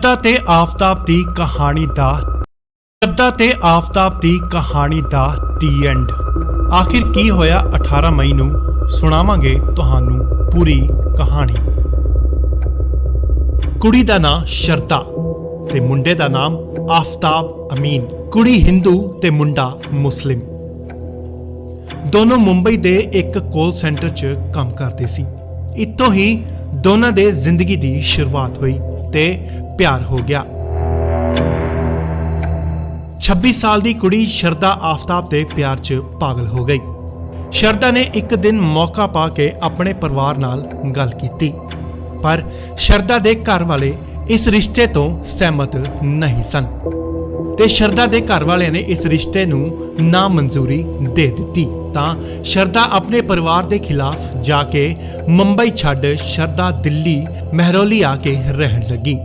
ਸ਼ਰਦਾ ਤੇ ਆਫਤਾਬ ਦੀ ਕਹਾਣੀ ਦਾ ਦੀ ਐਂਡ। ਆਖਿਰ ਕੀ ਹੋਇਆ 18 ਮਈ ਨੂੰ, ਸੁਣਾਵਾਂਗੇ ਤੁਹਾਨੂੰ ਪੂਰੀ ਕਹਾਣੀ। ਕੁੜੀ ਦਾ ਨਾਂ ਸ਼ਰਦਾ ਤੇ ਮੁੰਡੇ ਦਾ ਨਾਮ ਆਫਤਾਬ ਅਮੀਨ। ਕੁੜੀ ਹਿੰਦੂ ਤੇ ਮੁੰਡਾ ਮੁਸਲਿਮ। ਦੋਨੋਂ ਮੁੰਬਈ ਦੇ ਇੱਕ ਕਾਲ ਸੈਂਟਰ 'ਚ ਕੰਮ ਕਰਦੇ ਸੀ। ਇੱਥੋਂ ਹੀ ਦੋਨਾਂ ਦੇ ਜ਼ਿੰਦਗੀ ਦੀ ਸ਼ੁਰੂਆਤ ਹੋਈ ਤੇ ਪਿਆਰ ਹੋ ਗਿਆ। 26 ਸਾਲ ਦੀ ਕੁੜੀ ਸ਼ਰਦਾ ਆਫਤਾਬ ਦੇ ਪਿਆਰ 'ਚ ਪਾਗਲ ਹੋ ਗਈ। ਸ਼ਰਦਾ ਨੇ ਇੱਕ ਦਿਨ ਮੌਕਾ ਪਾ ਕੇ ਆਪਣੇ ਪਰਿਵਾਰ ਨਾਲ ਗੱਲ ਕੀਤੀ, ਪਰ ਸ਼ਰਦਾ ਦੇ ਘਰ ਵਾਲੇ ਇਸ ਰਿਸ਼ਤੇ ਤੋਂ ਸਹਿਮਤ ਨਹੀਂ ਸਨ ਤੇ ਸ਼ਰਦਾ ਦੇ ਘਰ ਵਾਲਿਆਂ ਨੇ ਇਸ ਰਿਸ਼ਤੇ ਨੂੰ ਨਾ ਮਨਜ਼ੂਰੀ ਦੇ ਦਿੱਤੀ। ਤਾਂ ਸ਼ਰਦਾ ਆਪਣੇ ਪਰਿਵਾਰ ਦੇ ਖਿਲਾਫ ਜਾ ਕੇ ਮੁੰਬਈ ਛੱਡ ਸ਼ਰਦਾ ਦਿੱਲੀ ਮਹਿਰੌਲੀ ਆ ਕੇ ਰਹਿਣ ਲੱਗੀ,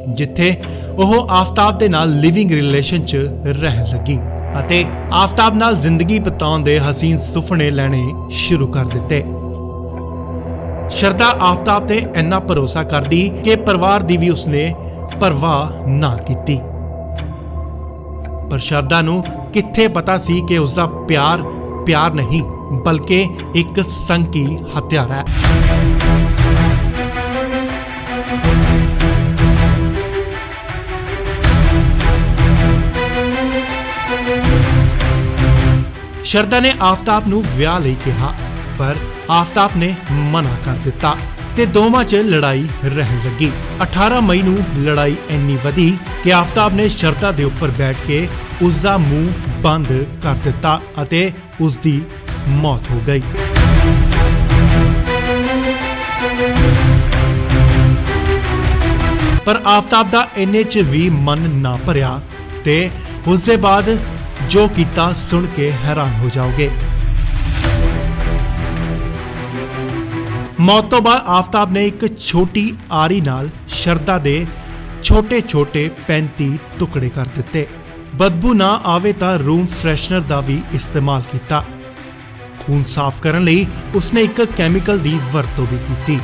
ਜਿੱਥੇ ਉਹ ਆਫਤਾਬ ਦੇ ਨਾਲ ਲਿਵਿੰਗ ਰਿਲੇਸ਼ਨ 'ਚ ਰਹਿਣ ਲੱਗੀ ਅਤੇ ਆਫਤਾਬ ਨਾਲ ਜ਼ਿੰਦਗੀ ਬਿਤਾਉਣ ਦੇ ਹਸੀਨ ਸੁਪਨੇ ਲੈਣੇ ਸ਼ੁਰੂ ਕਰ ਦਿੱਤੇ। ਸ਼ਰਦਾ ਆਫਤਾਬ ਤੇ ਇੰਨਾ ਭਰੋਸਾ ਕਰਦੀ ਕਿ ਪਰਿਵਾਰ ਦੀ ਵੀ ਉਸਨੇ ਪਰਵਾਹ ਨਾ ਕੀਤੀ, ਪਰ ਸ਼ਰਦਾ ਨੂੰ ਕਿੱਥੇ ਪਤਾ ਸੀ ਕਿ ਉਸਦਾ ਪਿਆਰ ਨਹੀਂ ਬਲਕਿ ਇੱਕ ਸੰਕੀ ਹਥਿਆਰ ਹੈ। ਸ਼ਰਦਾ ਨੇ ਆਫਤਾਬ ਨੂੰ ਵਿਆਹ ਲਈ ਕਿਹਾ, ਪਰ ਆਫਤਾਬ ਨੇ ਮਨਾ ਕਰ ਦਿੱਤਾ ਤੇ ਦੋਵਾਂ 'ਚ ਲੜਾਈ ਰਹਿਣ ਲੱਗੀ। 18 ਮਈ ਨੂੰ ਲੜਾਈ ਇੰਨੀ ਵਧੀ ਕਿ ਆਫਤਾਬ ਨੇ ਸ਼ਰਦਾ ਦੇ ਉੱਪਰ ਬੈਠ ਕੇ ਉਸਦਾ ਮੂੰਹ ਬੰਦ ਕਰ ਦਿੱਤਾ ਅਤੇ ਉਸਦੀ ਮੌਤ ਹੋ ਗਈ। ਪਰ ਆਫਤਾਬ ਦਾ ਇੰਨੇ 'ਚ ਵੀ ਮਨ ਨਾ ਭਰਿਆ ਤੇ ਉਸਦੇ ਬਾਅਦ ਜੋ ਕੀਤਾ ਸੁਣ ਕੇ ਹੈਰਾਨ ਹੋ ਜਾਓਗੇ। ਮੌਤ ਤੋਂ ਬਾਅਦ ਆਫਤਾਬ ਨੇ ਇੱਕ ਛੋਟੀ ਆਰੀ ਨਾਲ ਸ਼ਰਦਾ ਦੇ ਛੋਟੇ-ਛੋਟੇ 35 ਟੁਕੜੇ ਕਰ ਦਿੱਤੇ। ਬਦਬੂ ਨਾ ਆਵੇ ਤਾਂ ਰੂਮ ਫਰੈਸ਼ਨਰ ਦਾ ਵੀ ਇਸਤੇਮਾਲ ਕੀਤਾ। ਖੂਨ ਸਾਫ਼ ਕਰਨ ਲਈ ਉਸਨੇ ਇੱਕ ਕੈਮੀਕਲ ਦੀ ਵਰਤੋਂ ਵੀ ਕੀਤੀ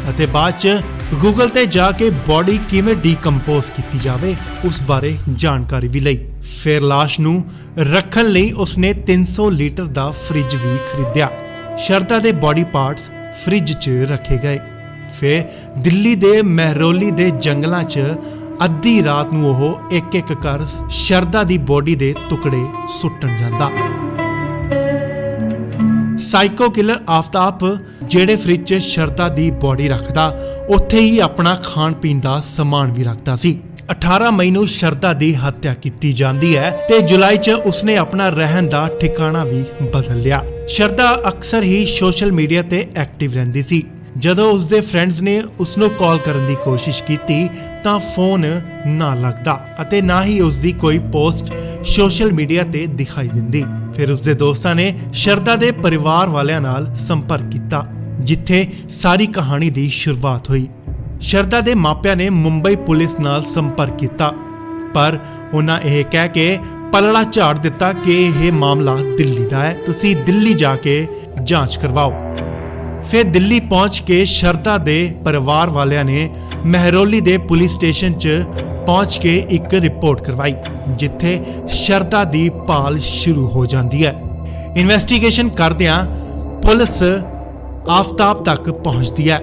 ਅਤੇ ਬਾਅਦ 'ਚ ਗੂਗਲ ਤੇ ਜਾ ਕੇ ਬਾਡੀ ਕਿਵੇਂ ਡੀਕੰਪੋਜ਼ ਕੀਤੀ ਜਾਵੇ ਉਸ ਬਾਰੇ ਜਾਣਕਾਰੀ ਵੀ ਲਈ। ਫਿਰ ਲਾਸ਼ ਨੂੰ ਰੱਖਣ ਲਈ ਉਸਨੇ 300 ਲੀਟਰ ਦਾ ਫ੍ਰਿਜ ਵੀ ਖਰੀਦਿਆ। ਸ਼ਰਦਾ ਦੇ ਬਾਡੀ ਪਾਰਟਸ ਫ੍ਰਿਜ 'ਚ ਰੱਖੇ ਗਏ। ਫਿਰ ਦਿੱਲੀ ਦੇ ਮਹਿਰੌਲੀ ਦੇ ਜੰਗਲਾਂ 'ਚ ਅੱਧੀ ਰਾਤ ਨੂੰ ਉਹ ਇੱਕ-ਇੱਕ ਕਰ ਸ਼ਰਦਾ ਦੀ ਬੋਡੀ ਦੇ ਟੁਕੜੇ ਸੁੱਟਣ ਜਾਂਦਾ। ਸਾਈਕੋ ਕਿਲਰ ਆਫਤਾਬ ਜਿਹੜੇ ਫ੍ਰਿਜ 'ਚ ਸ਼ਰਦਾ ਦੀ ਬੋਡੀ ਰੱਖਦਾ, ਉੱਥੇ ਹੀ ਆਪਣਾ ਖਾਣ ਪੀਣ ਦਾ ਸਮਾਨ ਵੀ ਰੱਖਦਾ ਸੀ। 18 ਮਈ ਨੂੰ ਸ਼ਰਦਾ ਦੀ ਹੱਤਿਆ ਕੀਤੀ ਜਾਂਦੀ ਹੈ ਤੇ ਜੁਲਾਈ 'ਚ ਉਸਨੇ ਆਪਣਾ ਰਹਿਣ ਦਾ ਠਿਕਾਣਾ ਵੀ ਬਦਲ ਲਿਆ। ਸ਼ਰਦਾ ਅਕਸਰ ਹੀ ਸੋਸ਼ਲ ਮੀਡੀਆ ਤੇ ਐਕਟਿਵ ਰਹਿੰਦੀ ਸੀ। ਜਦੋਂ ਉਸਦੇ ਫਰੈਂਡਸ ਨੇ ਉਸਨੂੰ ਕਾਲ ਕਰਨ ਦੀ ਕੋਸ਼ਿਸ਼ ਕੀਤੀ ਤਾਂ ਫੋਨ ਨਾ ਲੱਗਦਾ ਅਤੇ ਨਾ ਹੀ ਉਸਦੀ ਕੋਈ ਪੋਸਟ ਸੋਸ਼ਲ ਮੀਡੀਆ ਤੇ ਦਿਖਾਈ ਦਿੰਦੀ। ਫਿਰ ਉਸਦੇ ਦੋਸਤਾਂ ਨੇ ਸ਼ਰਦਾ ਦੇ ਪਰਿਵਾਰ ਵਾਲਿਆਂ ਨਾਲ ਸੰਪਰਕ ਕੀਤਾ, ਜਿੱਥੇ ਸਾਰੀ ਕਹਾਣੀ ਦੀ ਸ਼ੁਰੂਆਤ ਹੋਈ। ਸ਼ਰਦਾ ਦੇ ਮਾਪਿਆਂ ਨੇ ਮੁੰਬਈ ਪੁਲਿਸ ਨਾਲ ਸੰਪਰਕ ਕੀਤਾ, ਪਰ ਉਹਨਾਂ ਇਹ ਕਹਿ ਕੇ ਪਲੜਾ ਝਾੜ ਦਿੱਤਾ ਕਿ ਇਹ ਮਾਮਲਾ ਦਿੱਲੀ ਦਾ ਹੈ, ਤੁਸੀਂ ਦਿੱਲੀ ਜਾ ਕੇ ਜਾਂਚ ਕਰਵਾਓ। ਫਿਰ ਦਿੱਲੀ ਪਹੁੰਚ ਕੇ ਸ਼ਰਦਾ ਦੇ ਪਰਿਵਾਰ ਵਾਲਿਆਂ ਨੇ ਮਹਿਰੌਲੀ ਦੇ ਪੁਲਿਸ ਸਟੇਸ਼ਨ 'ਚ ਪਹੁੰਚ ਕੇ ਇੱਕ ਰਿਪੋਰਟ ਕਰਵਾਈ, ਜਿੱਥੇ ਸ਼ਰਦਾ ਦੀ ਭਾਲ ਸ਼ੁਰੂ ਹੋ ਜਾਂਦੀ ਹੈ। ਇਨਵੈਸਟੀਗੇਸ਼ਨ ਕਰਦਿਆਂ ਪੁਲਿਸ ਆਫਤਾਬ ਤੱਕ ਪਹੁੰਚਦੀ ਹੈ,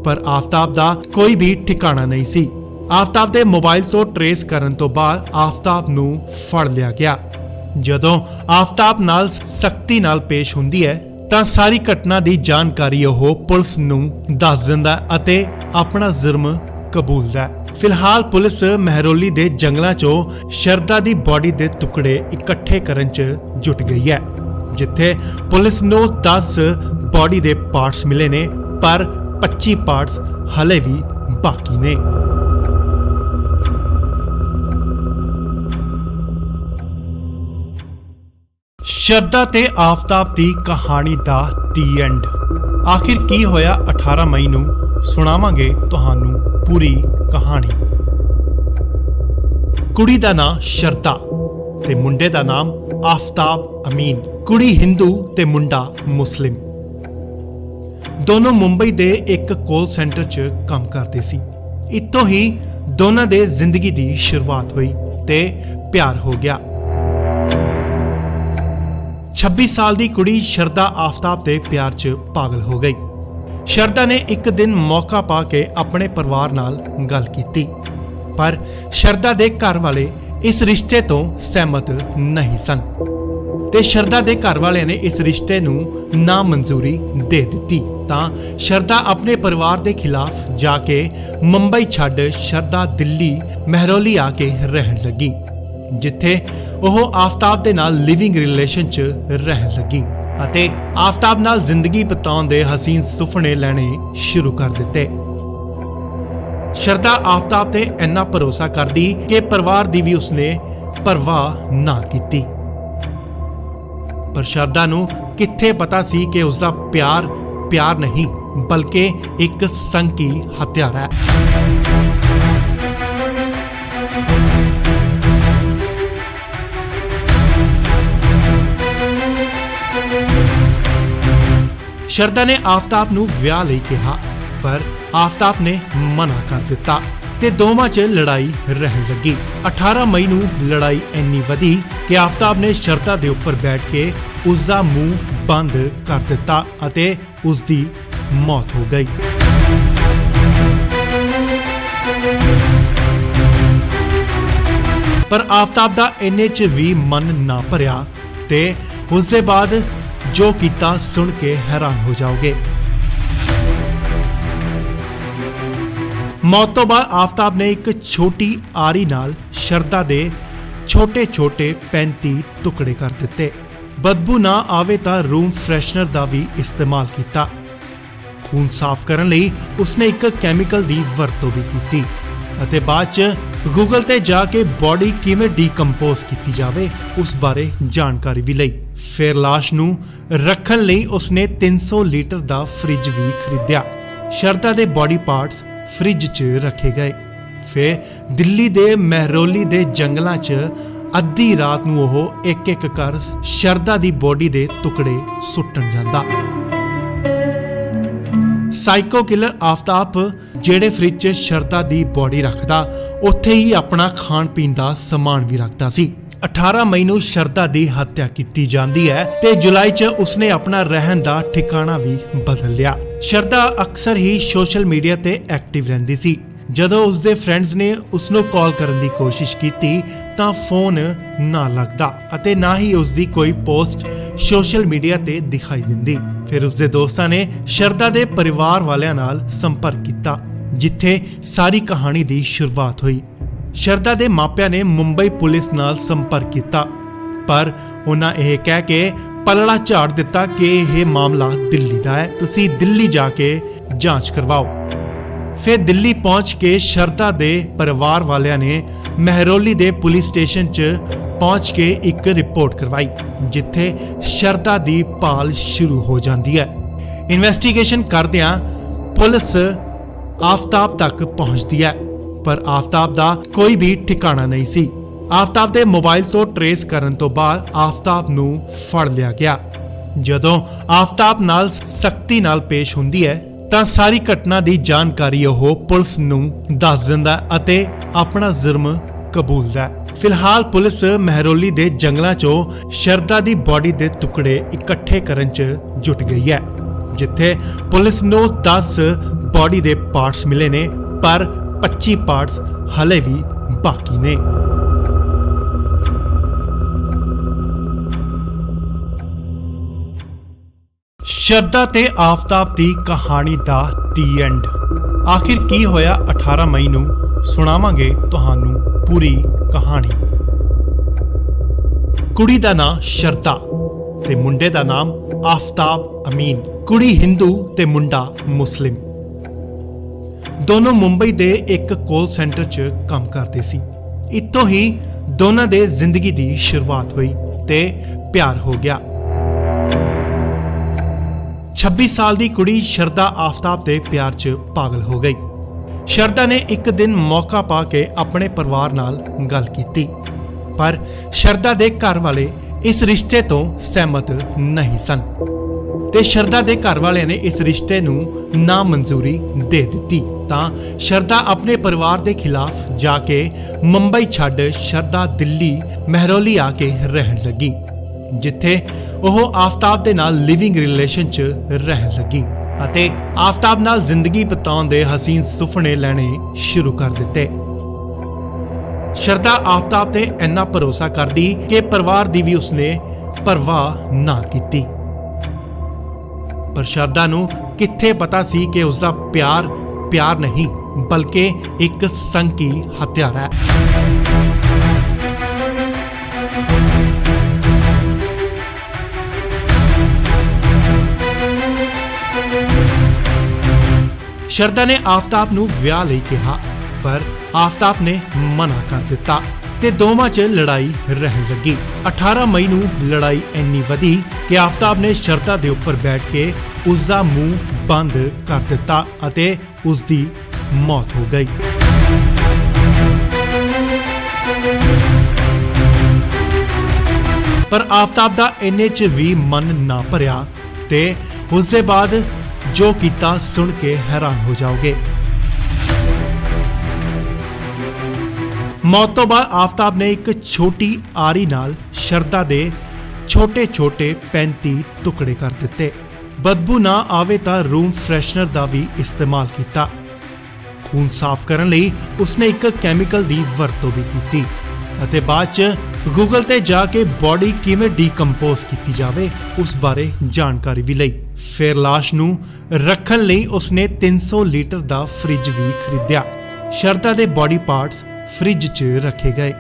ਪਰ ਆਫਤਾਬ ਦਾ ਕੋਈ ਵੀ ਠਿਕਾਣਾ ਨਹੀਂ ਸੀ। ਆਫਤਾਬ ਦੇ ਮੋਬਾਈਲ ਤੋਂ ਟਰੇਸ ਕਰਨ ਤੋਂ ਬਾਅਦ ਆਫਤਾਬ ਨੂੰ ਫੜ ਲਿਆ ਗਿਆ। ਜਦੋਂ ਆਫਤਾਬ ਨਾਲ ਸਖਤੀ ਨਾਲ ਪੇਸ਼ ਹੁੰਦੀ ਹੈ ਤਾਂ ਸਾਰੀ ਘਟਨਾ ਦੀ ਜਾਣਕਾਰੀ ਉਹ ਪੁਲਿਸ ਨੂੰ ਦੱਸ ਦਿੰਦਾ ਅਤੇ ਆਪਣਾ ਜੁਰਮ ਕਬੂਲਦਾ ਹੈ। ਫਿਲਹਾਲ ਪੁਲਿਸ ਮਹਿਰੌਲੀ ਦੇ ਜੰਗਲਾਂ 'ਚੋਂ ਸ਼ਰਦਾ ਦੀ ਬੋਡੀ ਦੇ ਟੁਕੜੇ ਇਕੱਠੇ ਕਰਨ 'ਚ ਜੁਟ ਗਈ ਹੈ, ਜਿੱਥੇ ਪੁਲਿਸ ਨੂੰ 10 ਬੋਡੀ ਦੇ ਪਾਰਟਸ ਮਿਲੇ ਨੇ, ਪਰ 25 ਪਾਰਟਸ ਹਲੇ ਵੀ ਬਾਕੀ ਨੇ। ਸ਼ਰਦਾ ਤੇ ਆਫਤਾਬ ਦੀ ਕਹਾਣੀ ਦਾ ਦੀ ਐਂਡ। ਆਖਿਰ ਕੀ ਹੋਇਆ 18 ਮਈ ਨੂੰ, ਸੁਣਾਵਾਂਗੇ ਤੁਹਾਨੂੰ ਪੂਰੀ ਕਹਾਣੀ। ਕੁੜੀ ਦਾ ਨਾਂ ਸ਼ਰਦਾ ਤੇ ਮੁੰਡੇ ਦਾ ਨਾਮ ਆਫਤਾਬ ਅਮੀਨ। ਕੁੜੀ ਹਿੰਦੂ ਤੇ ਮੁੰਡਾ ਮੁਸਲਿਮ। ਦੋਨੋਂ ਮੁੰਬਈ ਦੇ ਇੱਕ ਕਾਲ ਸੈਂਟਰ 'ਚ ਕੰਮ ਕਰਦੇ ਸੀ। ਇੱਥੋਂ ਹੀ ਦੋਨਾਂ ਦੇ ਜ਼ਿੰਦਗੀ ਦੀ ਸ਼ੁਰੂਆਤ ਹੋਈ ਤੇ ਪਿਆਰ ਹੋ ਗਿਆ। 26 ਸਾਲ ਦੀ ਕੁੜੀ ਸ਼ਰਦਾ ਆਫਤਾਬ ਦੇ ਪਿਆਰ 'ਚ ਪਾਗਲ ਹੋ ਗਈ। ਸ਼ਰਦਾ ਨੇ ਇੱਕ ਦਿਨ ਮੌਕਾ ਪਾ ਕੇ ਆਪਣੇ ਪਰਿਵਾਰ ਨਾਲ ਗੱਲ ਕੀਤੀ, ਪਰ ਸ਼ਰਦਾ ਦੇ ਘਰ ਵਾਲੇ ਇਸ ਰਿਸ਼ਤੇ ਤੋਂ ਸਹਿਮਤ ਨਹੀਂ ਸਨ ਤੇ ਸ਼ਰਦਾ ਦੇ ਘਰ ਵਾਲਿਆਂ ਨੇ ਇਸ ਰਿਸ਼ਤੇ ਨੂੰ ਨਾ ਮਨਜ਼ੂਰੀ ਦੇ ਦਿੱਤੀ। ਤਾਂ ਸ਼ਰਦਾ ਆਪਣੇ ਪਰਿਵਾਰ ਦੇ ਖਿਲਾਫ ਜਾ ਕੇ ਮੁੰਬਈ ਛੱਡ ਸ਼ਰਦਾ ਦਿੱਲੀ ਮਹਿਰੌਲੀ ਆ ਕੇ ਰਹਿਣ ਲੱਗੀ, ਜਿੱਥੇ ਉਹ ਆਫਤਾਬ ਦੇ ਨਾਲ ਲਿਵਿੰਗ ਰਿਲੇਸ਼ਨ 'ਚ ਰਹਿਣ ਲੱਗੀ ਅਤੇ ਆਫਤਾਬ ਨਾਲ ਜ਼ਿੰਦਗੀ ਬਿਤਾਉਣ ਦੇ ਹਸੀਨ ਸੁਪਨੇ ਲੈਣੇ ਸ਼ੁਰੂ ਕਰ ਦਿੱਤੇ। ਸ਼ਰਦਾ ਆਫਤਾਬ ਤੇ ਇੰਨਾ ਭਰੋਸਾ ਕਰਦੀ ਕਿ ਪਰਿਵਾਰ ਦੀ ਵੀ ਉਸਨੇ ਪਰਵਾਹ ਨਾ ਕੀਤੀ, ਪਰ ਸ਼ਰਦਾ ਨੂੰ ਕਿੱਥੇ ਪਤਾ ਸੀ ਕਿ ਉਸਦਾ ਪਿਆਰ ਨਹੀਂ ਬਲਕਿ ਇੱਕ ਸੰਕੀ ਹਥਿਆਰ ਹੈ। ਸ਼ਰਦਾ ਨੇ ਆਫਤਾਬ ਨੂੰ ਵਿਆਹ ਲਈ ਕਿਹਾ, ਪਰ ਆਫਤਾਬ ਨੇ ਮਨਾ ਕਰ ਦਿੱਤਾ ਤੇ ਦੋਵਾਂ 'ਚ ਲੜਾਈ ਰਹਿਣ ਲੱਗੀ। 18 ਮਈ ਨੂੰ ਲੜਾਈ ਇੰਨੀ ਵਧੀ ਕਿ ਆਫਤਾਬ ਨੇ ਸ਼ਰਦਾ ਦੇ ਉੱਪਰ ਬੈਠ ਕੇ ਉਸ ਦਾ ਮੂੰਹ ਬੰਦ ਕਰ ਦਿੱਤਾ ਅਤੇ ਉਸ ਦੀ ਮੌਤ ਹੋ ਗਈ। ਪਰ ਆਫਤਾਬ ਦਾ ਇੰਨੇ 'ਚ ਵੀ ਮਨ ਨਾ ਭਰਿਆ ਤੇ ਉਸ ਦੇ ਬਾਅਦ ਜੋ ਕੀਤਾ ਸੁਣ ਕੇ ਹੈਰਾਨ ਹੋ ਜਾਓਗੇ। ਮੌਤ ਤੋਂ ਬਾਅਦ ਆਫਤਾਬ ਨੇ ਇੱਕ ਛੋਟੀ ਆਰੀ ਨਾਲ ਸ਼ਰਦਾ ਦੇ ਛੋਟੇ-ਛੋਟੇ 35 ਟੁਕੜੇ ਕਰ ਦਿੱਤੇ। ਬਦਬੂ ਨਾ ਆਵੇ ਤਾਂ ਰੂਮ ਫਰੈਸ਼ਨਰ ਦਾ ਵੀ ਇਸਤੇਮਾਲ ਕੀਤਾ। ਖੂਨ ਸਾਫ਼ ਕਰਨ ਲਈ ਉਸਨੇ ਇੱਕ ਕੈਮੀਕਲ ਦੀ ਵਰਤੋਂ ਵੀ ਕੀਤੀ ਅਤੇ ਬਾਅਦ 'ਚ ਗੂਗਲ ਤੇ ਜਾ ਕੇ ਬਾਡੀ ਕਿਵੇਂ ਡੀਕੰਪੋਜ਼ ਕੀਤੀ ਜਾਵੇ ਉਸ ਬਾਰੇ ਜਾਣਕਾਰੀ ਵੀ ਲਈ। ਫਿਰ ਲਾਸ਼ ਨੂੰ ਰੱਖਣ ਲਈ ਉਸਨੇ 300 ਲੀਟਰ ਦਾ ਫ੍ਰਿਜ ਵੀ ਖਰੀਦਿਆ। ਸ਼ਰਦਾ ਦੇ ਬਾਡੀ ਪਾਰਟਸ ਫ੍ਰਿਜ 'ਚ ਰੱਖੇ ਗਏ। ਫਿਰ ਦਿੱਲੀ ਦੇ ਮਹਿਰੌਲੀ ਦੇ ਜੰਗਲਾਂ 'ਚ ਅੱਧੀ ਰਾਤ ਨੂੰ ਉਹ ਇੱਕ-ਇੱਕ ਕਰ ਸ਼ਰਦਾ ਦੀ ਬੋਡੀ ਦੇ ਟੁਕੜੇ ਸੁੱਟਣ ਜਾਂਦਾ। ਸਾਈਕੋ ਕਿਲਰ ਆਫਤਾਬ ਜਿਹੜੇ ਫ੍ਰਿਜ 'ਚ ਸ਼ਰਦਾ ਦੀ ਬੋਡੀ ਰੱਖਦਾ, ਉੱਥੇ ਹੀ ਆਪਣਾ ਖਾਣ ਪੀਣ ਦਾ ਸਮਾਨ ਵੀ ਰੱਖਦਾ ਸੀ। 18 ਮਈ ਨੂੰ ਸ਼ਰਦਾ ਦੀ ਹੱਤਿਆ ਕੀਤੀ ਜਾਂਦੀ ਹੈ ਤੇ ਜੁਲਾਈ 'ਚ ਉਸਨੇ ਆਪਣਾ ਰਹਿਣ ਦਾ ਠਿਕਾਣਾ ਵੀ ਬਦਲ ਲਿਆ। ਸ਼ਰਦਾ ਅਕਸਰ ਹੀ ਸੋਸ਼ਲ ਮੀਡੀਆ ਤੇ ਐਕਟਿਵ ਰਹਿੰਦੀ ਸੀ। ਜਦੋਂ ਉਸਦੇ ਫਰੈਂਡਸ ਨੇ ਉਸਨੂੰ ਕਾਲ ਕਰਨ ਦੀ ਕੋਸ਼ਿਸ਼ ਕੀਤੀ ਤਾਂ ਫੋਨ ਨਾ ਲੱਗਦਾ ਅਤੇ ਨਾ ਹੀ ਉਸਦੀ ਕੋਈ ਪੋਸਟ ਸੋਸ਼ਲ ਮੀਡੀਆ ਤੇ ਦਿਖਾਈ ਦਿੰਦੀ। ਫਿਰ ਉਸਦੇ ਦੋਸਤਾਂ ਨੇ ਸ਼ਰਦਾ ਦੇ ਪਰਿਵਾਰ ਵਾਲਿਆਂ ਨਾਲ ਸੰਪਰਕ ਕੀਤਾ, ਜਿੱਥੇ ਸਾਰੀ ਕਹਾਣੀ ਦੀ ਸ਼ੁਰੂਆਤ ਹੋਈ। ਸ਼ਰਦਾ ਦੇ ਮਾਪਿਆਂ ਨੇ ਮੁੰਬਈ ਪੁਲਿਸ ਨਾਲ ਸੰਪਰਕ ਕੀਤਾ, ਪਰ ਉਹਨਾਂ ਇਹ ਕਹਿ ਕੇ ਪਲੜਾ ਝਾੜ ਦਿੱਤਾ ਕਿ ਇਹ ਮਾਮਲਾ ਦਿੱਲੀ ਦਾ ਹੈ, ਤੁਸੀਂ ਦਿੱਲੀ ਜਾ ਕੇ ਜਾਂਚ ਕਰਵਾਓ। ਫਿਰ ਦਿੱਲੀ ਪਹੁੰਚ ਕੇ ਸ਼ਰਦਾ ਦੇ ਪਰਿਵਾਰ ਵਾਲਿਆਂ ਨੇ ਮਹਿਰੌਲੀ ਦੇ ਪੁਲਿਸ ਸਟੇਸ਼ਨ 'ਚ ਪਹੁੰਚ ਕੇ ਇੱਕ ਰਿਪੋਰਟ ਕਰਵਾਈ, ਜਿੱਥੇ ਸ਼ਰਦਾ ਦੀ ਭਾਲ ਸ਼ੁਰੂ ਹੋ ਜਾਂਦੀ ਹੈ। ਇਨਵੈਸਟੀਗੇਸ਼ਨ ਕਰਦਿਆਂ ਪੁਲਿਸ ਆਫਤਾਬ ਤੱਕ ਪਹੁੰਚਦੀ ਹੈ, ਪਰ ਆਫਤਾਬ ਦਾ ਕੋਈ ਵੀ ਠਿਕਾਣਾ ਨਹੀਂ ਸੀ। ਆਫਤਾਬ ਦੇ ਮੋਬਾਈਲ ਤੋਂ ਟਰੇਸ ਕਰਨ ਤੋਂ ਬਾਅਦ ਆਫਤਾਬ ਨੂੰ ਫੜ ਲਿਆ ਗਿਆ। ਜਦੋਂ ਆਫਤਾਬ ਨਾਲ ਸਖਤੀ ਨਾਲ ਪੇਸ਼ ਹੁੰਦੀ ਹੈ ਤਾਂ ਸਾਰੀ ਘਟਨਾ ਦੀ ਜਾਣਕਾਰੀ ਉਹ ਪੁਲਿਸ ਨੂੰ ਦੱਸ ਦਿੰਦਾ ਅਤੇ ਆਪਣਾ ਜੁਰਮ ਕਬੂਲਦਾ ਹੈ। ਫਿਲਹਾਲ ਪੁਲਿਸ ਮਹਿਰੌਲੀ ਦੇ ਜੰਗਲਾਂ 'ਚੋਂ ਸ਼ਰਦਾ ਦੀ ਬੋਡੀ ਦੇ ਟੁਕੜੇ ਇਕੱਠੇ ਕਰਨ 'ਚ ਜੁਟ ਗਈ ਹੈ, ਜਿੱਥੇ ਪੁਲਿਸ ਨੂੰ 10 ਬੋਡੀ ਦੇ ਪਾਰਟਸ ਮਿਲੇ ਨੇ, ਪਰ 25 ਪਾਰਟਸ ਹਲੇ ਵੀ ਬਾਕੀ ਨੇ। ਸ਼ਰਦਾ ਤੇ ਆਫਤਾਬ ਦੀ ਕਹਾਣੀ ਦਾ ਦੀ ਐਂਡ। ਆਖਿਰ ਕੀ ਹੋਇਆ 18 ਮਈ ਨੂੰ, ਸੁਣਾਵਾਂਗੇ ਤੁਹਾਨੂੰ ਪੂਰੀ ਕਹਾਣੀ। ਕੁੜੀ ਦਾ ਨਾਮ ਸ਼ਰਦਾ ਤੇ ਮੁੰਡੇ ਦਾ ਨਾਮ ਆਫਤਾਬ ਅਮੀਨ। ਕੁੜੀ ਹਿੰਦੂ ਤੇ ਮੁੰਡਾ ਮੁਸਲਿਮ। ਦੋਨੋਂ ਮੁੰਬਈ ਦੇ ਇੱਕ ਕਾਲ ਸੈਂਟਰ 'ਚ ਕੰਮ ਕਰਦੇ ਸੀ। ਇੱਥੋਂ ਹੀ ਦੋਨਾਂ ਦੇ ਜ਼ਿੰਦਗੀ ਦੀ ਸ਼ੁਰੂਆਤ ਹੋਈ ਤੇ ਪਿਆਰ ਹੋ ਗਿਆ। 26 ਸਾਲ ਦੀ ਕੁੜੀ ਸ਼ਰਦਾ ਆਫਤਾਬ ਦੇ ਪਿਆਰ 'ਚ ਪਾਗਲ ਹੋ ਗਈ। ਸ਼ਰਦਾ ਨੇ ਇੱਕ ਦਿਨ ਮੌਕਾ ਪਾ ਕੇ ਆਪਣੇ ਪਰਿਵਾਰ ਨਾਲ ਗੱਲ ਕੀਤੀ, ਪਰ ਸ਼ਰਦਾ ਦੇ ਘਰ ਵਾਲੇ ਇਸ ਰਿਸ਼ਤੇ ਤੋਂ ਸਹਿਮਤ ਨਹੀਂ ਸਨ ਤੇ ਸ਼ਰਦਾ ਦੇ ਘਰ ਵਾਲਿਆਂ ਨੇ ਇਸ ਰਿਸ਼ਤੇ ਨੂੰ ਨਾ ਮਨਜ਼ੂਰੀ ਦੇ ਦਿੱਤੀ ਤਾਂ ਸ਼ਰਦਾ ਆਪਣੇ ਪਰਿਵਾਰ ਦੇ ਖਿਲਾਫ ਜਾ ਕੇ ਮੁੰਬਈ ਛੱਡ ਸ਼ਰਦਾ ਦਿੱਲੀ ਮਹਿਰੌਲੀ ਆ ਕੇ ਰਹਿਣ ਲੱਗੀ, ਜਿੱਥੇ ਉਹ ਆਫਤਾਬ ਦੇ ਨਾਲ ਲਿਵਿੰਗ ਰਿਲੇਸ਼ਨ 'ਚ ਰਹਿਣ ਲੱਗੀ ਅਤੇ ਆਫਤਾਬ ਨਾਲ ਜ਼ਿੰਦਗੀ ਬਿਤਾਉਣ ਦੇ ਹਸੀਨ ਸੁਪਨੇ ਲੈਣੇ ਸ਼ੁਰੂ ਕਰ ਦਿੱਤੇ। ਸ਼ਰਦਾ ਆਫਤਾਬ ਤੇ ਇੰਨਾ ਭਰੋਸਾ ਕਰਦੀ ਕਿ ਪਰਿਵਾਰ ਦੀ ਵੀ ਉਸਨੇ ਪਰਵਾਹ ਨਾ ਕੀਤੀ, ਪਰ ਸ਼ਰਦਾ ਨੂੰ ਕਿੱਥੇ ਪਤਾ ਸੀ ਕਿ ਉਸਦਾ ਪਿਆਰ ਨਹੀਂ ਬਲਕਿ ਇੱਕ ਸੰਕੀ ਹਥਿਆਰ ਹੈ। ਸ਼ਰਦਾ ਨੇ ਆਫਤਾਬ ਨੂੰ ਵਿਆਹ ਲਈ ਕਿਹਾ, ਪਰ ਆਫਤਾਬ ਨੇ ਮਨਾ ਕਰ ਦਿੱਤਾ ਤੇ ਦੋਵਾਂ 'ਚ ਲੜਾਈ ਰਹਿਣ ਲੱਗੀ। 18 ਮਈ ਨੂੰ ਲੜਾਈ ਇੰਨੀ ਵਧੀ ਕਿ ਆਫਤਾਬ ਨੇ ਸ਼ਰਦਾ ਦੇ ਉੱਪਰ ਬੈਠ ਕੇ ਉਸ ਦਾ ਮੂੰਹ ਬੰਦ ਕਰ ਦਿੱਤਾ ਅਤੇ ਉਸ ਦੀ ਮੌਤ ਹੋ ਗਈ। ਪਰ ਆਫਤਾਬ ਦਾ ਇੰਨੇ 'ਚ ਵੀ ਮਨ ਨਾ ਭਰਿਆ ਤੇ ਉਸ ਦੇ ਬਾਅਦ ਜੋ ਕੀਤਾ ਸੁਣ ਕੇ ਹੈਰਾਨ ਹੋ ਜਾਓਗੇ। ਮੌਤ ਤੋਂ ਬਾਅਦ ਆਫਤਾਬ ਨੇ ਇੱਕ ਛੋਟੀ ਆਰੀ ਨਾਲ ਸ਼ਰਦਾ ਦੇ ਛੋਟੇ-ਛੋਟੇ 35 ਟੁਕੜੇ ਕਰ ਦਿੱਤੇ। ਬਦਬੂ ਨਾ ਆਵੇ ਤਾਂ ਰੂਮ ਫਰੈਸ਼ਨਰ ਦਾ ਵੀ ਇਸਤੇਮਾਲ ਕੀਤਾ। ਖੂਨ ਸਾਫ਼ ਕਰਨ ਲਈ ਉਸਨੇ ਇੱਕ ਕੈਮੀਕਲ ਦੀ ਵਰਤੋਂ ਵੀ ਕੀਤੀ ਅਤੇ ਬਾਅਦ 'ਚ ਗੂਗਲ ਤੇ ਜਾ ਕੇ ਬੋਡੀ ਕਿਵੇਂ ਡੀਕੰਪੋਜ਼ ਕੀਤੀ ਜਾਵੇ ਉਸ ਬਾਰੇ ਜਾਣਕਾਰੀ ਵੀ ਲਈ। ਫਿਰ ਲਾਸ਼ ਨੂੰ ਰੱਖਣ ਲਈ ਉਸਨੇ 300 ਲੀਟਰ ਦਾ ਫ੍ਰਿਜ ਵੀ ਖਰੀਦਿਆ। ਸ਼ਰਦਾ ਦੇ ਬੋਡੀ ਪਾਰਟਸ ਫ੍ਰਿਜ 'ਚ ਰੱਖੇ ਗਏ।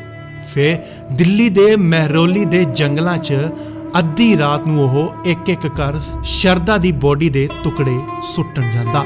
ਫਿਰ ਦਿੱਲੀ ਦੇ ਮਹਿਰੌਲੀ ਦੇ ਜੰਗਲਾਂ 'ਚ ਅੱਧੀ ਰਾਤ ਨੂੰ ਉਹ ਇੱਕ-ਇੱਕ ਕਰ ਸ਼ਰਦਾ ਦੀ ਬੋਡੀ ਦੇ ਟੁਕੜੇ ਸੁੱਟਣ ਜਾਂਦਾ।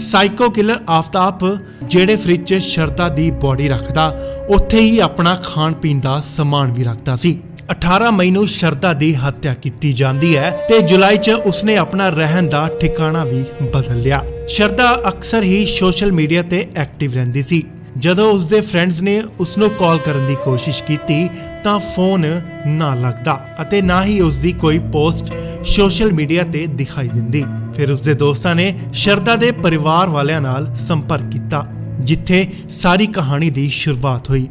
ਸਾਈਕੋ ਕਿਲਰ ਆਫਤਾਬ ਜਿਹੜੇ ਫ੍ਰਿਜ 'ਚ ਸ਼ਰਦਾ ਦੀ ਬੋਡੀ ਰੱਖਦਾ, ਉੱਥੇ ਹੀ ਆਪਣਾ ਖਾਣ ਪੀਣ ਦਾ ਸਮਾਨ ਵੀ ਰੱਖਦਾ ਸੀ। 18 ਮਈ ਨੂੰ ਸ਼ਰਦਾ ਦੀ ਹੱਤਿਆ ਕੀਤੀ ਜਾਂਦੀ ਹੈ ਤੇ ਜੁਲਾਈ 'ਚ ਉਸਨੇ ਆਪਣਾ ਰਹਿਣ ਦਾ ਠਿਕਾਣਾ ਵੀ ਬਦਲ ਲਿਆ। ਸ਼ਰਦਾ ਅਕਸਰ ਹੀ ਸੋਸ਼ਲ ਮੀਡੀਆ ਤੇ ਐਕਟਿਵ ਰਹਿੰਦੀ ਸੀ। ਜਦੋਂ ਉਸਦੇ ਫਰੈਂਡਸ ਨੇ ਉਸਨੂੰ ਕਾਲ ਕਰਨ ਦੀ ਕੋਸ਼ਿਸ਼ ਕੀਤੀ ਤਾਂ ਫੋਨ ਨਾ ਲੱਗਦਾ ਅਤੇ ਨਾ ਹੀ ਉਸਦੀ ਕੋਈ ਪੋਸਟ ਸੋਸ਼ਲ ਮੀਡੀਆ ਤੇ ਦਿਖਾਈ ਦਿੰਦੀ। ਫਿਰ ਉਸਦੇ ਦੋਸਤਾਂ ਨੇ ਸ਼ਰਦਾ ਦੇ ਪਰਿਵਾਰ ਵਾਲਿਆਂ ਨਾਲ ਸੰਪਰਕ ਕੀਤਾ, ਜਿੱਥੇ ਸਾਰੀ ਕਹਾਣੀ ਦੀ ਸ਼ੁਰੂਆਤ ਹੋਈ।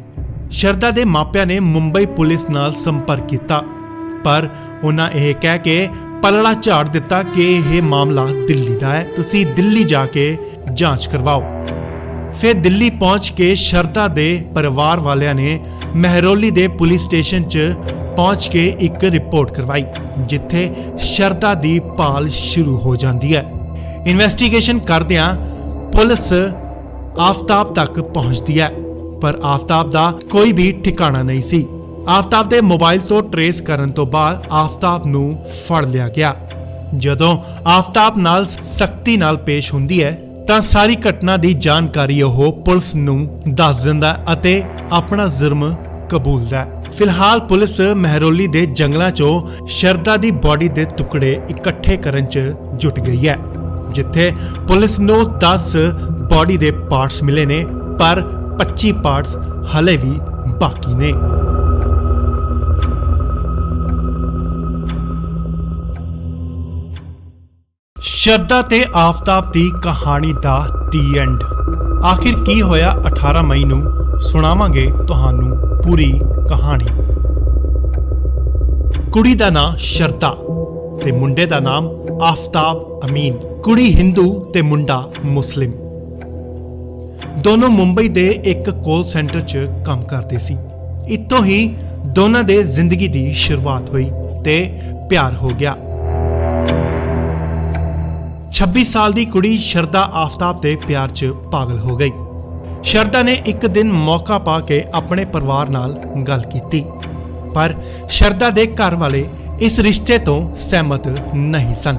ਸ਼ਰਦਾ ਦੇ ਮਾਪਿਆਂ ਨੇ ਮੁੰਬਈ ਪੁਲਿਸ ਨਾਲ ਸੰਪਰਕ ਕੀਤਾ, ਪਰ ਉਹਨਾਂ ਇਹ ਕਹਿ ਕੇ ਪਲੜਾ ਝਾੜ ਦਿੱਤਾ ਕਿ ਇਹ ਮਾਮਲਾ ਦਿੱਲੀ ਦਾ ਹੈ, ਤੁਸੀਂ ਦਿੱਲੀ ਜਾ ਕੇ ਜਾਂਚ ਕਰਵਾਓ। ਫਿਰ ਦਿੱਲੀ ਪਹੁੰਚ ਕੇ ਸ਼ਰਦਾ ਦੇ ਪਰਿਵਾਰ ਵਾਲਿਆਂ ਨੇ ਮਹਿਰੌਲੀ ਦੇ ਪੁਲਿਸ ਸਟੇਸ਼ਨ 'ਚ ਪਹੁੰਚ ਕੇ ਇੱਕ ਰਿਪੋਰਟ ਕਰਵਾਈ, ਜਿੱਥੇ ਸ਼ਰਦਾ ਦੀ ਭਾਲ ਸ਼ੁਰੂ ਹੋ ਜਾਂਦੀ ਹੈ। ਇਨਵੈਸਟੀਗੇਸ਼ਨ ਕਰਦਿਆਂ ਪੁਲਿਸ ਆਫਤਾਬ ਤੱਕ ਪਹੁੰਚਦੀ ਹੈ, ਪਰ ਆਫਤਾਬ ਦਾ ਕੋਈ ਵੀ ਠਿਕਾਣਾ ਨਹੀਂ ਸੀ। ਆਫਤਾਬ ਦੇ ਮੋਬਾਈਲ ਤੋਂ ਟਰੇਸ ਕਰਨ ਤੋਂ ਬਾਅਦ ਆਫਤਾਬ ਨੂੰ ਫੜ ਲਿਆ ਗਿਆ। ਜਦੋਂ ਆਫਤਾਬ ਨਾਲ ਸਖਤੀ ਨਾਲ ਪੇਸ਼ ਹੁੰਦੀ ਹੈ ਤਾਂ ਸਾਰੀ ਘਟਨਾ ਦੀ ਜਾਣਕਾਰੀ ਉਹ ਪੁਲਿਸ ਨੂੰ ਦੱਸ ਦਿੰਦਾ ਅਤੇ ਆਪਣਾ ਜੁਰਮ ਕਬੂਲਦਾ ਹੈ। ਫਿਲਹਾਲ ਪੁਲਿਸ ਮਹਿਰੌਲੀ ਦੇ ਜੰਗਲਾਂ 'ਚੋਂ ਸ਼ਰਦਾ ਦੀ ਬੋਡੀ ਦੇ ਟੁਕੜੇ ਇਕੱਠੇ ਕਰਨ 'ਚ ਜੁਟ ਗਈ ਹੈ, ਜਿੱਥੇ ਪੁਲਿਸ ਨੂੰ 10 ਬੋਡੀ ਦੇ ਪਾਰਟਸ ਮਿਲੇ ਨੇ, ਪਰ 25 ਪਾਰਟਸ ਹਲੇ ਵੀ ਬਾਕੀ ਨੇ। ਸ਼ਰਦਾ ਤੇ ਆਫਤਾਬ ਦੀ ਕਹਾਣੀ ਦਾ ਦੀ ਐਂਡ। ਆਖਿਰ ਕੀ ਹੋਇਆ 18 ਮਈ ਨੂੰ, ਸੁਣਾਵਾਂਗੇ ਤੁਹਾਨੂੰ ਪੂਰੀ ਕਹਾਣੀ। ਕੁੜੀ ਦਾ ਨਾਮ ਸ਼ਰਦਾ ਤੇ ਮੁੰਡੇ ਦਾ ਨਾਮ ਆਫਤਾਬ ਅਮੀਨ। ਕੁੜੀ ਹਿੰਦੂ ਤੇ ਮੁੰਡਾ ਮੁਸਲਿਮ। ਦੋਨੋਂ ਮੁੰਬਈ ਦੇ ਇੱਕ ਕਾਲ ਸੈਂਟਰ 'ਚ ਕੰਮ ਕਰਦੇ ਸੀ। ਇੱਥੋਂ ਹੀ ਦੋਨਾਂ ਦੇ ਜ਼ਿੰਦਗੀ ਦੀ ਸ਼ੁਰੂਆਤ ਹੋਈ ਤੇ ਪਿਆਰ ਹੋ ਗਿਆ। 26 ਸਾਲ ਦੀ ਕੁੜੀ ਸ਼ਰਦਾ ਆਫਤਾਬ ਦੇ ਪਿਆਰ 'ਚ ਪਾਗਲ ਹੋ ਗਈ। ਸ਼ਰਦਾ ਨੇ ਇੱਕ ਦਿਨ ਮੌਕਾ ਪਾ ਕੇ ਆਪਣੇ ਪਰਿਵਾਰ ਨਾਲ ਗੱਲ ਕੀਤੀ, ਪਰ ਸ਼ਰਦਾ ਦੇ ਘਰ ਵਾਲੇ ਇਸ ਰਿਸ਼ਤੇ ਤੋਂ ਸਹਿਮਤ ਨਹੀਂ ਸਨ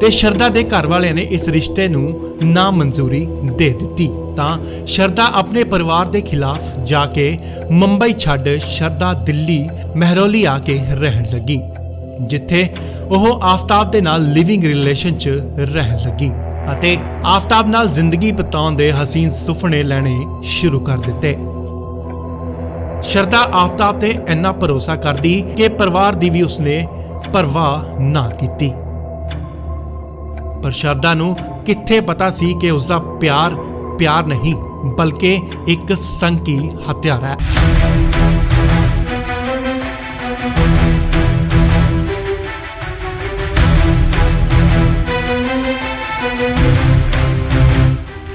ਤੇ ਸ਼ਰਦਾ ਦੇ ਘਰ ਵਾਲਿਆਂ ਨੇ ਇਸ ਰਿਸ਼ਤੇ ਨੂੰ ਨਾ ਮਨਜ਼ੂਰੀ ਦੇ ਦਿੱਤੀ ਤਾਂ ਸ਼ਰਦਾ ਆਪਣੇ ਪਰਿਵਾਰ ਦੇ ਖਿਲਾਫ ਜਾ ਕੇ ਮੁੰਬਈ ਛੱਡ ਸ਼ਰਦਾ ਦਿੱਲੀ ਮਹਿਰੌਲੀ ਆ ਕੇ ਰਹਿਣ ਲੱਗੀ, ਜਿੱਥੇ ਉਹ ਆਫਤਾਬ ਦੇ ਨਾਲ ਲਿਵਿੰਗ ਰਿਲੇਸ਼ਨ 'ਚ ਰਹਿਣ ਲੱਗੀ ਅਤੇ ਆਫਤਾਬ ਨਾਲ ਜ਼ਿੰਦਗੀ ਬਿਤਾਉਣ ਦੇ ਹਸੀਨ ਸੁਪਨੇ ਲੈਣੇ ਸ਼ੁਰੂ ਕਰ ਦਿੱਤੇ। ਸ਼ਰਦਾ ਆਫਤਾਬ ਤੇ ਇੰਨਾ ਭਰੋਸਾ ਕਰਦੀ ਕਿ ਪਰਿਵਾਰ ਦੀ ਵੀ ਉਸਨੇ ਪਰਵਾਹ ਨਾ ਕੀਤੀ। ਪਰ ਸ਼ਰਦਾ ਨੂੰ ਕਿੱਥੇ ਪਤਾ ਸੀ ਕਿ ਉਸਦਾ ਪਿਆਰ ਨਹੀਂ ਬਲਕਿ ਇੱਕ ਸੰਕੀ ਹਥਿਆਰ ਹੈ।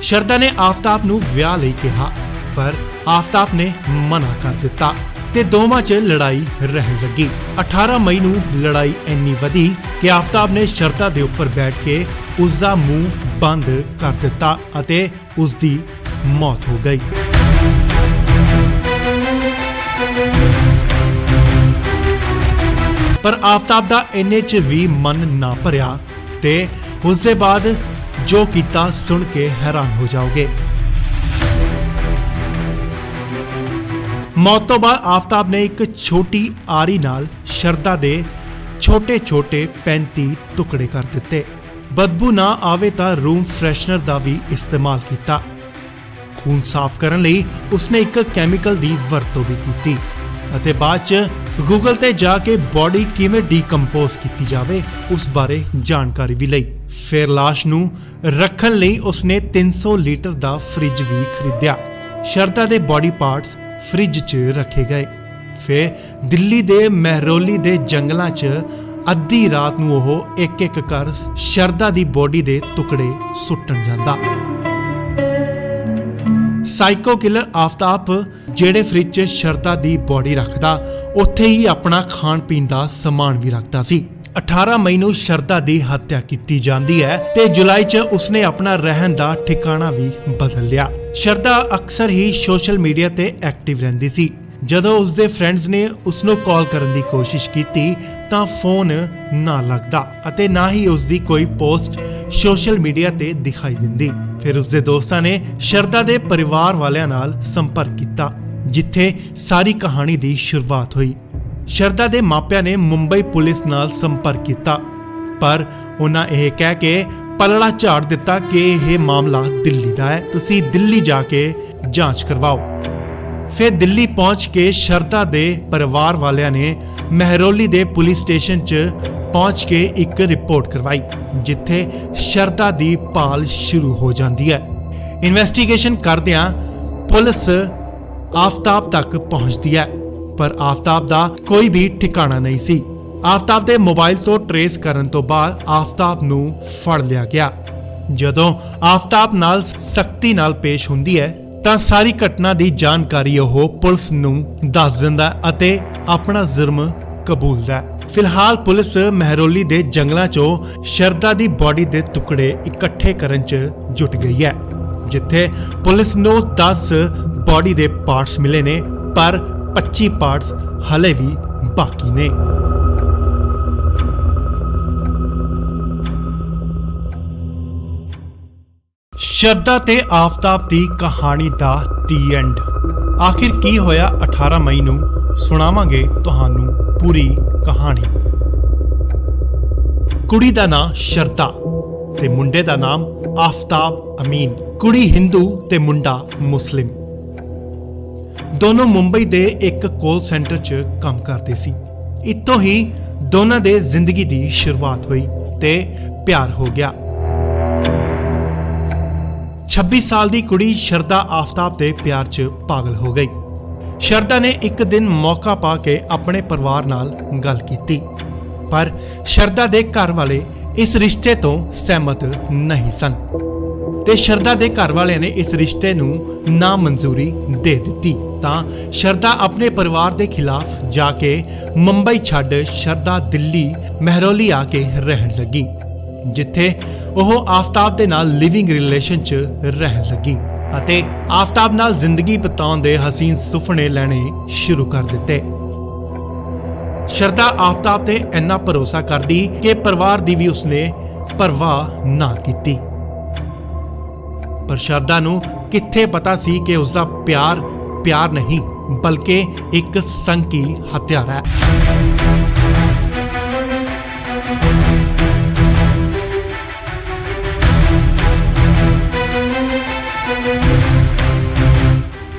ਸ਼ਰਦਾ ਨੇ ਆਫਤਾਬ ਨੂੰ ਵਿਆਹ ਲਈ ਕਿਹਾ, ਪਰ ਆਫਤਾਬ ਨੇ ਮਨਾ ਕਰ ਦਿੱਤਾ ਤੇ ਦੋਵਾਂ 'ਚ ਲੜਾਈ ਰਹਿਣ ਲੱਗੀ। 18 ਮਈ ਨੂੰ ਲੜਾਈ ਇੰਨੀ ਵਧੀ ਕਿ ਆਫਤਾਬ ਨੇ ਸ਼ਰਦਾ ਦੇ ਉੱਪਰ ਬੈਠ ਕੇ ਉਸ ਦਾ ਮੂੰਹ ਬੰਦ ਕਰ ਦਿੱਤਾ ਅਤੇ ਉਸ ਦੀ ਮੌਤ ਹੋ ਗਈ। ਪਰ ਆਫਤਾਬ ਦਾ ਇੰਨੇ 'ਚ ਵੀ ਮਨ ਨਾ ਭਰਿਆ ਤੇ ਉਸ ਦੇ ਬਾਅਦ ਜੋ ਕੀਤਾ ਸੁਣ ਕੇ ਹੈਰਾਨ ਹੋ ਜਾਓਗੇ। ਮੌਤ ਤੋਂ ਬਾਅਦ ਆਫਤਾਬ ਨੇ ਇੱਕ ਛੋਟੀ ਆਰੀ ਨਾਲ ਸ਼ਰਦਾ ਦੇ ਛੋਟੇ-ਛੋਟੇ 35 ਟੁਕੜੇ ਕਰ ਦਿੱਤੇ। ਬਦਬੂ ਨਾ ਆਵੇ ਤਾਂ ਰੂਮ ਫਰੈਸ਼ਨਰ ਦਾ ਵੀ ਇਸਤੇਮਾਲ ਕੀਤਾ। ਖੂਨ ਸਾਫ਼ ਕਰਨ ਲਈ ਉਸਨੇ ਇੱਕ ਕੈਮੀਕਲ ਦੀ ਵਰਤੋਂ ਵੀ ਕੀਤੀ ਅਤੇ ਬਾਅਦ 'ਚ ਗੂਗਲ ਤੇ ਜਾ ਕੇ ਬੋਡੀ ਕਿਵੇਂ ਡੀਕੰਪੋਜ਼ ਕੀਤੀ ਜਾਵੇ ਉਸ ਬਾਰੇ ਜਾਣਕਾਰੀ ਵੀ ਲਈ। ਫਿਰ ਲਾਸ਼ ਨੂੰ ਰੱਖਣ ਲਈ ਉਸਨੇ 300 ਲੀਟਰ ਦਾ ਫ੍ਰਿਜ ਵੀ ਖਰੀਦਿਆ। ਸ਼ਰਦਾ ਦੇ ਬੋਡੀ ਪਾਰਟਸ ਫ੍ਰਿਜ 'ਚ ਰੱਖੇ ਗਏ। ਫਿਰ ਦਿੱਲੀ ਦੇ ਮਹਿਰੌਲੀ ਦੇ ਜੰਗਲਾਂ 'ਚ ਅੱਧੀ ਰਾਤ ਨੂੰ ਉਹ ਇੱਕ-ਇੱਕ ਕਰ ਸ਼ਰਦਾ ਦੀ ਬੋਡੀ ਦੇ ਟੁਕੜੇ ਸੁੱਟਣ ਜਾਂਦਾ। ਸਾਈਕੋ ਕਿਲਰ ਆਫਤਾਬ ਜਿਹੜੇ ਫ੍ਰਿਜ 'ਚ ਸ਼ਰਦਾ ਦੀ ਬੋਡੀ ਰੱਖਦਾ, ਉੱਥੇ ਹੀ ਆਪਣਾ ਖਾਣ ਪੀਣ ਦਾ ਸਮਾਨ ਵੀ ਰੱਖਦਾ ਸੀ। 18 ਮਈ ਨੂੰ ਸ਼ਰਦਾ ਦੀ ਹੱਤਿਆ ਕੀਤੀ ਜਾਂਦੀ ਹੈ ਤੇ ਜੁਲਾਈ 'ਚ ਉਸਨੇ ਆਪਣਾ ਰਹਿਣ ਦਾ ਠਿਕਾਣਾ ਵੀ ਬਦਲ ਲਿਆ। ਸ਼ਰਦਾ ਅਕਸਰ ਹੀ ਸੋਸ਼ਲ ਮੀਡੀਆ ਤੇ ਐਕਟਿਵ ਰਹਿੰਦੀ ਸੀ। ਜਦੋਂ ਉਸਦੇ ਫਰੈਂਡਸ ਨੇ ਉਸਨੂੰ ਕਾਲ ਕਰਨ ਦੀ ਕੋਸ਼ਿਸ਼ ਕੀਤੀ ਤਾਂ ਫੋਨ ਨਾ ਲੱਗਦਾ ਅਤੇ ਨਾ ਹੀ ਉਸਦੀ ਕੋਈ ਪੋਸਟ ਸੋਸ਼ਲ ਮੀਡੀਆ ਤੇ ਦਿਖਾਈ ਦਿੰਦੀ। ਫਿਰ ਉਸਦੇ ਦੋਸਤਾਂ ਨੇ ਸ਼ਰਦਾ ਦੇ ਪਰਿਵਾਰ ਵਾਲਿਆਂ ਨਾਲ ਸੰਪਰਕ ਕੀਤਾ, ਜਿੱਥੇ ਸਾਰੀ ਕਹਾਣੀ ਦੀ ਸ਼ੁਰੂਆਤ ਹੋਈ। ਸ਼ਰਦਾ ਦੇ ਮਾਪਿਆਂ ਨੇ ਮੁੰਬਈ ਪੁਲਿਸ ਨਾਲ ਸੰਪਰਕ ਕੀਤਾ, ਪਰ ਉਹਨਾਂ ਇਹ ਕਹਿ ਕੇ ਪਲੜਾ ਝਾੜ ਦਿੱਤਾ ਕਿ ਇਹ ਮਾਮਲਾ ਦਿੱਲੀ ਦਾ ਹੈ, ਤੁਸੀਂ ਦਿੱਲੀ ਜਾ ਕੇ ਜਾਂਚ ਕਰਵਾਓ। ਫਿਰ ਦਿੱਲੀ ਪਹੁੰਚ ਕੇ ਸ਼ਰਦਾ ਦੇ ਪਰਿਵਾਰ ਵਾਲਿਆਂ ਨੇ ਮਹਿਰੌਲੀ ਦੇ ਪੁਲਿਸ ਸਟੇਸ਼ਨ 'ਚ ਪਹੁੰਚ ਕੇ ਇੱਕ ਰਿਪੋਰਟ ਕਰਵਾਈ, ਜਿੱਥੇ ਸ਼ਰਦਾ ਦੀ ਭਾਲ ਸ਼ੁਰੂ ਹੋ ਜਾਂਦੀ ਹੈ। ਇਨਵੈਸਟੀਗੇਸ਼ਨ ਕਰਦਿਆਂ ਪੁਲਿਸ ਆਫਤਾਬ ਤੱਕ ਪਹੁੰਚਦੀ ਹੈ, ਪਰ ਆਫਤਾਬ ਦਾ ਕੋਈ ਵੀ ਠਿਕਾਣਾ ਨਹੀਂ ਸੀ। ਆਫਤਾਬ ਦੇ ਮੋਬਾਈਲ ਤੋਂ ਟਰੇਸ ਕਰਨ ਤੋਂ ਬਾਅਦ ਆਫਤਾਬ ਨੂੰ ਫੜ ਲਿਆ ਗਿਆ। ਜਦੋਂ ਆਫਤਾਬ ਨਾਲ ਸਖਤੀ ਨਾਲ ਪੇਸ਼ ਹੁੰਦੀ ਹੈ ਤਾਂ ਸਾਰੀ ਘਟਨਾ ਦੀ ਜਾਣਕਾਰੀ ਉਹ ਪੁਲਿਸ ਨੂੰ ਦੱਸ ਦਿੰਦਾ ਅਤੇ ਆਪਣਾ ਜੁਰਮ ਕਬੂਲਦਾ ਹੈ। ਫਿਲਹਾਲ ਪੁਲਿਸ ਮਹਿਰੌਲੀ ਦੇ ਜੰਗਲਾਂ 'ਚੋਂ ਸ਼ਰਦਾ ਦੀ ਬੋਡੀ ਦੇ ਟੁਕੜੇ ਇਕੱਠੇ ਕਰਨ 'ਚ ਜੁਟ ਗਈ ਹੈ, ਜਿੱਥੇ ਪੁਲਿਸ ਨੂੰ 10 ਬੋਡੀ ਦੇ ਪਾਰਟਸ ਮਿਲੇ ਨੇ, ਪਰ 25 ਪਾਰਟਸ ਹਲੇ ਵੀ ਬਾਕੀ ਨੇ। ਸ਼ਰਦਾ ਤੇ ਆਫਤਾਬ ਦੀ ਕਹਾਣੀ ਦਾ ਦੀ ਐਂਡ। ਆਖਿਰ ਕੀ ਹੋਇਆ 18 ਮਈ ਨੂੰ, ਸੁਣਾਵਾਂਗੇ ਤੁਹਾਨੂੰ ਪੂਰੀ ਕਹਾਣੀ। ਕੁੜੀ ਦਾ ਨਾਮ ਸ਼ਰਦਾ ਤੇ ਮੁੰਡੇ ਦਾ ਨਾਮ ਆਫਤਾਬ ਅਮੀਨ। ਕੁੜੀ ਹਿੰਦੂ ਤੇ ਮੁੰਡਾ ਮੁਸਲਿਮ। ਦੋਨੋਂ ਮੁੰਬਈ ਦੇ ਇੱਕ ਕਾਲ ਸੈਂਟਰ 'ਚ ਕੰਮ ਕਰਦੇ ਸੀ। ਇੱਥੋਂ ਹੀ ਦੋਨਾਂ ਦੇ ਜ਼ਿੰਦਗੀ ਦੀ ਸ਼ੁਰੂਆਤ ਹੋਈ ਤੇ ਪਿਆਰ ਹੋ ਗਿਆ। 26 ਸਾਲ ਦੀ ਕੁੜੀ ਸ਼ਰਦਾ ਆਫਤਾਬ ਦੇ ਪਿਆਰ 'ਚ ਪਾਗਲ ਹੋ ਗਈ। ਸ਼ਰਦਾ ਨੇ ਇੱਕ ਦਿਨ ਮੌਕਾ ਪਾ ਕੇ ਆਪਣੇ ਪਰਿਵਾਰ ਨਾਲ ਗੱਲ ਕੀਤੀ, ਪਰ ਸ਼ਰਦਾ ਦੇ ਘਰ ਵਾਲੇ ਇਸ ਰਿਸ਼ਤੇ ਤੋਂ ਸਹਿਮਤ ਨਹੀਂ ਸਨ ਤੇ ਸ਼ਰਦਾ ਦੇ ਘਰ ਵਾਲਿਆਂ ਨੇ ਇਸ ਰਿਸ਼ਤੇ ਨੂੰ ਨਾ ਮਨਜ਼ੂਰੀ ਦੇ ਦਿੱਤੀ। ਤਾਂ ਸ਼ਰਦਾ ਆਪਣੇ ਪਰਿਵਾਰ ਦੇ ਖਿਲਾਫ ਜਾ ਕੇ ਮੁੰਬਈ ਛੱਡ ਸ਼ਰਦਾ ਦਿੱਲੀ ਮਹਿਰੌਲੀ ਆ ਕੇ ਰਹਿਣ ਲੱਗੀ, ਜਿੱਥੇ ਉਹ ਆਫਤਾਬ ਦੇ ਨਾਲ ਲਿਵਿੰਗ ਰਿਲੇਸ਼ਨ 'ਚ ਰਹਿਣ ਲੱਗੀ ਅਤੇ ਆਫਤਾਬ ਨਾਲ ਜ਼ਿੰਦਗੀ ਬਿਤਾਉਣ ਦੇ ਹਸੀਨ ਸੁਪਨੇ ਲੈਣੇ ਸ਼ੁਰੂ ਕਰ ਦਿੱਤੇ। ਸ਼ਰਦਾ ਆਫਤਾਬ ਤੇ ਇੰਨਾ ਭਰੋਸਾ ਕਰਦੀ ਕਿ ਪਰਿਵਾਰ ਦੀ ਵੀ ਉਸਨੇ ਪਰਵਾਹ ਨਾ ਕੀਤੀ। ਪਰ ਸ਼ਰਦਾ ਨੂੰ ਕਿੱਥੇ ਪਤਾ ਸੀ ਕਿ ਉਸਦਾ ਪਿਆਰ ਨਹੀਂ ਬਲਕਿ ਇੱਕ ਸੰਕੀ ਹਥਿਆਰ ਹੈ।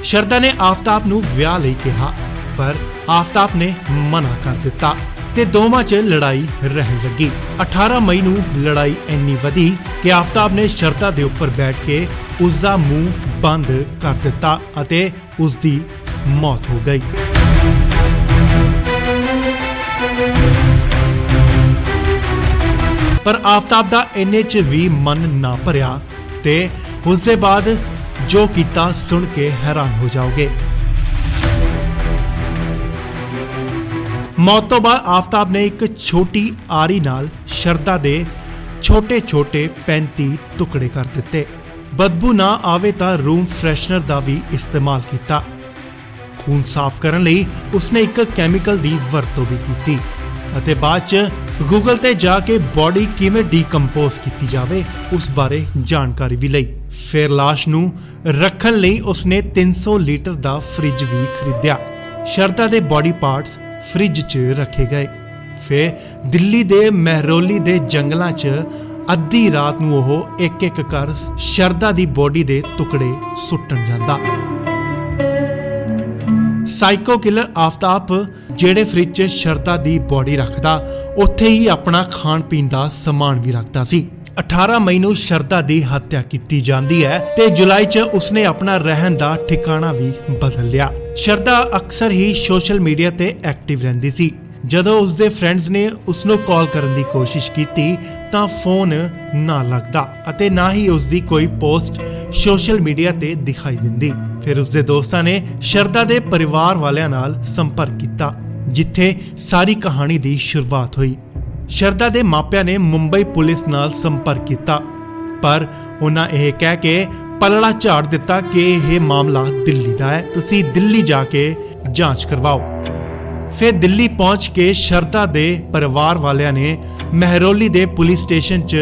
ਸ਼ਰਦਾ ਨੇ ਆਫਤਾਬ ਨੂੰ ਵਿਆਹ ਲਈ ਕਿਹਾ, ਪਰ ਆਫਤਾਬ ਨੇ ਮਨਾ ਕਰ ਦਿੱਤਾ ਤੇ ਦੋਵਾਂ 'ਚ ਲੜਾਈ ਰਹਿਣ ਲੱਗੀ। 18 ਮਈ ਨੂੰ ਲੜਾਈ ਇੰਨੀ ਵਧੀ ਕਿ ਆਫਤਾਬ ਨੇ ਸ਼ਰਦਾ ਦੇ ਉੱਪਰ ਬੈਠ ਕੇ ਉਸ ਦਾ ਮੂੰਹ ਬੰਦ ਕਰ ਦਿੱਤਾ ਅਤੇ ਉਸ ਦੀ ਮੌਤ ਹੋ ਗਈ। ਪਰ ਆਫਤਾਬ ਦਾ ਇੰਨੇ 'ਚ ਵੀ ਮਨ ਨਾ ਭਰਿਆ ਤੇ ਉਸ ਦੇ ਬਾਅਦ ਜੋ ਕੀਤਾ ਸੁਣ ਕੇ ਹੈਰਾਨ ਹੋ ਜਾਓਗੇ। ਮੌਤ ਤੋਂ ਬਾਅਦ ਆਫਤਾਬ ਨੇ ਇੱਕ ਛੋਟੀ ਆਰੀ ਨਾਲ ਸ਼ਰਦਾ ਦੇ ਛੋਟੇ-ਛੋਟੇ 35 ਟੁਕੜੇ ਕਰ ਦਿੱਤੇ। ਬਦਬੂ ਨਾ ਆਵੇ ਤਾਂ ਰੂਮ ਫਰੈਸ਼ਨਰ ਦਾ ਵੀ ਇਸਤੇਮਾਲ ਕੀਤਾ। ਖੂਨ ਸਾਫ਼ ਕਰਨ ਲਈ ਉਸਨੇ ਇੱਕ ਕੈਮੀਕਲ ਦੀ ਵਰਤੋਂ ਵੀ ਕੀਤੀ ਅਤੇ ਬਾਅਦ 'ਚ ਗੂਗਲ ਤੇ ਜਾ ਕੇ ਬੋਡੀ ਕਿਵੇਂ ਡੀਕੰਪੋਜ਼ ਕੀਤੀ ਜਾਵੇ ਉਸ ਬਾਰੇ ਜਾਣਕਾਰੀ ਵੀ ਲਈ। ਫਿਰ ਲਾਸ਼ ਨੂੰ ਰੱਖਣ ਲਈ ਉਸਨੇ 300 ਲੀਟਰ ਦਾ ਫ੍ਰਿਜ ਵੀ ਖਰੀਦਿਆ। ਸ਼ਰਦਾ ਦੇ ਬੋਡੀ ਪਾਰਟਸ ਫ੍ਰਿਜ 'ਚ ਰੱਖੇ ਗਏ। ਫਿਰ ਦਿੱਲੀ ਦੇ ਮਹਿਰੌਲੀ ਦੇ ਜੰਗਲਾਂ 'ਚ ਅੱਧੀ ਰਾਤ ਨੂੰ ਉਹ ਇੱਕ-ਇੱਕ ਕਰ ਸ਼ਰਦਾ ਦੀ ਬੋਡੀ ਦੇ ਟੁਕੜੇ ਸੁੱਟਣ ਜਾਂਦਾ। ਸਾਈਕੋ ਕਿਲਰ ਆਫਤਾਬ ਜਿਹੜੇ ਫ੍ਰਿਜ 'ਚ ਸ਼ਰਦਾ ਦੀ ਬੋਡੀ ਰੱਖਦਾ ਉੱਥੇ ਹੀ ਆਪਣਾ ਖਾਣ ਪੀਣ ਦਾ ਸਮਾਨ ਵੀ ਰੱਖਦਾ ਸੀ। 18 ਮਈ ਨੂੰ ਸ਼ਰਦਾ ਦੀ ਹੱਤਿਆ ਕੀਤੀ ਜਾਂਦੀ ਹੈ ਤੇ ਜੁਲਾਈ 'ਚ ਉਸਨੇ ਆਪਣਾ ਰਹਿਣ ਦਾ ਠਿਕਾਣਾ ਵੀ ਬਦਲ ਲਿਆ। ਸ਼ਰਦਾ ਅਕਸਰ ਹੀ ਸੋਸ਼ਲ ਮੀਡੀਆ ਤੇ ਐਕਟਿਵ ਰਹਿੰਦੀ ਸੀ। ਜਦੋਂ ਉਸਦੇ ਫਰੈਂਡਸ ਨੇ ਉਸਨੂੰ ਕਾਲ ਕਰਨ ਦੀ ਕੋਸ਼ਿਸ਼ ਕੀਤੀ ਤਾਂ ਫੋਨ ਨਾ ਲੱਗਦਾ ਅਤੇ ਨਾ ਹੀ ਉਸਦੀ ਕੋਈ ਪੋਸਟ ਸੋਸ਼ਲ ਮੀਡੀਆ ਤੇ ਦਿਖਾਈ ਦਿੰਦੀ। ਫਿਰ ਉਸਦੇ ਦੋਸਤਾਂ ਨੇ ਸ਼ਰਦਾ ਦੇ ਪਰਿਵਾਰ ਵਾਲਿਆਂ ਨਾਲ ਸੰਪਰਕ ਕੀਤਾ ਜਿੱਥੇ ਸਾਰੀ ਕਹਾਣੀ ਦੀ ਸ਼ੁਰੂਆਤ ਹੋਈ। ਸ਼ਰਦਾ ਦੇ ਮਾਪਿਆਂ ਨੇ ਮੁੰਬਈ ਪੁਲਿਸ ਨਾਲ ਸੰਪਰਕ ਕੀਤਾ ਪਰ ਉਹਨਾਂ ਇਹ ਕਹਿ ਕੇ ਪਲੜਾ ਝਾੜ ਦਿੱਤਾ ਕਿ ਇਹ ਮਾਮਲਾ ਦਿੱਲੀ ਦਾ ਹੈ, ਤੁਸੀਂ ਦਿੱਲੀ ਜਾ ਕੇ ਜਾਂਚ ਕਰਵਾਓ। ਫਿਰ ਦਿੱਲੀ ਪਹੁੰਚ ਕੇ ਸ਼ਰਦਾ ਦੇ ਪਰਿਵਾਰ ਵਾਲਿਆਂ ਨੇ ਮਹਿਰੌਲੀ ਦੇ ਪੁਲਿਸ ਸਟੇਸ਼ਨ 'ਚ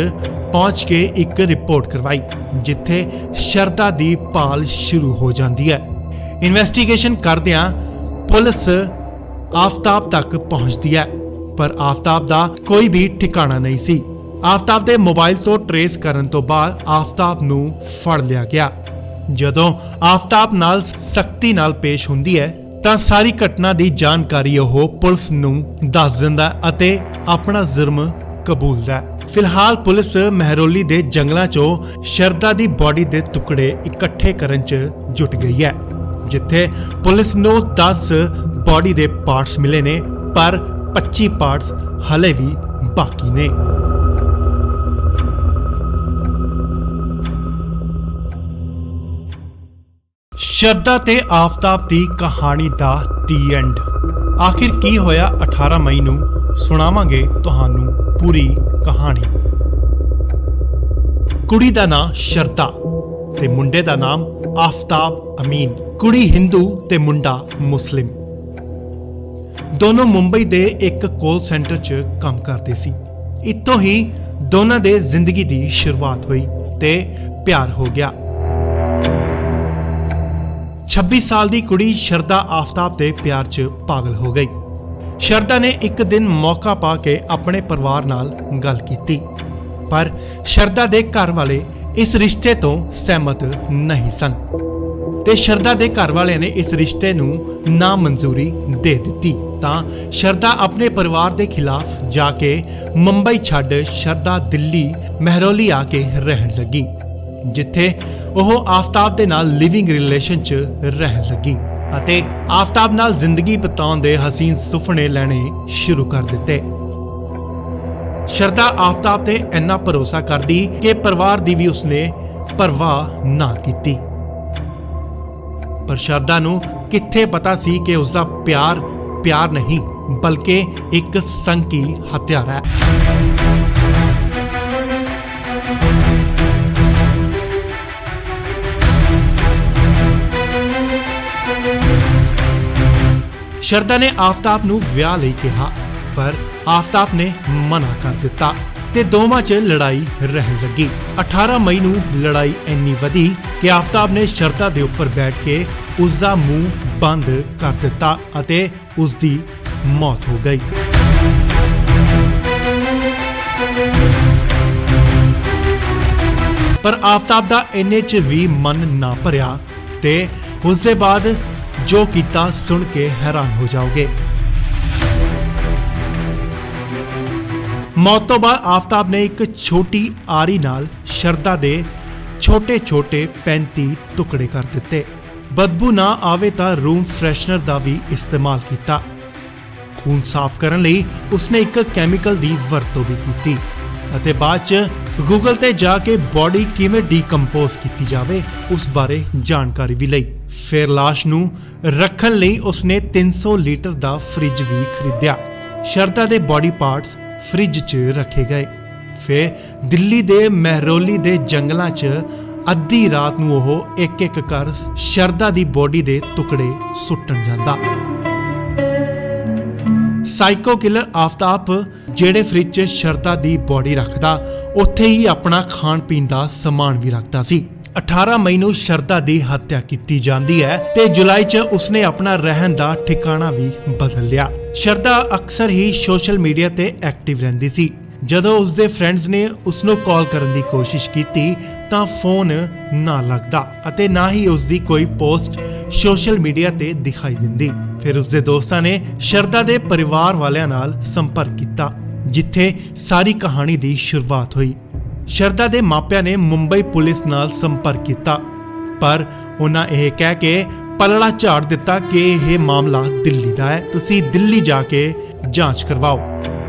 ਪਹੁੰਚ ਕੇ ਇੱਕ ਰਿਪੋਰਟ ਕਰਵਾਈ ਜਿੱਥੇ ਸ਼ਰਦਾ ਦੀ ਭਾਲ ਸ਼ੁਰੂ ਹੋ ਜਾਂਦੀ ਹੈ। ਇਨਵੈਸਟੀਗੇਸ਼ਨ ਕਰਦਿਆਂ ਪੁਲਿਸ ਆਫਤਾਬ ਤੱਕ ਪਹੁੰਚਦੀ ਹੈ ਪਰ ਆਫਤਾਬ ਦਾ ਕੋਈ ਵੀ ਠਿਕਾਣਾ ਨਹੀਂ ਸੀ। ਆਫਤਾਬ ਦੇ ਮੋਬਾਈਲ ਤੋਂ ਟਰੇਸ ਕਰਨ ਤੋਂ ਬਾਅਦ ਆਫਤਾਬ ਨੂੰ ਫੜ ਲਿਆ ਗਿਆ। ਜਦੋਂ ਆਫਤਾਬ ਨਾਲ ਸਖਤੀ ਨਾਲ ਪੇਸ਼ ਹੁੰਦੀ ਹੈ ਤਾਂ ਸਾਰੀ ਘਟਨਾ ਦੀ ਜਾਣਕਾਰੀ ਉਹ ਪੁਲਿਸ ਨੂੰ ਦੱਸ ਦਿੰਦਾ ਅਤੇ ਆਪਣਾ ਜੁਰਮ ਕਬੂਲਦਾ ਹੈ। ਫਿਲਹਾਲ ਪੁਲਿਸ ਮਹਿਰੌਲੀ ਦੇ ਜੰਗਲਾਂ 'ਚੋਂ ਸ਼ਰਦਾ ਦੀ ਬੋਡੀ ਦੇ ਟੁਕੜੇ ਇਕੱਠੇ ਕਰਨ 'ਚ ਜੁਟ ਗਈ ਹੈ ਜਿੱਥੇ ਪੁਲਿਸ ਨੂੰ 10 ਬੋਡੀ ਦੇ ਪਾਰਟਸ ਮਿਲੇ ਨੇ ਪਰ 25 ਪਾਰਟਸ ਹਲੇ ਵੀ ਬਾਕੀ ਨੇ। ਸ਼ਰਦਾ ਤੇ ਆਫਤਾਬ ਦੀ ਕਹਾਣੀ ਦਾ ਦੀ ਐਂਡ। ਆਖਿਰ ਕੀ ਹੋਇਆ 18 ਮਈ ਨੂੰ ਸੁਣਾਵਾਂਗੇ ਤੁਹਾਨੂੰ ਪੂਰੀ ਕਹਾਣੀ। ਕੁੜੀ ਦਾ ਨਾਮ ਸ਼ਰਦਾ ਤੇ ਮੁੰਡੇ ਦਾ ਨਾਮ ਆਫਤਾਬ ਅਮੀਨ। ਕੁੜੀ ਹਿੰਦੂ ਤੇ ਮੁੰਡਾ ਮੁਸਲਿਮ। ਦੋਨੋਂ ਮੁੰਬਈ ਦੇ ਇੱਕ ਕਾਲ ਸੈਂਟਰ 'ਚ ਕੰਮ ਕਰਦੇ ਸੀ। ਇੱਥੋਂ ਹੀ ਦੋਨਾਂ ਦੇ ਜ਼ਿੰਦਗੀ ਦੀ ਸ਼ੁਰੂਆਤ ਹੋਈ ਤੇ ਪਿਆਰ ਹੋ ਗਿਆ। 26 ਸਾਲ ਦੀ ਕੁੜੀ ਸ਼ਰਦਾ ਆਫਤਾਬ ਦੇ ਪਿਆਰ 'ਚ ਪਾਗਲ ਹੋ ਗਈ। ਸ਼ਰਦਾ ਨੇ ਇੱਕ ਦਿਨ ਮੌਕਾ ਪਾ ਕੇ ਆਪਣੇ ਪਰਿਵਾਰ ਨਾਲ ਗੱਲ ਕੀਤੀ ਪਰ ਸ਼ਰਦਾ ਦੇ ਘਰ ਵਾਲੇ ਇਸ ਰਿਸ਼ਤੇ ਤੋਂ ਸਹਿਮਤ ਨਹੀਂ ਸਨ ਤੇ ਸ਼ਰਦਾ ਦੇ ਘਰ ਵਾਲਿਆਂ ਨੇ ਇਸ ਰਿਸ਼ਤੇ ਨੂੰ ਨਾ ਮਨਜ਼ੂਰੀ ਦੇ ਦਿੱਤੀ ਤਾਂ ਸ਼ਰਦਾ ਆਪਣੇ ਪਰਿਵਾਰ ਦੇ ਖਿਲਾਫ ਜਾ ਕੇ ਮੁੰਬਈ ਛੱਡ ਸ਼ਰਦਾ ਦਿੱਲੀ ਮਹਿਰੌਲੀ ਆ ਕੇ ਰਹਿਣ ਲੱਗੀ ਜਿੱਥੇ ਉਹ ਆਫਤਾਬ ਦੇ ਨਾਲ ਲਿਵਿੰਗ ਰਿਲੇਸ਼ਨ 'ਚ ਰਹਿਣ ਲੱਗੀ ਅਤੇ ਆਫਤਾਬ ਨਾਲ ਜ਼ਿੰਦਗੀ ਬਿਤਾਉਣ ਦੇ ਹਸੀਨ ਸੁਪਨੇ ਲੈਣੇ ਸ਼ੁਰੂ ਕਰ ਦਿੱਤੇ। ਸ਼ਰਦਾ ਆਫਤਾਬ ਤੇ ਇੰਨਾ ਭਰੋਸਾ ਕਰਦੀ ਕਿ ਪਰਿਵਾਰ ਦੀ ਵੀ ਉਸਨੇ ਪਰਵਾਹ ਨਾ ਕੀਤੀ ਪਰ ਸ਼ਰਦਾ ਨੂੰ ਕਿੱਥੇ ਪਤਾ ਸੀ ਕਿ ਉਸਦਾ ਪਿਆਰ ਨਹੀਂ ਬਲਕਿ ਇੱਕ ਸੰਕੀ ਹਥਿਆਰ ਹੈ। ਸ਼ਰਦਾ ਨੇ ਆਫਤਾਬ ਨੂੰ ਵਿਆਹ ਲਈ ਕਿਹਾ ਪਰ ਆਫਤਾਬ ਨੇ ਮਨਾ ਕਰ ਦਿੱਤਾ ਤੇ ਦੋਵਾਂ 'ਚ ਲੜਾਈ ਰਹਿਣ ਲੱਗੀ। 18 ਮਈ ਨੂੰ ਲੜਾਈ ਇੰਨੀ ਵਧੀ ਕਿ ਆਫਤਾਬ ਨੇ ਸ਼ਰਦਾ ਦੇ ਉੱਪਰ ਬੈਠ ਕੇ ਉਸ ਦਾ ਮੂੰਹ ਬੰਦ ਕਰ ਦਿੱਤਾ ਅਤੇ ਉਸ ਦੀ ਮੌਤ ਹੋ ਗਈ। ਪਰ ਆਫਤਾਬ ਦਾ ਇੰਨੇ 'ਚ ਵੀ ਮਨ ਨਾ ਭਰਿਆ ਤੇ ਉਸ ਦੇ ਬਾਅਦ ਜੋ ਕੀਤਾ ਸੁਣ ਕੇ ਹੈਰਾਨ ਹੋ ਜਾਓਗੇ। ਮੌਤ ਤੋਂ ਬਾਅਦ ਆਫਤਾਬ ਨੇ ਇੱਕ ਛੋਟੀ ਆਰੀ ਨਾਲ ਸ਼ਰਦਾ ਦੇ ਛੋਟੇ-ਛੋਟੇ 35 ਟੁਕੜੇ ਕਰ ਦਿੱਤੇ। ਬਦਬੂ ਨਾ ਆਵੇ ਤਾਂ ਰੂਮ ਫਰੈਸ਼ਨਰ ਦਾ ਵੀ ਇਸਤੇਮਾਲ ਕੀਤਾ। ਖੂਨ ਸਾਫ਼ ਕਰਨ ਲਈ ਉਸਨੇ ਇੱਕ ਕੈਮੀਕਲ ਦੀ ਵਰਤੋਂ ਵੀ ਕੀਤੀ ਅਤੇ ਬਾਅਦ 'ਚ ਗੂਗਲ ਤੇ ਜਾ ਕੇ ਬੋਡੀ ਕਿਵੇਂ ਡੀਕੰਪੋਜ਼ ਕੀਤੀ ਜਾਵੇ ਉਸ ਬਾਰੇ ਜਾਣਕਾਰੀ ਵੀ ਲਈ। ਫਿਰ ਲਾਸ਼ ਨੂੰ ਰੱਖਣ ਲਈ ਉਸਨੇ 300 ਲੀਟਰ ਦਾ ਫ੍ਰਿਜ ਵੀ ਖਰੀਦਿਆ। ਸ਼ਰਦਾ ਦੇ ਬੋਡੀ ਪਾਰਟਸ ਫ੍ਰਿਜ 'ਚ ਰੱਖੇ ਗਏ। ਫਿਰ ਦਿੱਲੀ ਦੇ ਮਹਿਰੌਲੀ ਦੇ ਜੰਗਲਾਂ 'ਚ ਅੱਧੀ ਰਾਤ ਨੂੰ ਉਹ ਇੱਕ-ਇੱਕ ਕਰ ਸ਼ਰਦਾ ਦੀ ਬੋਡੀ ਦੇ ਟੁਕੜੇ ਸੁੱਟਣ ਜਾਂਦਾ। ਸਾਈਕੋ ਕਿਲਰ ਆਫਤਾਬ ਜਿਹੜੇ ਫ੍ਰਿਜ 'ਚ ਸ਼ਰਦਾ ਦੀ ਬੋਡੀ ਰੱਖਦਾ, ਉੱਥੇ ਹੀ ਆਪਣਾ ਖਾਣ ਪੀਣ ਦਾ ਸਮਾਨ ਵੀ ਰੱਖਦਾ ਸੀ। 18 ਮਈ ਨੂੰ ਸ਼ਰਦਾ ਦੀ ਹੱਤਿਆ ਕੀਤੀ ਜਾਂਦੀ ਹੈ ਤੇ ਜੁਲਾਈ 'ਚ ਉਸਨੇ ਆਪਣਾ ਰਹਿਣ ਦਾ ਠਿਕਾਣਾ ਵੀ ਬਦਲ ਲਿਆ। ਸ਼ਰਦਾ ਅਕਸਰ ਹੀ ਸੋਸ਼ਲ ਮੀਡੀਆ ਤੇ ਐਕਟਿਵ ਰਹਿੰਦੀ ਸੀ। ਜਦੋਂ ਉਸਦੇ ਫਰੈਂਡਸ ਨੇ ਉਸਨੂੰ ਕਾਲ ਕਰਨ ਦੀ ਕੋਸ਼ਿਸ਼ ਕੀਤੀ ਤਾਂ ਫੋਨ ਨਾ ਲੱਗਦਾ ਅਤੇ ਨਾ ਹੀ ਉਸਦੀ ਕੋਈ ਪੋਸਟ ਸੋਸ਼ਲ ਮੀਡੀਆ ਤੇ ਦਿਖਾਈ ਦਿੰਦੀ। ਫਿਰ ਉਸਦੇ ਦੋਸਤਾਂ ਨੇ ਸ਼ਰਦਾ ਦੇ ਪਰਿਵਾਰ ਵਾਲਿਆਂ ਨਾਲ ਸੰਪਰਕ ਕੀਤਾ, ਜਿੱਥੇ ਸਾਰੀ ਕਹਾਣੀ ਦੀ ਸ਼ੁਰੂਆਤ ਹੋਈ। ਸ਼ਰਦਾ ਦੇ ਮਾਪਿਆਂ ਨੇ ਮੁੰਬਈ ਪੁਲਿਸ ਨਾਲ ਸੰਪਰਕ ਕੀਤਾ, ਪਰ ਉਹਨਾਂ ਇਹ ਕਹਿ ਕੇ ਪਲੜਾ ਝਾੜ ਦਿੱਤਾ ਕਿ ਇਹ ਮਾਮਲਾ ਦਿੱਲੀ ਦਾ ਹੈ, ਤੁਸੀਂ ਦਿੱਲੀ ਜਾ ਕੇ ਜਾਂਚ ਕਰਵਾਓ।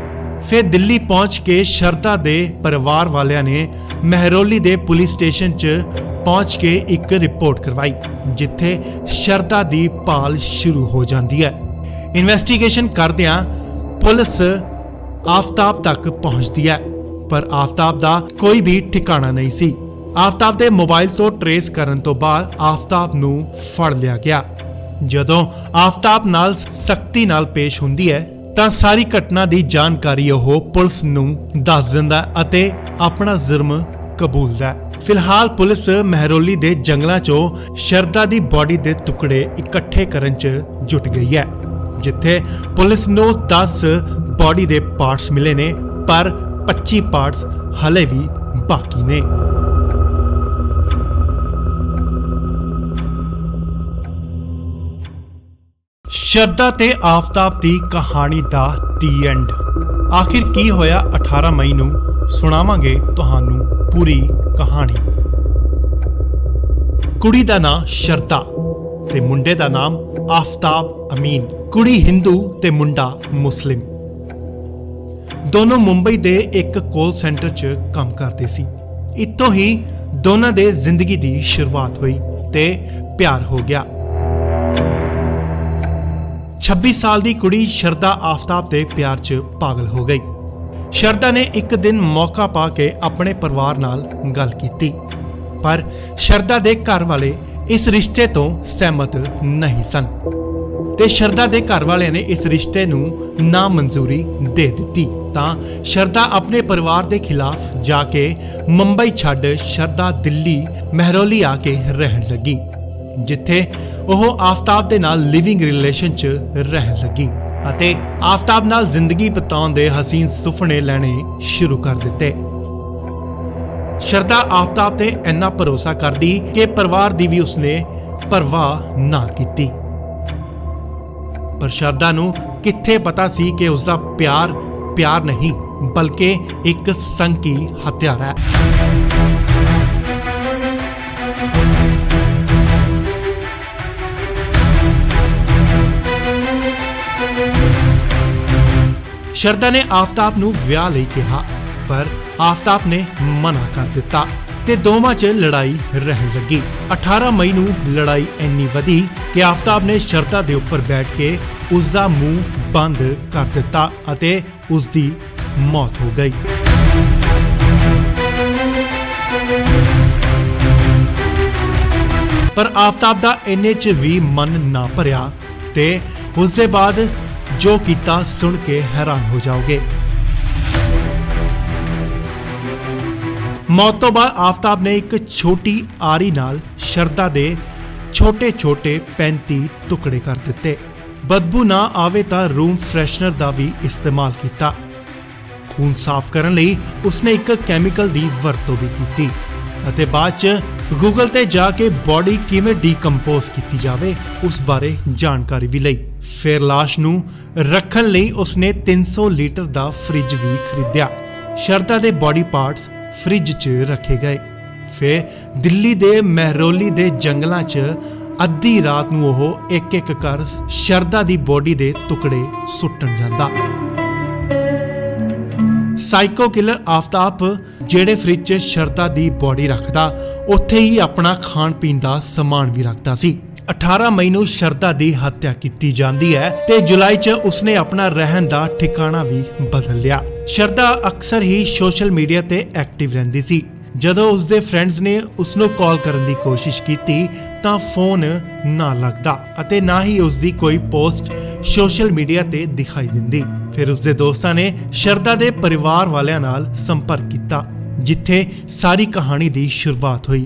ਫਿਰ ਦਿੱਲੀ ਪਹੁੰਚ ਕੇ ਸ਼ਰਦਾ ਦੇ ਪਰਿਵਾਰ ਵਾਲਿਆਂ ਨੇ ਮਹਿਰੌਲੀ ਦੇ ਪੁਲਿਸ ਸਟੇਸ਼ਨ 'ਚ ਪਹੁੰਚ ਕੇ ਇੱਕ ਰਿਪੋਰਟ ਕਰਵਾਈ, ਜਿੱਥੇ ਸ਼ਰਦਾ ਦੀ ਭਾਲ ਸ਼ੁਰੂ ਹੋ ਜਾਂਦੀ ਹੈ। ਇਨਵੈਸਟੀਗੇਸ਼ਨ ਕਰਦਿਆਂ ਪੁਲਿਸ ਆਫਤਾਬ ਤੱਕ ਪਹੁੰਚਦੀ ਹੈ, ਪਰ ਆਫਤਾਬ ਦਾ ਕੋਈ ਵੀ ਠਿਕਾਣਾ ਨਹੀਂ ਸੀ। ਆਫਤਾਬ ਦੇ ਮੋਬਾਈਲ ਤੋਂ ਟਰੇਸ ਕਰਨ ਤੋਂ ਬਾਅਦ ਆਫਤਾਬ ਨੂੰ ਫੜ ਲਿਆ ਗਿਆ। ਜਦੋਂ ਆਫਤਾਬ ਨਾਲ ਸਖਤੀ ਨਾਲ ਪੇਸ਼ ਹੁੰਦੀ ਹੈ ਤਾਂ ਸਾਰੀ ਘਟਨਾ ਦੀ ਜਾਣਕਾਰੀ ਉਹ ਪੁਲਿਸ ਨੂੰ ਦੱਸ ਦਿੰਦਾ ਅਤੇ ਆਪਣਾ ਜੁਰਮ ਕਬੂਲਦਾ। ਫਿਲਹਾਲ ਪੁਲਿਸ ਮਹਿਰੌਲੀ ਦੇ ਜੰਗਲਾਂ 'ਚੋਂ ਸ਼ਰਦਾ ਦੀ ਬੋਡੀ ਦੇ ਟੁਕੜੇ ਇਕੱਠੇ ਕਰਨ 'ਚ ਜੁਟ ਗਈ ਹੈ, ਜਿੱਥੇ ਪੁਲਿਸ ਨੂੰ 10 ਬੋਡੀ ਦੇ ਪਾਰਟਸ ਮਿਲੇ ਨੇ, ਪਰ 25 ਪਾਰਟਸ ਹਲੇ ਵੀ ਬਾਕੀ ਨੇ। ਸ਼ਰਦਾ ਤੇ ਆਫਤਾਬ ਦੀ ਕਹਾਣੀ ਦਾ ਦੀ ਐਂਡ। ਆਖਿਰ ਕੀ ਹੋਇਆ 18 ਮਈ ਨੂੰ, ਸੁਣਾਵਾਂਗੇ ਤੁਹਾਨੂੰ ਪੂਰੀ ਕਹਾਣੀ। ਕੁੜੀ ਦਾ ਨਾਮ ਸ਼ਰਦਾ ਤੇ ਮੁੰਡੇ ਦਾ ਨਾਮ ਆਫਤਾਬ ਅਮੀਨ। ਕੁੜੀ ਹਿੰਦੂ ਤੇ ਮੁੰਡਾ ਮੁਸਲਿਮ। ਦੋਨੋਂ ਮੁੰਬਈ ਦੇ ਇੱਕ ਕਾਲ ਸੈਂਟਰ 'ਚ ਕੰਮ ਕਰਦੇ ਸੀ। ਇੱਥੋਂ ਹੀ ਦੋਨਾਂ ਦੇ ਜ਼ਿੰਦਗੀ ਦੀ ਸ਼ੁਰੂਆਤ ਹੋਈ ਤੇ ਪਿਆਰ ਹੋ ਗਿਆ। 26 ਸਾਲ ਦੀ ਕੁੜੀ ਸ਼ਰਦਾ ਆਫਤਾਬ ਦੇ ਪਿਆਰ 'ਚ ਪਾਗਲ ਹੋ ਗਈ। ਸ਼ਰਦਾ ਨੇ ਇੱਕ ਦਿਨ ਮੌਕਾ ਪਾ ਕੇ ਆਪਣੇ ਪਰਿਵਾਰ ਨਾਲ ਗੱਲ ਕੀਤੀ, ਪਰ ਸ਼ਰਦਾ ਦੇ ਘਰ ਵਾਲੇ ਇਸ ਰਿਸ਼ਤੇ ਤੋਂ ਸਹਿਮਤ ਨਹੀਂ ਸਨ ਤੇ ਸ਼ਰਦਾ ਦੇ ਘਰ ਵਾਲਿਆਂ ਨੇ ਇਸ ਰਿਸ਼ਤੇ ਨੂੰ ਨਾ ਮਨਜ਼ੂਰੀ ਦੇ ਦਿੱਤੀ। ਤਾਂ ਸ਼ਰਦਾ ਆਪਣੇ ਪਰਿਵਾਰ ਦੇ ਖਿਲਾਫ ਜਾ ਕੇ ਮੁੰਬਈ ਛੱਡ ਸ਼ਰਦਾ ਦਿੱਲੀ ਮਹਿਰੌਲੀ ਆ ਕੇ ਰਹਿਣ ਲੱਗੀ, ਜਿੱਥੇ ਉਹ ਆਫਤਾਬ ਦੇ ਨਾਲ ਲਿਵਿੰਗ ਰਿਲੇਸ਼ਨ 'ਚ ਰਹਿਣ ਲੱਗੀ ਅਤੇ ਆਫਤਾਬ ਨਾਲ ਜ਼ਿੰਦਗੀ ਬਿਤਾਉਣ ਦੇ ਹਸੀਨ ਸੁਪਨੇ ਲੈਣੇ ਸ਼ੁਰੂ ਕਰ ਦਿੱਤੇ। ਸ਼ਰਦਾ ਆਫਤਾਬ ਤੇ ਇੰਨਾ ਭਰੋਸਾ ਕਰਦੀ ਕਿ ਪਰਿਵਾਰ ਦੀ ਵੀ ਉਸਨੇ ਪਰਵਾਹ ਨਾ ਕੀਤੀ, ਪਰ ਸ਼ਰਦਾ ਨੂੰ ਕਿੱਥੇ ਪਤਾ ਸੀ ਕਿ ਉਸਦਾ ਪਿਆਰ ਨਹੀਂ ਬਲਕਿ ਇੱਕ ਸੰਕੀ ਹਥਿਆਰ ਹੈ। ਸ਼ਰਦਾ ਨੇ ਆਫਤਾਬ ਨੂੰ ਵਿਆਹ ਲਈ ਕਿਹਾ, ਪਰ ਆਫਤਾਬ ਨੇ ਮਨਾ ਕਰ ਦਿੱਤਾ ਤੇ ਦੋਵਾਂ 'ਚ ਲੜਾਈ ਰਹਿਣ ਲੱਗੀ। 18 ਮਈ ਨੂੰ ਲੜਾਈ ਇੰਨੀ ਵਧੀ ਕਿ ਆਫਤਾਬ ਨੇ ਸ਼ਰਦਾ ਦੇ ਉੱਪਰ ਬੈਠ ਕੇ ਉਸ ਦਾ ਮੂੰਹ ਬੰਦ ਕਰ ਦਿੱਤਾ ਅਤੇ ਉਸ ਦੀ ਮੌਤ ਹੋ ਗਈ। ਪਰ ਆਫਤਾਬ ਦਾ ਇੰਨੇ 'ਚ ਵੀ ਮਨ ਨਾ ਭਰਿਆ ਤੇ ਉਸ ਦੇ ਬਾਅਦ ਜੋ ਕੀਤਾ ਸੁਣ ਕੇ ਹੈਰਾਨ ਹੋ ਜਾਓਗੇ। ਮੌਤ ਤੋਂ ਬਾਅਦ ਆਫਤਾਬ ਨੇ ਇੱਕ ਛੋਟੀ ਆਰੀ ਨਾਲ ਸ਼ਰਦਾ ਦੇ ਛੋਟੇ-ਛੋਟੇ 35 ਟੁਕੜੇ ਕਰ ਦਿੱਤੇ। ਬਦਬੂ ਨਾ ਆਵੇ ਤਾਂ ਰੂਮ ਫਰੈਸ਼ਨਰ ਦਾ ਵੀ ਇਸਤੇਮਾਲ ਕੀਤਾ। ਖੂਨ ਸਾਫ਼ ਕਰਨ ਲਈ ਉਸਨੇ ਇੱਕ ਕੈਮੀਕਲ ਦੀ ਵਰਤੋਂ ਵੀ ਕੀਤੀ ਅਤੇ ਬਾਅਦ 'ਚ ਗੂਗਲ ਤੇ ਜਾ ਕੇ ਬੋਡੀ ਕਿਵੇਂ ਡੀਕੰਪੋਜ਼ ਕੀਤੀ ਜਾਵੇ ਉਸ ਬਾਰੇ ਜਾਣਕਾਰੀ ਵੀ ਲਈ। ਫਿਰ ਲਾਸ਼ ਨੂੰ ਰੱਖਣ ਲਈ ਉਸਨੇ 300 ਲੀਟਰ ਦਾ ਫ੍ਰਿਜ ਵੀ ਖਰੀਦਿਆ। ਸ਼ਰਦਾ ਦੇ ਬੋਡੀ ਪਾਰਟਸ ਫ੍ਰਿਜ 'ਚ ਰੱਖੇ ਗਏ। ਫਿਰ ਦਿੱਲੀ ਦੇ ਮਹਿਰੌਲੀ ਦੇ ਜੰਗਲਾਂ 'ਚ ਅੱਧੀ ਰਾਤ ਨੂੰ ਉਹ ਇੱਕ-ਇੱਕ ਕਰ ਸ਼ਰਦਾ ਦੀ ਬੋਡੀ ਦੇ ਟੁਕੜੇ ਸੁੱਟਣ ਜਾਂਦਾ। ਸਾਈਕੋ ਕਿਲਰ ਆਫਤਾਬ ਜਿਹੜੇ ਫ੍ਰਿਜ 'ਚ ਸ਼ਰਦਾ ਦੀ ਬੋਡੀ ਰੱਖਦਾ, ਉੱਥੇ ਹੀ ਆਪਣਾ ਖਾਣ ਪੀਣ ਦਾ ਸਮਾਨ ਵੀ ਰੱਖਦਾ ਸੀ। 18 ਮਈ ਨੂੰ ਸ਼ਰਦਾ ਦੀ ਹੱਤਿਆ ਕੀਤੀ ਜਾਂਦੀ ਹੈ ਤੇ ਜੁਲਾਈ 'ਚ ਉਸਨੇ ਆਪਣਾ ਰਹਿਣ ਦਾ ਠਿਕਾਣਾ ਵੀ ਬਦਲ ਲਿਆ। ਸ਼ਰਦਾ ਅਕਸਰ ਹੀ ਸੋਸ਼ਲ ਮੀਡੀਆ ਤੇ ਐਕਟਿਵ ਰਹਿੰਦੀ ਸੀ। ਜਦੋਂ ਉਸਦੇ ਫਰੈਂਡਸ ਨੇ ਉਸਨੂੰ ਕਾਲ ਕਰਨ ਦੀ ਕੋਸ਼ਿਸ਼ ਕੀਤੀ ਤਾਂ ਫੋਨ ਨਾ ਲੱਗਦਾ ਅਤੇ ਨਾ ਹੀ ਉਸਦੀ ਕੋਈ ਪੋਸਟ ਸੋਸ਼ਲ ਮੀਡੀਆ ਤੇ ਦਿਖਾਈ ਦਿੰਦੀ। ਫਿਰ ਉਸਦੇ ਦੋਸਤਾਂ ਨੇ ਸ਼ਰਦਾ ਦੇ ਪਰਿਵਾਰ ਵਾਲਿਆਂ ਨਾਲ ਸੰਪਰਕ ਕੀਤਾ, ਜਿੱਥੇ ਸਾਰੀ ਕਹਾਣੀ ਦੀ ਸ਼ੁਰੂਆਤ ਹੋਈ।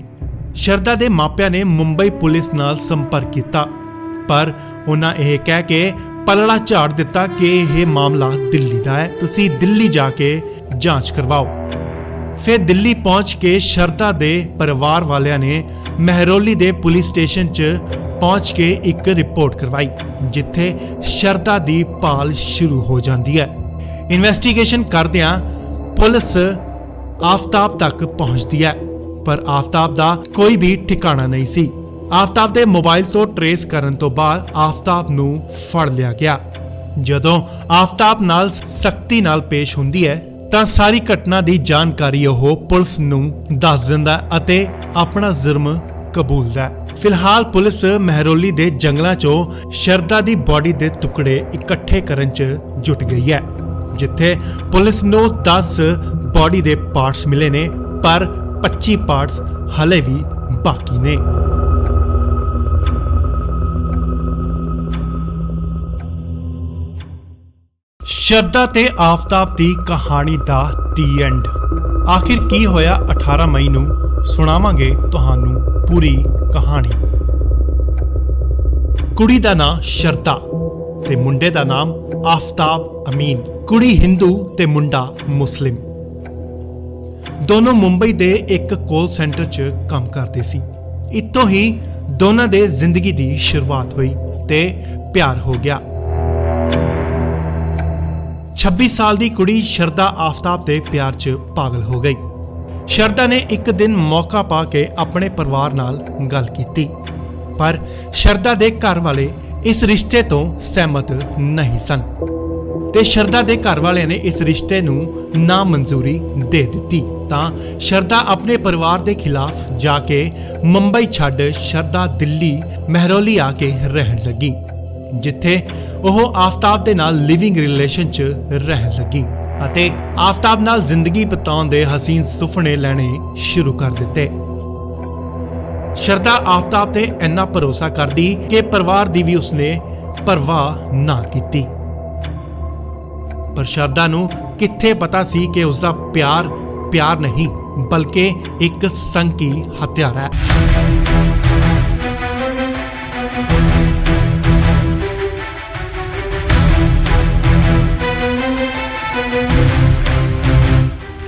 ਸ਼ਰਦਾ ਦੇ ਮਾਪਿਆਂ ਨੇ ਮੁੰਬਈ ਪੁਲਿਸ ਨਾਲ ਸੰਪਰਕ ਕੀਤਾ, ਪਰ ਉਹਨਾਂ ਇਹ ਕਹਿ ਕੇ ਪਲੜਾ ਝਾੜ ਦਿੱਤਾ ਕਿ ਇਹ ਮਾਮਲਾ ਦਿੱਲੀ ਦਾ ਹੈ, ਤੁਸੀਂ ਦਿੱਲੀ ਜਾ ਕੇ ਜਾਂਚ ਕਰਵਾਓ। ਫਿਰ ਦਿੱਲੀ ਪਹੁੰਚ ਕੇ ਸ਼ਰਦਾ ਦੇ ਪਰਿਵਾਰ ਵਾਲਿਆਂ ਨੇ ਮਹਿਰੌਲੀ ਦੇ ਪੁਲਿਸ ਸਟੇਸ਼ਨ 'ਚ ਪਹੁੰਚ ਕੇ ਇੱਕ ਰਿਪੋਰਟ ਕਰਵਾਈ, ਜਿੱਥੇ ਸ਼ਰਦਾ ਦੀ ਭਾਲ ਸ਼ੁਰੂ ਹੋ ਜਾਂਦੀ ਹੈ। ਇਨਵੈਸਟੀਗੇਸ਼ਨ ਕਰਦਿਆਂ ਪੁਲਿਸ ਆਫਤਾਬ ਤੱਕ ਪਹੁੰਚਦੀ ਹੈ, ਪਰ ਆਫਤਾਬ ਦਾ ਕੋਈ ਵੀ ਠਿਕਾਣਾ ਨਹੀਂ ਸੀ। ਆਫਤਾਬ ਦੇ ਮੋਬਾਈਲ ਤੋਂ ਟਰੇਸ ਕਰਨ ਤੋਂ ਬਾਅਦ ਆਫਤਾਬ ਨੂੰ ਫੜ ਲਿਆ ਗਿਆ। ਜਦੋਂ ਆਫਤਾਬ ਨਾਲ ਸਖਤੀ ਨਾਲ ਪੇਸ਼ ਹੁੰਦੀ ਹੈ ਤਾਂ ਸਾਰੀ ਘਟਨਾ ਦੀ ਜਾਣਕਾਰੀ ਉਹ ਪੁਲਿਸ ਨੂੰ ਦੱਸ ਦਿੰਦਾ ਅਤੇ ਆਪਣਾ ਜੁਰਮ ਕਬੂਲਦਾ ਹੈ। ਫਿਲਹਾਲ ਪੁਲਿਸ ਮਹਿਰੌਲੀ ਦੇ ਜੰਗਲਾਂ 'ਚੋਂ ਸ਼ਰਦਾ ਦੀ ਬੋਡੀ ਦੇ ਟੁਕੜੇ ਇਕੱਠੇ ਕਰਨ 'ਚ ਜੁਟ ਗਈ ਹੈ, ਜਿੱਥੇ ਪੁਲਿਸ ਨੂੰ 10 ਬੋਡੀ ਦੇ ਪਾਰਟਸ ਮਿਲੇ ਨੇ, ਪਰ 25 ਪਾਰਟਸ ਹਲੇ ਵੀ ਬਾਕੀ ਨੇ। ਸ਼ਰਦਾ ਤੇ ਆਫਤਾਬ ਦੀ ਕਹਾਣੀ ਦਾ ਦੀ ਐਂਡ। ਆਖਿਰ ਕੀ ਹੋਇਆ 18 ਮਈ ਨੂੰ, ਸੁਣਾਵਾਂਗੇ ਤੁਹਾਨੂੰ ਪੂਰੀ ਕਹਾਣੀ। ਕੁੜੀ ਦਾ ਨਾਮ ਸ਼ਰਦਾ ਤੇ ਮੁੰਡੇ ਦਾ ਨਾਮ ਆਫਤਾਬ ਅਮੀਨ। ਕੁੜੀ ਹਿੰਦੂ ਤੇ ਮੁੰਡਾ ਮੁਸਲਿਮ। ਦੋਨੋਂ ਮੁੰਬਈ ਦੇ ਇੱਕ ਕਾਲ ਸੈਂਟਰ 'ਚ ਕੰਮ ਕਰਦੇ ਸੀ। ਇੱਥੋਂ ਹੀ ਦੋਨਾਂ ਦੇ ਜ਼ਿੰਦਗੀ ਦੀ ਸ਼ੁਰੂਆਤ ਹੋਈ ਤੇ ਪਿਆਰ ਹੋ ਗਿਆ। 26 ਸਾਲ ਦੀ ਕੁੜੀ ਸ਼ਰਦਾ ਆਫਤਾਬ ਦੇ ਪਿਆਰ 'ਚ ਪਾਗਲ ਹੋ ਗਈ। ਸ਼ਰਦਾ ਨੇ ਇੱਕ ਦਿਨ ਮੌਕਾ ਪਾ ਕੇ ਆਪਣੇ ਪਰਿਵਾਰ ਨਾਲ ਗੱਲ ਕੀਤੀ, ਪਰ ਸ਼ਰਦਾ ਦੇ ਘਰ ਵਾਲੇ ਇਸ ਰਿਸ਼ਤੇ ਤੋਂ ਸਹਿਮਤ ਨਹੀਂ ਸਨ ਤੇ ਸ਼ਰਦਾ ਦੇ ਘਰ ਵਾਲਿਆਂ ਨੇ ਇਸ ਰਿਸ਼ਤੇ ਨੂੰ ਨਾ ਮਨਜ਼ੂਰੀ ਦੇ ਦਿੱਤੀ। ਤਾਂ ਸ਼ਰਦਾ ਆਪਣੇ ਪਰਿਵਾਰ ਦੇ ਖਿਲਾਫ ਜਾ ਕੇ ਮੁੰਬਈ ਛੱਡ ਸ਼ਰਦਾ ਦਿੱਲੀ ਮਹਿਰੌਲੀ ਆ ਕੇ ਰਹਿਣ ਲੱਗੀ, ਜਿੱਥੇ ਉਹ ਆਫਤਾਬ ਦੇ ਨਾਲ ਲਿਵਿੰਗ ਰਿਲੇਸ਼ਨ 'ਚ ਰਹਿਣ ਲੱਗੀ ਅਤੇ ਆਫਤਾਬ ਨਾਲ ਜ਼ਿੰਦਗੀ ਬਿਤਾਉਣ ਦੇ ਹਸੀਨ ਸੁਪਨੇ ਲੈਣੇ ਸ਼ੁਰੂ ਕਰ ਦਿੱਤੇ। ਸ਼ਰਦਾ ਆਫਤਾਬ ਤੇ ਇੰਨਾ ਭਰੋਸਾ ਕਰਦੀ ਕਿ ਪਰਿਵਾਰ ਦੀ ਵੀ ਉਸਨੇ ਪਰਵਾਹ ਨਾ ਕੀਤੀ, ਪਰ ਸ਼ਰਦਾ ਨੂੰ ਕਿੱਥੇ ਪਤਾ ਸੀ ਕਿ ਉਸਦਾ ਪਿਆਰ ਨਹੀਂ ਬਲਕਿ ਇੱਕ ਸੰਕੀ ਹਥਿਆਰ ਹੈ।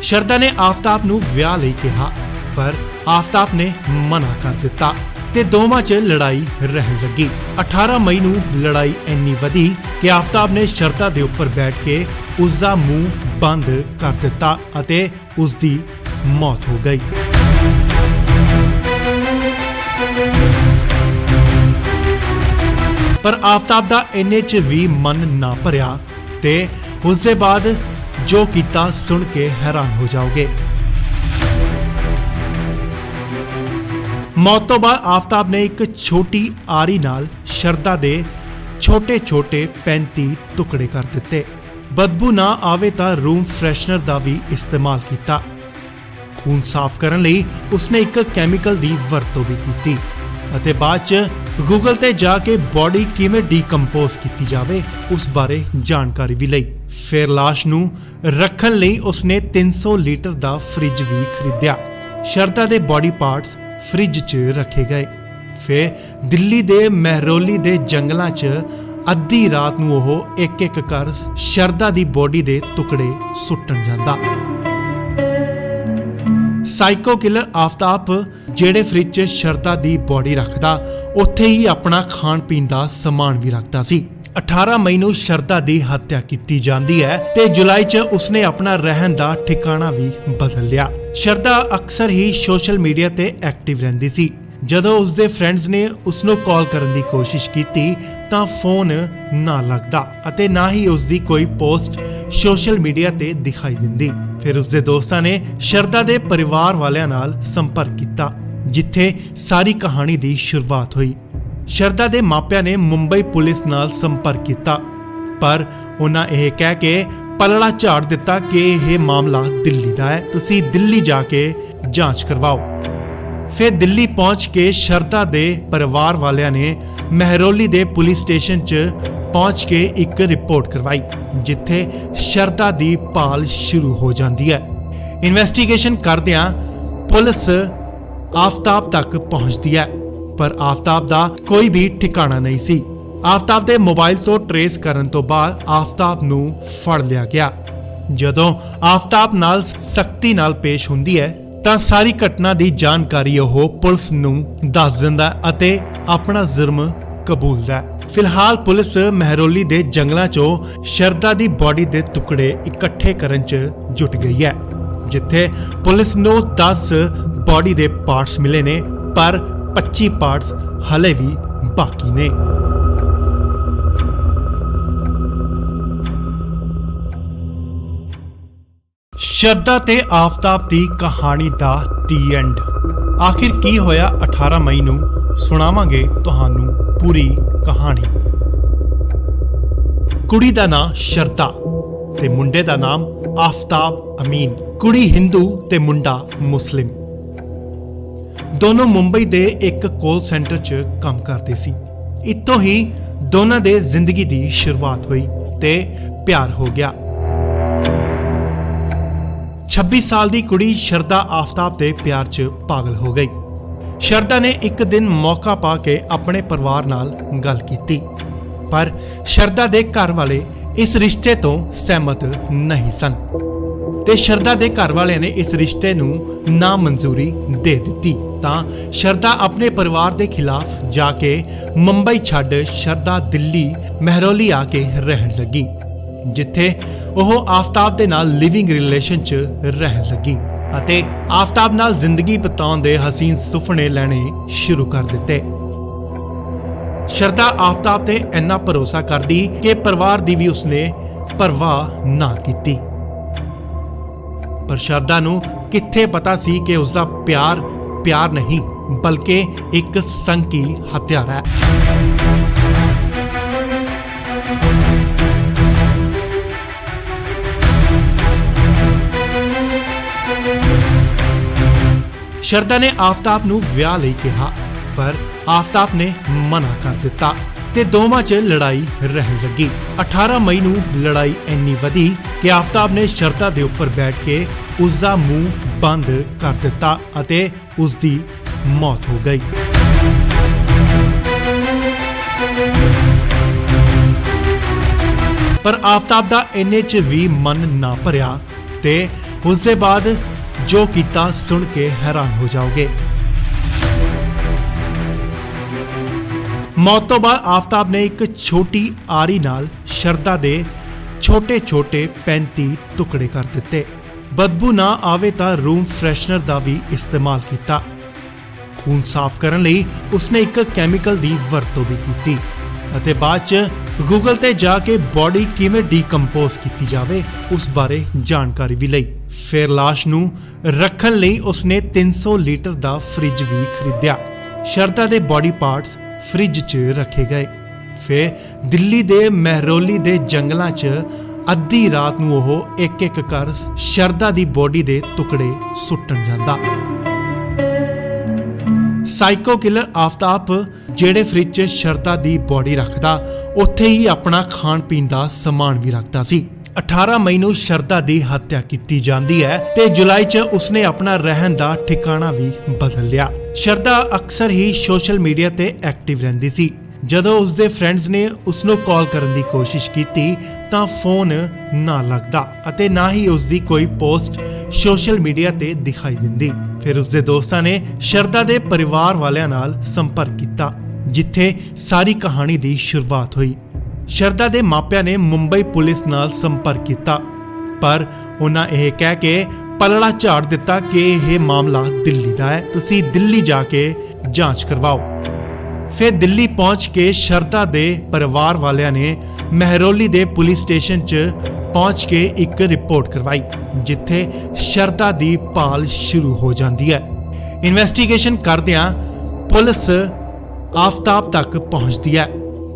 ਸ਼ਰਦਾ ਨੇ ਆਫਤਾਬ ਨੂੰ ਵਿਆਹ ਲਈ ਕਿਹਾ, ਪਰ ਆਫਤਾਬ ਨੇ ਮਨਾ ਕਰ ਦਿੱਤਾ ਤੇ ਦੋਵਾਂ 'ਚ ਲੜਾਈ ਰਹਿਣ ਲੱਗੀ। 18 ਮਈ ਨੂੰ ਲੜਾਈ ਇੰਨੀ ਵਧੀ ਕਿ ਆਫਤਾਬ ਨੇ ਸ਼ਰਦਾ ਦੇ ਉੱਪਰ ਬੈਠ ਕੇ ਉਸਦਾ ਮੂੰਹ ਬੰਦ ਕਰ ਦਿੱਤਾ ਅਤੇ ਉਸਦੀ ਮੌਤ ਹੋ ਗਈ। ਪਰ ਆਫਤਾਬ ਦਾ ਇੰਨੇ 'ਚ ਵੀ ਮਨ ਨਾ ਭਰਿਆ ਤੇ ਉਸਦੇ ਬਾਅਦ ਜੋ ਕੀਤਾ ਸੁਣ ਕੇ ਹੈਰਾਨ ਹੋ ਜਾਓਗੇ। ਮੌਤ ਤੋਂ ਬਾਅਦ ਆਫਤਾਬ ਨੇ ਇੱਕ ਛੋਟੀ ਆਰੀ ਨਾਲ ਸ਼ਰਦਾ ਦੇ ਛੋਟੇ-ਛੋਟੇ 35 ਟੁਕੜੇ ਕਰ ਦਿੱਤੇ। ਬਦਬੂ ਨਾ ਆਵੇ ਤਾਂ ਰੂਮ ਫਰੈਸ਼ਨਰ ਦਾ ਵੀ ਇਸਤੇਮਾਲ ਕੀਤਾ। ਖੂਨ ਸਾਫ਼ ਕਰਨ ਲਈ ਉਸਨੇ ਇੱਕ ਕੈਮੀਕਲ ਦੀ ਵਰਤੋਂ ਵੀ ਕੀਤੀ ਅਤੇ ਬਾਅਦ 'ਚ ਗੂਗਲ ਤੇ ਜਾ ਕੇ ਬੋਡੀ ਕਿਵੇਂ ਡੀਕੰਪੋਜ਼ ਕੀਤੀ ਜਾਵੇ ਉਸ ਬਾਰੇ ਜਾਣਕਾਰੀ ਵੀ ਲਈ। ਫਿਰ ਲਾਸ਼ ਨੂੰ ਰੱਖਣ ਲਈ ਉਸਨੇ 300 ਲੀਟਰ ਦਾ ਫ੍ਰਿਜ ਵੀ ਖਰੀਦਿਆ। ਸ਼ਰਦਾ ਦੇ ਬੋਡੀ ਪਾਰਟਸ ਫ੍ਰਿਜ 'ਚ ਰੱਖੇ ਗਏ। ਫਿਰ ਦਿੱਲੀ ਦੇ ਮਹਿਰੌਲੀ ਦੇ ਜੰਗਲਾਂ 'ਚ ਅੱਧੀ ਰਾਤ ਨੂੰ ਉਹ ਇੱਕ-ਇੱਕ ਕਰ ਸ਼ਰਦਾ ਦੀ ਬੋਡੀ ਦੇ ਟੁਕੜੇ ਸੁੱਟਣ ਜਾਂਦਾ। ਸਾਈਕੋ ਕਿਲਰ ਆਫਤਾਬ ਜਿਹੜੇ ਫ੍ਰਿਜ 'ਚ ਸ਼ਰਦਾ ਦੀ ਬੋਡੀ ਰੱਖਦਾ, ਉੱਥੇ ਹੀ ਆਪਣਾ ਖਾਣ ਪੀਣ ਦਾ ਸਮਾਨ ਵੀ ਰੱਖਦਾ ਸੀ। 18 ਮਈ ਨੂੰ ਸ਼ਰਦਾ ਦੀ ਹੱਤਿਆ ਕੀਤੀ ਜਾਂਦੀ ਹੈ ਤੇ ਜੁਲਾਈ 'ਚ ਉਸਨੇ ਆਪਣਾ ਰਹਿਣ ਦਾ ਠਿਕਾਣਾ ਵੀ ਬਦਲ ਲਿਆ। ਸ਼ਰਦਾ ਅਕਸਰ ਹੀ ਸੋਸ਼ਲ ਮੀਡੀਆ ਤੇ ਐਕਟਿਵ ਰਹਿੰਦੀ ਸੀ। ਜਦੋਂ ਉਸਦੇ ਫਰੈਂਡਸ ਨੇ ਉਸਨੂੰ ਕਾਲ ਕਰਨ ਦੀ ਕੋਸ਼ਿਸ਼ ਕੀਤੀ ਤਾਂ ਫੋਨ ਨਾ ਲੱਗਦਾ ਅਤੇ ਨਾ ਹੀ ਉਸਦੀ ਕੋਈ ਪੋਸਟ ਸੋਸ਼ਲ ਮੀਡੀਆ ਤੇ ਦਿਖਾਈ ਦਿੰਦੀ। ਫਿਰ ਉਸਦੇ ਦੋਸਤਾਂ ਨੇ ਸ਼ਰਦਾ ਦੇ ਪਰਿਵਾਰ ਵਾਲਿਆਂ ਨਾਲ ਸੰਪਰਕ ਕੀਤਾ, ਜਿੱਥੇ ਸਾਰੀ ਕਹਾਣੀ ਦੀ ਸ਼ੁਰੂਆਤ ਹੋਈ। ਸ਼ਰਦਾ ਦੇ ਮਾਪਿਆਂ ਨੇ ਮੁੰਬਈ ਪੁਲਿਸ ਨਾਲ ਸੰਪਰਕ ਕੀਤਾ, ਪਰ ਉਹਨਾਂ ਇਹ ਕਹਿ ਕੇ ਪਲੜਾ ਝਾੜ ਦਿੱਤਾ ਕਿ ਇਹ ਮਾਮਲਾ ਦਿੱਲੀ ਦਾ ਹੈ, ਤੁਸੀਂ ਦਿੱਲੀ ਜਾ ਕੇ ਜਾਂਚ ਕਰਵਾਓ। ਫਿਰ ਦਿੱਲੀ ਪਹੁੰਚ ਕੇ ਸ਼ਰਦਾ ਦੇ ਪਰਿਵਾਰ ਵਾਲਿਆਂ ਨੇ ਮਹਿਰੌਲੀ ਦੇ ਪੁਲਿਸ ਸਟੇਸ਼ਨ 'ਚ ਪਹੁੰਚ ਕੇ ਇੱਕ ਰਿਪੋਰਟ ਕਰਵਾਈ, ਜਿੱਥੇ ਸ਼ਰਦਾ ਦੀ ਭਾਲ ਸ਼ੁਰੂ ਹੋ ਜਾਂਦੀ ਹੈ। ਇਨਵੈਸਟੀਗੇਸ਼ਨ ਕਰਦਿਆਂ ਪੁਲਿਸ ਆਫਤਾਬ ਤੱਕ ਪਹੁੰਚਦੀ ਹੈ, ਪਰ ਆਫਤਾਬ ਦਾ ਕੋਈ ਵੀ ਠਿਕਾਣਾ ਨਹੀਂ ਸੀ। ਆਫਤਾਬ ਦੇ ਮੋਬਾਈਲ ਤੋਂ ਟਰੇਸ ਕਰਨ ਤੋਂ ਬਾਅਦ ਆਫਤਾਬ ਨੂੰ ਫੜ ਲਿਆ ਗਿਆ। ਜਦੋਂ ਆਫਤਾਬ ਨਾਲ ਸਖਤੀ ਨਾਲ ਪੇਸ਼ ਹੁੰਦੀ ਹੈ ਤਾਂ ਸਾਰੀ ਘਟਨਾ ਦੀ ਜਾਣਕਾਰੀ ਉਹ ਪੁਲਿਸ ਨੂੰ ਦੱਸ ਦਿੰਦਾ ਅਤੇ ਆਪਣਾ ਜੁਰਮ ਕਬੂਲਦਾ ਹੈ। ਫਿਲਹਾਲ ਪੁਲਿਸ ਮਹਿਰੌਲੀ ਦੇ ਜੰਗਲਾਂ 'ਚੋਂ ਸ਼ਰਦਾ ਦੀ ਬਾਡੀ ਦੇ ਟੁਕੜੇ ਇਕੱਠੇ ਕਰਨ 'ਚ ਜੁਟ ਗਈ ਹੈ, ਜਿੱਥੇ ਪੁਲਿਸ ਨੂੰ 10 ਬਾਡੀ ਦੇ ਪਾਰਟਸ ਮਿਲੇ ਨੇ, ਪਰ 25 ਪਾਰਟਸ ਹਲੇ ਵੀ ਬਾਕੀ ਨੇ। ਸ਼ਰਦਾ ਤੇ ਆਫਤਾਬ ਦੀ ਕਹਾਣੀ ਦਾ ਦੀ ਐਂਡ। ਆਖਿਰ ਕੀ ਹੋਇਆ 18 ਮਈ ਨੂੰ, ਸੁਣਾਵਾਂਗੇ ਤੁਹਾਨੂੰ ਪੂਰੀ ਕਹਾਣੀ। ਕੁੜੀ ਦਾ ਨਾਮ ਸ਼ਰਦਾ ਤੇ ਮੁੰਡੇ ਦਾ ਨਾਮ ਆਫਤਾਬ ਅਮੀਨ। ਕੁੜੀ ਹਿੰਦੂ ਤੇ ਮੁੰਡਾ ਮੁਸਲਿਮ। ਦੋਨੋਂ ਮੁੰਬਈ ਦੇ ਇੱਕ ਕਾਲ ਸੈਂਟਰ 'ਚ ਕੰਮ ਕਰਦੇ ਸੀ। ਇੱਥੋਂ ਹੀ ਦੋਨਾਂ ਦੇ ਜ਼ਿੰਦਗੀ ਦੀ ਸ਼ੁਰੂਆਤ ਹੋਈ ਤੇ ਪਿਆਰ ਹੋ ਗਿਆ। 26 ਸਾਲ ਦੀ ਕੁੜੀ ਸ਼ਰਦਾ ਆਫਤਾਬ ਦੇ ਪਿਆਰ 'ਚ ਪਾਗਲ ਹੋ ਗਈ। ਸ਼ਰਦਾ ਨੇ ਇੱਕ ਦਿਨ ਮੌਕਾ ਪਾ ਕੇ ਆਪਣੇ ਪਰਿਵਾਰ ਨਾਲ ਗੱਲ ਕੀਤੀ, ਪਰ ਸ਼ਰਦਾ ਦੇ ਘਰ ਵਾਲੇ ਇਸ ਰਿਸ਼ਤੇ ਤੋਂ ਸਹਿਮਤ ਨਹੀਂ ਸਨ ਤੇ ਸ਼ਰਦਾ ਦੇ ਘਰ ਵਾਲਿਆਂ ਨੇ ਇਸ ਰਿਸ਼ਤੇ ਨੂੰ ਨਾ ਮਨਜ਼ੂਰੀ ਦੇ ਦਿੱਤੀ। ਤਾਂ ਸ਼ਰਦਾ ਆਪਣੇ ਪਰਿਵਾਰ ਦੇ ਖਿਲਾਫ ਜਾ ਕੇ ਮੁੰਬਈ ਛੱਡ ਸ਼ਰਦਾ ਦਿੱਲੀ ਮਹਿਰੌਲੀ ਆ ਕੇ ਰਹਿਣ ਲੱਗੀ, ਜਿੱਥੇ ਉਹ ਆਫਤਾਬ ਦੇ ਨਾਲ ਲਿਵਿੰਗ ਰਿਲੇਸ਼ਨ 'ਚ ਰਹਿਣ ਲੱਗੀ ਅਤੇ ਆਫਤਾਬ ਨਾਲ ਜ਼ਿੰਦਗੀ ਬਿਤਾਉਣ ਦੇ ਹਸੀਨ ਸੁਪਨੇ ਲੈਣੇ ਸ਼ੁਰੂ ਕਰ ਦਿੱਤੇ। ਸ਼ਰਦਾ ਆਫਤਾਬ ਤੇ ਇੰਨਾ ਭਰੋਸਾ ਕਰਦੀ ਕਿ ਪਰਿਵਾਰ ਦੀ ਵੀ ਉਸਨੇ ਪਰਵਾਹ ਨਾ ਕੀਤੀ, ਪਰ ਸ਼ਰਦਾ ਨੂੰ ਕਿੱਥੇ ਪਤਾ ਸੀ ਕਿ ਉਸਦਾ ਪਿਆਰ ਨਹੀਂ ਬਲਕਿ ਇੱਕ ਸੰਕੀ ਹਥਿਆਰ ਹੈ। ਸ਼ਰਦਾ ਨੇ ਆਫਤਾਬ ਨੂੰ ਵਿਆਹ ਲਈ ਕਿਹਾ, ਪਰ ਆਫਤਾਬ ਨੇ ਮਨਾ ਕਰ ਦਿੱਤਾ ਤੇ ਦੋਵਾਂ 'ਚ ਲੜਾਈ ਰਹਿਣ ਲੱਗੀ। 18 ਮਈ ਨੂੰ ਲੜਾਈ ਇੰਨੀ ਵਧੀ ਕਿ ਆਫਤਾਬ ਨੇ ਸ਼ਰਦਾ ਦੇ ਉੱਪਰ ਬੈਠ ਕੇ ਉਸਦਾ ਮੂੰਹ ਬੰਦ ਕਰ ਦਿੱਤਾ ਅਤੇ ਉਸਦੀ ਮੌਤ ਹੋ ਗਈ। ਪਰ ਆਫਤਾਬ ਦਾ ਇੰਨੇ 'ਚ ਵੀ ਮਨ ਨਾ ਭਰਿਆ ਤੇ ਉਸਦੇ ਬਾਅਦ ਜੋ ਕੀਤਾ ਸੁਣ ਕੇ ਹੈਰਾਨ ਹੋ ਜਾਓਗੇ। ਮੌਤ ਤੋਂ ਬਾਅਦ ਆਫਤਾਬ ਨੇ ਇੱਕ ਛੋਟੀ ਆਰੀ ਨਾਲ ਸ਼ਰਦਾ ਦੇ ਛੋਟੇ-ਛੋਟੇ 35 ਟੁਕੜੇ ਕਰ ਦਿੱਤੇ। ਬਦਬੂ ਨਾ ਆਵੇ ਤਾਂ ਰੂਮ ਫਰੈਸ਼ਨਰ ਦਾ ਵੀ ਇਸਤੇਮਾਲ ਕੀਤਾ। ਖੂਨ ਸਾਫ਼ ਕਰਨ ਲਈ ਉਸਨੇ ਇੱਕ ਕੈਮੀਕਲ ਦੀ ਵਰਤੋਂ ਵੀ ਕੀਤੀ ਅਤੇ ਬਾਅਦ 'ਚ ਗੂਗਲ ਤੇ ਜਾ ਕੇ ਬਾਡੀ ਕਿਵੇਂ ਡੀਕੰਪੋਜ਼ ਕੀਤੀ ਜਾਵੇ ਉਸ ਬਾਰੇ ਜਾਣਕਾਰੀ ਵੀ ਲਈ। ਫਿਰ ਲਾਸ਼ ਨੂੰ ਰੱਖਣ ਲਈ ਉਸਨੇ 300 ਲੀਟਰ ਦਾ ਫ੍ਰਿਜ ਵੀ ਖਰੀਦਿਆ। ਸ਼ਰਦਾ ਦੇ ਬਾਡੀ ਪਾਰਟਸ ਫ੍ਰਿਜ 'ਚ ਰੱਖੇ ਗਏ। ਫਿਰ ਦਿੱਲੀ ਦੇ ਮਹਿਰੌਲੀ ਦੇ ਜੰਗਲਾਂ 'ਚ ਅੱਧੀ ਰਾਤ ਨੂੰ ਉਹ ਇੱਕ-ਇੱਕ ਕਰ ਸ਼ਰਦਾ ਦੀ ਬਾਡੀ ਦੇ ਟੁਕੜੇ ਸੁੱਟਣ ਜਾਂਦਾ। ਸਾਈਕੋ ਕਿਲਰ ਆਫਤਾਬ ਜਿਹੜੇ ਫ੍ਰਿਜ 'ਚ ਸ਼ਰਦਾ ਦੀ ਬਾਡੀ ਰੱਖਦਾ, ਉੱਥੇ ਹੀ ਆਪਣਾ ਖਾਣ ਪੀਣ ਦਾ ਸਮਾਨ ਵੀ ਰੱਖਦਾ ਸੀ। 18 ਮਈ ਨੂੰ ਸ਼ਰਦਾ ਦੀ ਹੱਤਿਆ ਕੀਤੀ ਜਾਂਦੀ ਹੈ ਤੇ ਜੁਲਾਈ 'ਚ ਉਸਨੇ ਆਪਣਾ ਰਹਿਣ ਦਾ ਠਿਕਾਣਾ ਵੀ ਬਦਲ ਲਿਆ। ਸ਼ਰਦਾ ਅਕਸਰ ਹੀ ਸੋਸ਼ਲ ਮੀਡੀਆ ਤੇ ਐਕਟਿਵ ਰਹਿੰਦੀ ਸੀ। ਜਦੋਂ ਉਸਦੇ ਫਰੈਂਡਸ ਨੇ ਉਸਨੂੰ ਕਾਲ ਕਰਨ ਦੀ ਕੋਸ਼ਿਸ਼ ਕੀਤੀ ਤਾਂ ਫੋਨ ਨਾ ਲੱਗਦਾ ਅਤੇ ਨਾ ਹੀ ਉਸਦੀ ਕੋਈ ਪੋਸਟ ਸੋਸ਼ਲ ਮੀਡੀਆ ਤੇ ਦਿਖਾਈ ਦਿੰਦੀ। ਫਿਰ ਉਸਦੇ ਦੋਸਤਾਂ ਨੇ ਸ਼ਰਦਾ ਦੇ ਪਰਿਵਾਰ ਵਾਲਿਆਂ ਨਾਲ ਸੰਪਰਕ ਕੀਤਾ, ਜਿੱਥੇ ਸਾਰੀ ਕਹਾਣੀ ਦੀ ਸ਼ੁਰੂਆਤ ਹੋਈ। ਸ਼ਰਦਾ ਦੇ ਮਾਪਿਆਂ ਨੇ ਮੁੰਬਈ ਪੁਲਿਸ ਨਾਲ ਸੰਪਰਕ ਕੀਤਾ, ਪਰ ਉਹਨਾਂ ਇਹ ਕਹਿ ਕੇ ਪਲੜਾ ਝਾੜ ਦਿੱਤਾ ਕਿ ਇਹ ਮਾਮਲਾ ਦਿੱਲੀ ਦਾ ਹੈ, ਤੁਸੀਂ ਦਿੱਲੀ ਜਾ ਕੇ ਜਾਂਚ ਕਰਵਾਓ। ਫਿਰ ਦਿੱਲੀ ਪਹੁੰਚ ਕੇ ਸ਼ਰਦਾ ਦੇ ਪਰਿਵਾਰ ਵਾਲਿਆਂ ਨੇ ਮਹਿਰੌਲੀ ਦੇ ਪੁਲਿਸ ਸਟੇਸ਼ਨ 'ਚ ਪਹੁੰਚ ਕੇ ਇੱਕ ਰਿਪੋਰਟ ਕਰਵਾਈ, ਜਿੱਥੇ ਸ਼ਰਦਾ ਦੀ ਭਾਲ ਸ਼ੁਰੂ ਹੋ ਜਾਂਦੀ ਹੈ। ਇਨਵੈਸਟੀਗੇਸ਼ਨ ਕਰਦਿਆਂ ਪੁਲਿਸ ਆਫਤਾਬ ਤੱਕ ਪਹੁੰਚਦੀ ਹੈ,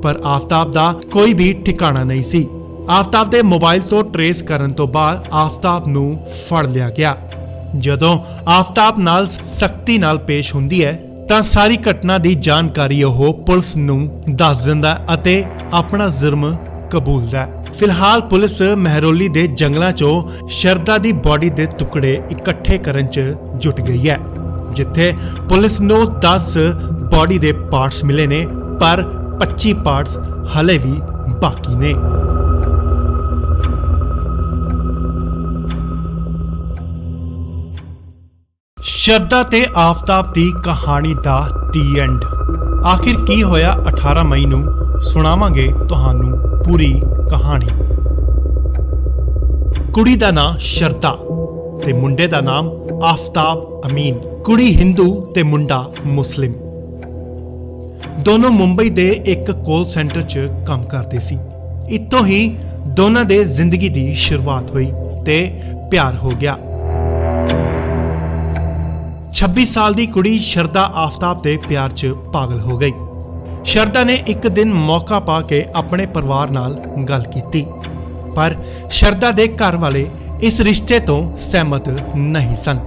ਪਰ ਆਫਤਾਬ ਦਾ ਕੋਈ ਵੀ ਠਿਕਾਣਾ ਨਹੀਂ ਸੀ। ਆਫਤਾਬ ਦੇ ਮੋਬਾਈਲ ਤੋਂ ਟਰੇਸ ਕਰਨ ਤੋਂ ਬਾਅਦ ਆਫਤਾਬ ਨੂੰ ਫੜ ਲਿਆ ਗਿਆ। ਜਦੋਂ ਆਫਤਾਬ ਨਾਲ ਸਖਤੀ ਨਾਲ ਪੇਸ਼ ਹੁੰਦੀ ਹੈ ਤਾਂ ਸਾਰੀ ਘਟਨਾ ਦੀ ਜਾਣਕਾਰੀ ਉਹ ਪੁਲਿਸ ਨੂੰ ਦੱਸ ਦਿੰਦਾ ਅਤੇ ਆਪਣਾ ਜੁਰਮ ਕਬੂਲਦਾ ਹੈ। ਫਿਲਹਾਲ ਪੁਲਿਸ ਮਹਿਰੌਲੀ ਦੇ ਜੰਗਲਾਂ 'ਚੋਂ ਸ਼ਰਦਾ ਦੀ ਬਾਡੀ ਦੇ ਟੁਕੜੇ ਇਕੱਠੇ ਕਰਨ 'ਚ ਜੁਟ ਗਈ ਹੈ, ਜਿੱਥੇ ਪੁਲਿਸ ਨੂੰ 10 ਬਾਡੀ ਦੇ ਪਾਰਟਸ ਮਿਲੇ ਨੇ, ਪਰ 25 ਪਾਰਟਸ ਹਲੇ ਵੀ ਬਾਕੀ ਨੇ। ਸ਼ਰਦਾ ਤੇ ਆਫਤਾਬ ਦੀ ਕਹਾਣੀ ਦਾ ਦੀ ਐਂਡ। ਆਖਿਰ ਕੀ ਹੋਇਆ 18 ਮਈ ਨੂੰ, ਸੁਣਾਵਾਂਗੇ ਤੁਹਾਨੂੰ ਪੂਰੀ ਕਹਾਣੀ। ਕੁੜੀ ਦਾ ਨਾਮ ਸ਼ਰਦਾ ਤੇ ਮੁੰਡੇ ਦਾ ਨਾਮ ਆਫਤਾਬ ਅਮੀਨ। ਕੁੜੀ ਹਿੰਦੂ ਤੇ ਮੁੰਡਾ ਮੁਸਲਿਮ। ਦੋਨੋਂ ਮੁੰਬਈ ਦੇ ਇੱਕ ਕਾਲ ਸੈਂਟਰ 'ਚ ਕੰਮ ਕਰਦੇ ਸੀ। ਇੱਥੋਂ ਹੀ ਦੋਨਾਂ ਦੇ ਜ਼ਿੰਦਗੀ ਦੀ ਸ਼ੁਰੂਆਤ ਹੋਈ ਤੇ ਪਿਆਰ ਹੋ ਗਿਆ। 26 ਸਾਲ ਦੀ ਕੁੜੀ ਸ਼ਰਦਾ ਆਫਤਾਬ ਦੇ ਪਿਆਰ 'ਚ ਪਾਗਲ ਹੋ ਗਈ। ਸ਼ਰਦਾ ਨੇ ਇੱਕ ਦਿਨ ਮੌਕਾ ਪਾ ਕੇ ਆਪਣੇ ਪਰਿਵਾਰ ਨਾਲ ਗੱਲ ਕੀਤੀ, ਪਰ ਸ਼ਰਦਾ ਦੇ ਘਰ ਵਾਲੇ ਇਸ ਰਿਸ਼ਤੇ ਤੋਂ ਸਹਿਮਤ ਨਹੀਂ ਸਨ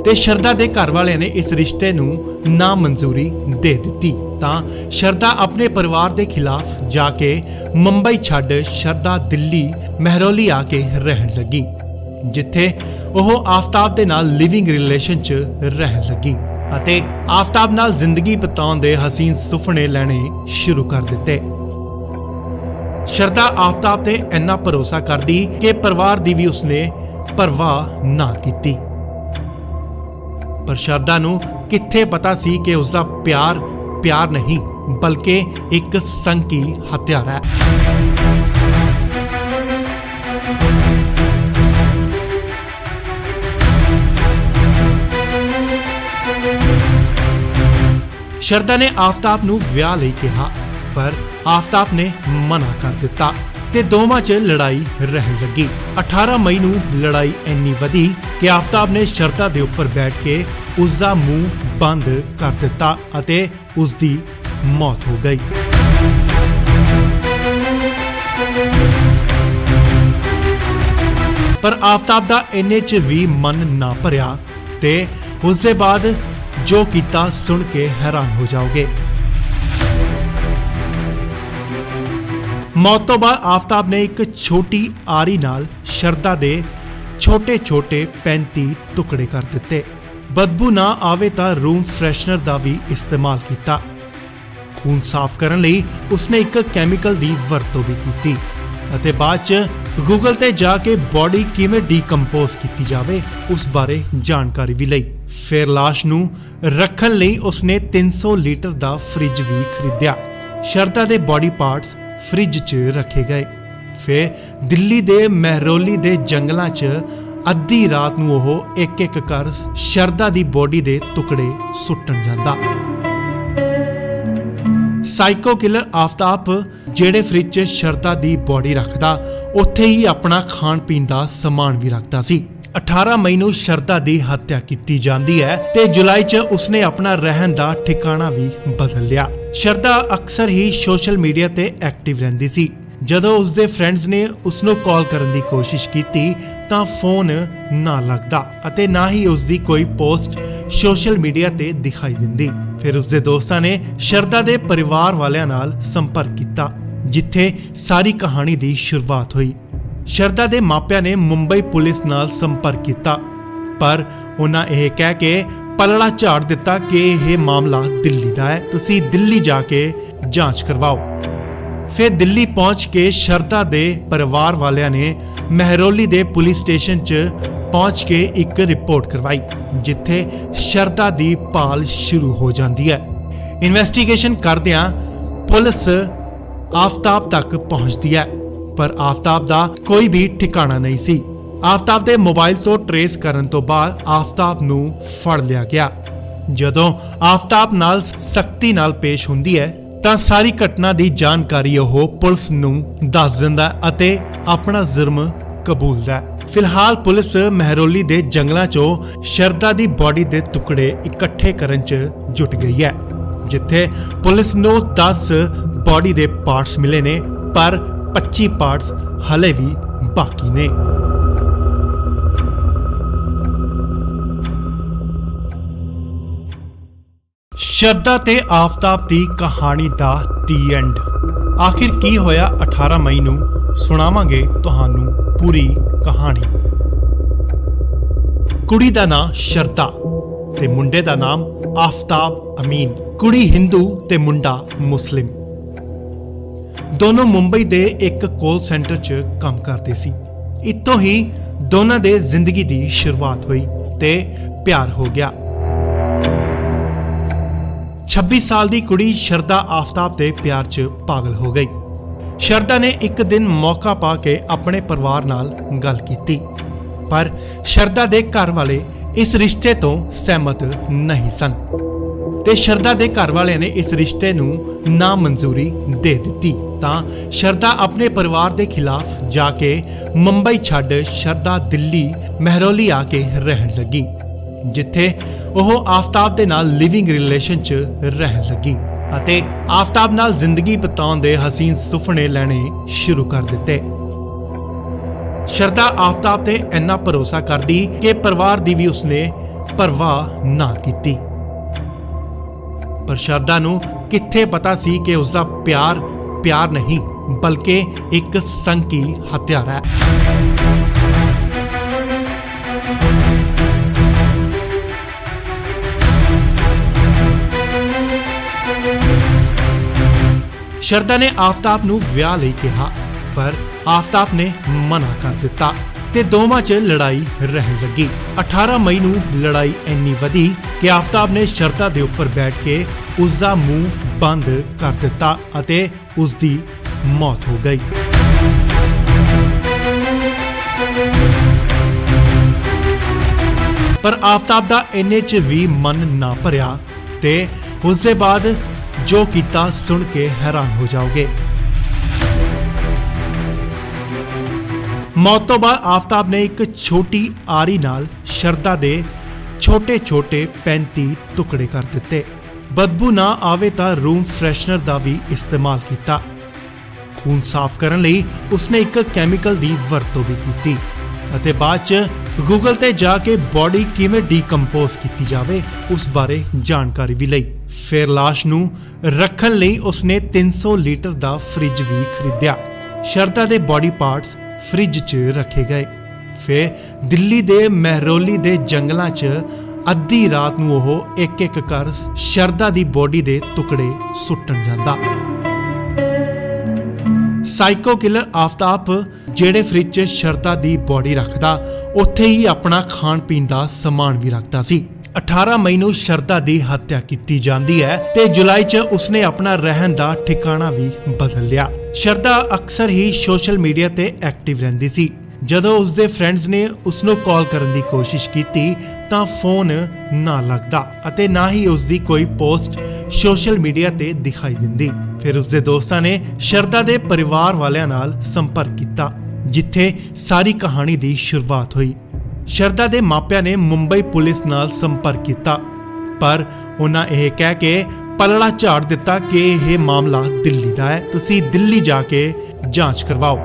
ਤੇ ਸ਼ਰਦਾ ਦੇ ਘਰ ਵਾਲਿਆਂ ਨੇ ਇਸ ਰਿਸ਼ਤੇ ਨੂੰ ਨਾ ਮਨਜ਼ੂਰੀ ਦੇ ਦਿੱਤੀ। ਤਾਂ ਸ਼ਰਦਾ ਆਪਣੇ ਪਰਿਵਾਰ ਦੇ ਖਿਲਾਫ ਜਾ ਕੇ ਮੁੰਬਈ ਛੱਡ ਸ਼ਰਦਾ ਦਿੱਲੀ ਮਹਿਰੌਲੀ ਆ ਕੇ ਰਹਿਣ ਲੱਗੀ, ਜਿੱਥੇ ਉਹ ਆਫਤਾਬ ਦੇ ਨਾਲ ਲਿਵਿੰਗ ਰਿਲੇਸ਼ਨ 'ਚ ਰਹਿਣ ਲੱਗੀ ਅਤੇ ਆਫਤਾਬ ਨਾਲ ਜ਼ਿੰਦਗੀ ਬਿਤਾਉਣ ਦੇ ਹਸੀਨ ਸੁਪਨੇ ਲੈਣੇ ਸ਼ੁਰੂ ਕਰ ਦਿੱਤੇ। ਸ਼ਰਦਾ ਆਫਤਾਬ ਤੇ ਇੰਨਾ ਭਰੋਸਾ ਕਰਦੀ ਕਿ ਪਰਿਵਾਰ ਦੀ ਵੀ ਉਸਨੇ ਪਰਵਾਹ ਨਾ ਕੀਤੀ, ਪਰ ਸ਼ਰਦਾ ਨੂੰ ਕਿੱਥੇ ਪਤਾ ਸੀ ਕਿ ਉਸਦਾ ਪਿਆਰ ਪਿਆਰ ਨਹੀਂ ਬਲਕਿ ਇੱਕ ਸੰਕੀ ਹਥਿਆਰ ਹੈ। ਸ਼ਰਦਾ ਨੇ ਆਫਤਾਬ ਨੂੰ ਵਿਆਹ ਲਈ ਕਿਹਾ, ਪਰ ਆਫਤਾਬ ਨੇ ਮਨਾ ਕਰ ਦਿੱਤਾ ਤੇ ਦੋਵਾਂ 'ਚ ਲੜਾਈ ਰਹਿਣ ਲੱਗੀ। 18 ਮਈ ਨੂੰ ਲੜਾਈ ਇੰਨੀ ਵਧੀ ਕਿ ਆਫਤਾਬ ਨੇ ਸ਼ਰਦਾ ਦੇ ਉੱਪਰ ਬੈਠ ਕੇ ਉਸ ਦਾ ਮੂੰਹ ਬੰਦ ਕਰ ਦਿੱਤਾ ਅਤੇ ਉਸ ਦੀ ਮੌਤ ਹੋ ਗਈ। ਪਰ ਆਫਤਾਬ ਦਾ ਇੰਨੇ 'ਚ ਵੀ ਮਨ ਨਾ ਭਰਿਆ ਤੇ ਉਸ ਦੇ ਬਾਅਦ ਜੋ ਕੀਤਾ ਸੁਣ ਕੇ ਹੈਰਾਨ ਹੋ ਜਾਓਗੇ। ਮੌਤ ਤੋਂ ਬਾਅਦ ਆਫਤਾਬ ਨੇ ਇੱਕ ਛੋਟੀ ਆਰੀ ਨਾਲ ਸ਼ਰਦਾ ਦੇ ਛੋਟੇ-ਛੋਟੇ 35 ਟੁਕੜੇ ਕਰ ਦਿੱਤੇ। ਬਦਬੂ ਨਾ ਆਵੇ ਤਾਂ ਰੂਮ ਫਰੈਸ਼ਨਰ ਦਾ ਵੀ ਇਸਤੇਮਾਲ ਕੀਤਾ। ਖੂਨ ਸਾਫ਼ ਕਰਨ ਲਈ ਉਸਨੇ ਇੱਕ ਕੈਮੀਕਲ ਦੀ ਵਰਤੋਂ ਵੀ ਕੀਤੀ ਅਤੇ ਬਾਅਦ 'ਚ ਗੂਗਲ ਤੇ ਜਾ ਕੇ ਬਾਡੀ ਕਿਵੇਂ ਡੀਕੰਪੋਜ਼ ਕੀਤੀ ਜਾਵੇ ਉਸ ਬਾਰੇ ਜਾਣਕਾਰੀ ਵੀ ਲਈ। ਫਿਰ ਲਾਸ਼ ਨੂੰ ਰੱਖਣ ਲਈ ਉਸਨੇ 300 ਲੀਟਰ ਦਾ ਫ੍ਰਿਜ ਵੀ ਖਰੀਦਿਆ। ਸ਼ਰਦਾ ਦੇ ਬਾਡੀ ਪਾਰਟਸ ਫ੍ਰਿਜ 'ਚ ਰੱਖੇ ਗਏ। ਫਿਰ ਦਿੱਲੀ ਦੇ ਮਹਿਰੌਲੀ ਦੇ ਜੰਗਲਾਂ 'ਚ ਅੱਧੀ ਰਾਤ ਨੂੰ ਉਹ ਇੱਕ-ਇੱਕ ਕਰ ਸ਼ਰਦਾ ਦੀ ਬਾਡੀ ਦੇ ਟੁਕੜੇ ਸੁੱਟਣ ਜਾਂਦਾ। ਸਾਈਕੋ ਕਿਲਰ ਆਫਤਾਬ ਜਿਹੜੇ ਫ੍ਰਿਜ 'ਚ ਸ਼ਰਦਾ ਦੀ ਬਾਡੀ ਰੱਖਦਾ, ਉੱਥੇ ਹੀ ਆਪਣਾ ਖਾਣ ਪੀਣ ਦਾ ਸਮਾਨ ਵੀ ਰੱਖਦਾ ਸੀ। 18 ਮਈ ਨੂੰ ਸ਼ਰਦਾ ਦੀ ਹੱਤਿਆ ਕੀਤੀ ਜਾਂਦੀ ਹੈ ਤੇ ਜੁਲਾਈ 'ਚ ਉਸਨੇ ਆਪਣਾ ਰਹਿਣ ਦਾ ਠਿਕਾਣਾ ਵੀ ਬਦਲ ਲਿਆ। ਸ਼ਰਦਾ ਅਕਸਰ ਹੀ ਸੋਸ਼ਲ ਮੀਡੀਆ ਤੇ ਐਕਟਿਵ ਰਹਿੰਦੀ ਸੀ। ਜਦੋਂ ਉਸਦੇ ਫਰੈਂਡਸ ਨੇ ਉਸਨੂੰ ਕਾਲ ਕਰਨ ਦੀ ਕੋਸ਼ਿਸ਼ ਕੀਤੀ ਤਾਂ ਫੋਨ ਨਾ ਲੱਗਦਾ ਅਤੇ ਨਾ ਹੀ ਉਸਦੀ ਕੋਈ ਪੋਸਟ ਸੋਸ਼ਲ ਮੀਡੀਆ ਤੇ ਦਿਖਾਈ ਦਿੰਦੀ। ਫਿਰ ਉਸਦੇ ਦੋਸਤਾਂ ਨੇ ਸ਼ਰਦਾ ਦੇ ਪਰਿਵਾਰ ਵਾਲਿਆਂ ਨਾਲ ਸੰਪਰਕ ਕੀਤਾ, ਜਿੱਥੇ ਸਾਰੀ ਕਹਾਣੀ ਦੀ ਸ਼ੁਰੂਆਤ ਹੋਈ। ਸ਼ਰਦਾ ਦੇ ਮਾਪਿਆਂ ਨੇ ਮੁੰਬਈ ਪੁਲਿਸ ਨਾਲ ਸੰਪਰਕ ਕੀਤਾ, ਪਰ ਉਹਨਾਂ ਇਹ ਕਹਿ ਕੇ ਪਲੜਾ ਝਾੜ ਦਿੱਤਾ ਕਿ ਇਹ ਮਾਮਲਾ ਦਿੱਲੀ ਦਾ ਹੈ, ਤੁਸੀਂ ਦਿੱਲੀ ਜਾ ਕੇ ਜਾਂਚ ਕਰਵਾਓ। ਫਿਰ ਦਿੱਲੀ ਪਹੁੰਚ ਕੇ ਸ਼ਰਦਾ ਦੇ ਪਰਿਵਾਰ ਵਾਲਿਆਂ ਨੇ ਮਹਿਰੌਲੀ ਦੇ ਪੁਲਿਸ ਸਟੇਸ਼ਨ 'ਚ ਪਹੁੰਚ ਕੇ ਇੱਕ ਰਿਪੋਰਟ ਕਰਵਾਈ, ਜਿੱਥੇ ਸ਼ਰਦਾ ਦੀ ਭਾਲ ਸ਼ੁਰੂ ਹੋ ਜਾਂਦੀ ਹੈ। ਇਨਵੈਸਟੀਗੇਸ਼ਨ ਕਰਦਿਆਂ ਪੁਲਿਸ ਆਫਤਾਬ ਤੱਕ ਪਹੁੰਚਦੀ ਹੈ, ਪਰ ਆਫਤਾਬ ਦਾ ਕੋਈ ਵੀ ਠਿਕਾਣਾ ਨਹੀਂ ਸੀ। ਆਫਤਾਬ ਦੇ ਮੋਬਾਈਲ ਤੋਂ ਟਰੇਸ ਕਰਨ ਤੋਂ ਬਾਅਦ ਆਫਤਾਬ ਨੂੰ ਫੜ ਲਿਆ ਗਿਆ। ਜਦੋਂ ਆਫਤਾਬ ਨਾਲ ਸਖਤੀ ਨਾਲ ਪੇਸ਼ ਹੁੰਦੀ ਹੈ ਤਾਂ ਸਾਰੀ ਘਟਨਾ ਦੀ ਜਾਣਕਾਰੀ ਉਹ ਪੁਲਿਸ ਨੂੰ ਦੱਸ ਦਿੰਦਾ ਅਤੇ ਆਪਣਾ ਜੁਰਮ ਕਬੂਲਦਾ ਹੈ। ਫਿਲਹਾਲ ਪੁਲਿਸ ਮਹਿਰੌਲੀ ਦੇ ਜੰਗਲਾਂ 'ਚੋਂ ਸ਼ਰਦਾ ਦੀ ਬੋਡੀ ਦੇ ਟੁਕੜੇ ਇਕੱਠੇ ਕਰਨ 'ਚ ਜੁਟ ਗਈ ਹੈ, ਜਿੱਥੇ ਪੁਲਿਸ ਨੂੰ 10 ਬੋਡੀ ਦੇ ਪਾਰਟਸ ਮਿਲੇ ਨੇ, ਪਰ 25 ਪਾਰਟਸ ਹਲੇ ਵੀ ਬਾਕੀ ਨੇ। ਸ਼ਰਦਾ ਤੇ ਆਫਤਾਬ ਦੀ ਕਹਾਣੀ ਦਾ ਦੀ ਐਂਡ। ਆਖਿਰ ਕੀ ਹੋਇਆ 18 ਮਈ ਨੂੰ, ਸੁਣਾਵਾਂਗੇ ਤੁਹਾਨੂੰ ਪੂਰੀ ਕਹਾਣੀ। ਕੁੜੀ ਦਾ ਨਾਮ ਸ਼ਰਦਾ ਤੇ ਮੁੰਡੇ ਦਾ ਨਾਮ ਆਫਤਾਬ ਅਮੀਨ। ਕੁੜੀ ਹਿੰਦੂ ਤੇ ਮੁੰਡਾ ਮੁਸਲਿਮ। ਦੋਨੋਂ ਮੁੰਬਈ ਦੇ ਇੱਕ ਕਾਲ ਸੈਂਟਰ 'ਚ ਕੰਮ ਕਰਦੇ ਸੀ। ਇੱਥੋਂ ਹੀ ਦੋਨਾਂ ਦੇ ਜ਼ਿੰਦਗੀ ਦੀ ਸ਼ੁਰੂਆਤ ਹੋਈ ਤੇ ਪਿਆਰ ਹੋ ਗਿਆ। 26 ਸਾਲ ਦੀ ਕੁੜੀ ਸ਼ਰਦਾ ਆਫਤਾਬ ਦੇ ਪਿਆਰ 'ਚ ਪਾਗਲ ਹੋ ਗਈ। ਸ਼ਰਦਾ ਨੇ ਇੱਕ ਦਿਨ ਮੌਕਾ ਪਾ ਕੇ ਆਪਣੇ ਪਰਿਵਾਰ ਨਾਲ ਗੱਲ ਕੀਤੀ, ਪਰ ਸ਼ਰਦਾ ਦੇ ਘਰ ਵਾਲੇ ਇਸ ਰਿਸ਼ਤੇ ਤੋਂ ਸਹਿਮਤ ਨਹੀਂ ਸਨ ਤੇ ਸ਼ਰਦਾ ਦੇ ਘਰ ਵਾਲਿਆਂ ਨੇ ਇਸ ਰਿਸ਼ਤੇ ਨੂੰ ਨਾ ਮਨਜ਼ੂਰੀ ਦੇ ਦਿੱਤੀ। ਤਾਂ ਸ਼ਰਦਾ ਆਪਣੇ ਪਰਿਵਾਰ ਦੇ ਖਿਲਾਫ ਜਾ ਕੇ ਮੁੰਬਈ ਛੱਡ ਸ਼ਰਦਾ ਦਿੱਲੀ ਮਹਿਰੌਲੀ ਆ ਕੇ ਰਹਿਣ ਲੱਗੀ, ਜਿੱਥੇ ਉਹ ਆਫਤਾਬ ਦੇ ਨਾਲ ਲਿਵਿੰਗ ਰਿਲੇਸ਼ਨ 'ਚ ਰਹਿਣ ਲੱਗੀ ਅਤੇ ਆਫਤਾਬ ਨਾਲ ਜ਼ਿੰਦਗੀ ਬਿਤਾਉਣ ਦੇ ਹਸੀਨ ਸੁਪਨੇ ਲੈਣੇ ਸ਼ੁਰੂ ਕਰ ਦਿੱਤੇ। ਸ਼ਰਦਾ ਆਫਤਾਬ ਤੇ ਇੰਨਾ ਭਰੋਸਾ ਕਰਦੀ ਕਿ ਪਰਿਵਾਰ ਦੀ ਵੀ ਉਸਨੇ ਪਰਵਾਹ ਨਾ ਕੀਤੀ, ਪਰ ਸ਼ਰਦਾ ਨੂੰ ਕਿੱਥੇ ਪਤਾ ਸੀ ਕਿ ਉਸਦਾ ਪਿਆਰ ਨਹੀਂ ਬਲਕਿ ਇੱਕ ਸੰਕੀ ਹਥਿਆਰ ਹੈ। ਸ਼ਰਦਾ ਨੇ ਆਫਤਾਬ ਨੂੰ ਵਿਆਹ ਲਈ ਕਿਹਾ, ਪਰ ਆਫਤਾਬ ਨੇ ਮਨਾ ਕਰ ਦਿੱਤਾ ਤੇ ਦੋਵਾਂ 'ਚ ਲੜਾਈ ਰਹਿਣ ਲੱਗੀ। 18 ਮਈ ਨੂੰ ਲੜਾਈ ਇੰਨੀ ਵਧੀ ਕਿ ਆਫਤਾਬ ਨੇ ਸ਼ਰਦਾ ਦੇ ਉੱਪਰ ਬੈਠ ਕੇ ਉਸ ਦਾ ਮੂੰਹ ਬੰਦ ਕਰ ਦਿੱਤਾ ਅਤੇ ਉਸ ਦੀ ਮੌਤ ਹੋ ਗਈ। ਪਰ ਆਫਤਾਬ ਦਾ ਇੰਨੇ 'ਚ ਵੀ ਮਨ ਨਾ ਭਰਿਆ ਤੇ ਉਸ ਦੇ ਬਾਅਦ ਜੋ ਕੀਤਾ ਸੁਣ ਕੇ ਹੈਰਾਨ ਹੋ ਜਾਓਗੇ। ਮੌਤ ਤੋਂ ਬਾਅਦ ਆਫਤਾਬ ਨੇ ਇੱਕ ਛੋਟੀ ਆਰੀ ਨਾਲ ਸ਼ਰਦਾ ਦੇ ਛੋਟੇ-ਛੋਟੇ 35 ਟੁਕੜੇ ਕਰ ਦਿੱਤੇ। ਬਦਬੂ ਨਾ ਆਵੇ ਤਾਂ ਰੂਮ ਫਰੈਸ਼ਨਰ ਦਾ ਵੀ ਇਸਤੇਮਾਲ ਕੀਤਾ। ਖੂਨ ਸਾਫ਼ ਕਰਨ ਲਈ ਉਸਨੇ ਇੱਕ ਕੈਮੀਕਲ ਦੀ ਵਰਤੋਂ ਵੀ ਕੀਤੀ ਅਤੇ ਬਾਅਦ 'ਚ ਗੂਗਲ ਤੇ ਜਾ ਕੇ ਬੋਡੀ ਕਿਵੇਂ ਡੀਕੰਪੋਜ਼ ਕੀਤੀ ਜਾਵੇ ਉਸ ਬਾਰੇ ਜਾਣਕਾਰੀ ਵੀ ਲਈ। ਫਿਰ ਲਾਸ਼ ਨੂੰ ਰੱਖਣ ਲਈ ਉਸਨੇ 300 ਲੀਟਰ ਦਾ ਫ੍ਰਿਜ ਵੀ ਖਰੀਦਿਆ। ਸ਼ਰਦਾ ਦੇ ਬੋਡੀ ਪਾਰਟਸ ਫ੍ਰਿਜ 'ਚ ਰੱਖੇ ਗਏ। ਫਿਰ ਦਿੱਲੀ ਦੇ ਮਹਿਰੌਲੀ ਦੇ ਜੰਗਲਾਂ 'ਚ ਅੱਧੀ ਰਾਤ ਨੂੰ ਉਹ ਇੱਕ-ਇੱਕ ਕਰ ਸ਼ਰਦਾ ਦੀ ਬੋਡੀ ਦੇ ਟੁਕੜੇ ਸੁੱਟਣ ਜਾਂਦਾ। ਸਾਈਕੋ ਕਿਲਰ ਆਫਤਾਬ ਜਿਹੜੇ ਫ੍ਰਿਜ 'ਚ ਸ਼ਰਦਾ ਦੀ ਬੋਡੀ ਰੱਖਦਾ, ਉੱਥੇ ਹੀ ਆਪਣਾ ਖਾਣ ਪੀਣ ਦਾ ਸਮਾਨ ਵੀ ਰੱਖਦਾ ਸੀ। 18 ਮਈ ਨੂੰ ਸ਼ਰਦਾ ਦੀ ਹੱਤਿਆ ਕੀਤੀ ਜਾਂਦੀ ਹੈ ਤੇ ਜੁਲਾਈ 'ਚ ਉਸਨੇ ਆਪਣਾ ਰਹਿਣ ਦਾ ਠਿਕਾਣਾ ਵੀ ਬਦਲ ਲਿਆ। ਸ਼ਰਦਾ ਅਕਸਰ ਹੀ ਸੋਸ਼ਲ ਮੀਡੀਆ ਤੇ ਐਕਟਿਵ ਰਹਿੰਦੀ ਸੀ। ਜਦੋਂ ਉਸਦੇ ਫਰੈਂਡਸ ਨੇ ਉਸਨੂੰ ਕਾਲ ਕਰਨ ਦੀ ਕੋਸ਼ਿਸ਼ ਕੀਤੀ ਤਾਂ ਫੋਨ ਨਾ ਲੱਗਦਾ ਅਤੇ ਨਾ ਹੀ ਉਸਦੀ ਕੋਈ ਪੋਸਟ ਸੋਸ਼ਲ ਮੀਡੀਆ ਤੇ ਦਿਖਾਈ ਦਿੰਦੀ। ਫਿਰ ਉਸਦੇ ਦੋਸਤਾਂ ਨੇ ਸ਼ਰਦਾ ਦੇ ਪਰਿਵਾਰ ਵਾਲਿਆਂ ਨਾਲ ਸੰਪਰਕ ਕੀਤਾ, ਜਿੱਥੇ ਸਾਰੀ ਕਹਾਣੀ ਦੀ ਸ਼ੁਰੂਆਤ ਹੋਈ। ਸ਼ਰਦਾ ਦੇ ਮਾਪਿਆਂ ਨੇ ਮੁੰਬਈ ਪੁਲਿਸ ਨਾਲ ਸੰਪਰਕ ਕੀਤਾ, ਪਰ ਉਹਨਾਂ ਇਹ ਕਹਿ ਕੇ ਪਲੜਾ ਝਾੜ ਦਿੱਤਾ ਕਿ ਇਹ ਮਾਮਲਾ ਦਿੱਲੀ ਦਾ ਹੈ, ਤੁਸੀਂ ਦਿੱਲੀ ਜਾ ਕੇ ਜਾਂਚ ਕਰਵਾਓ।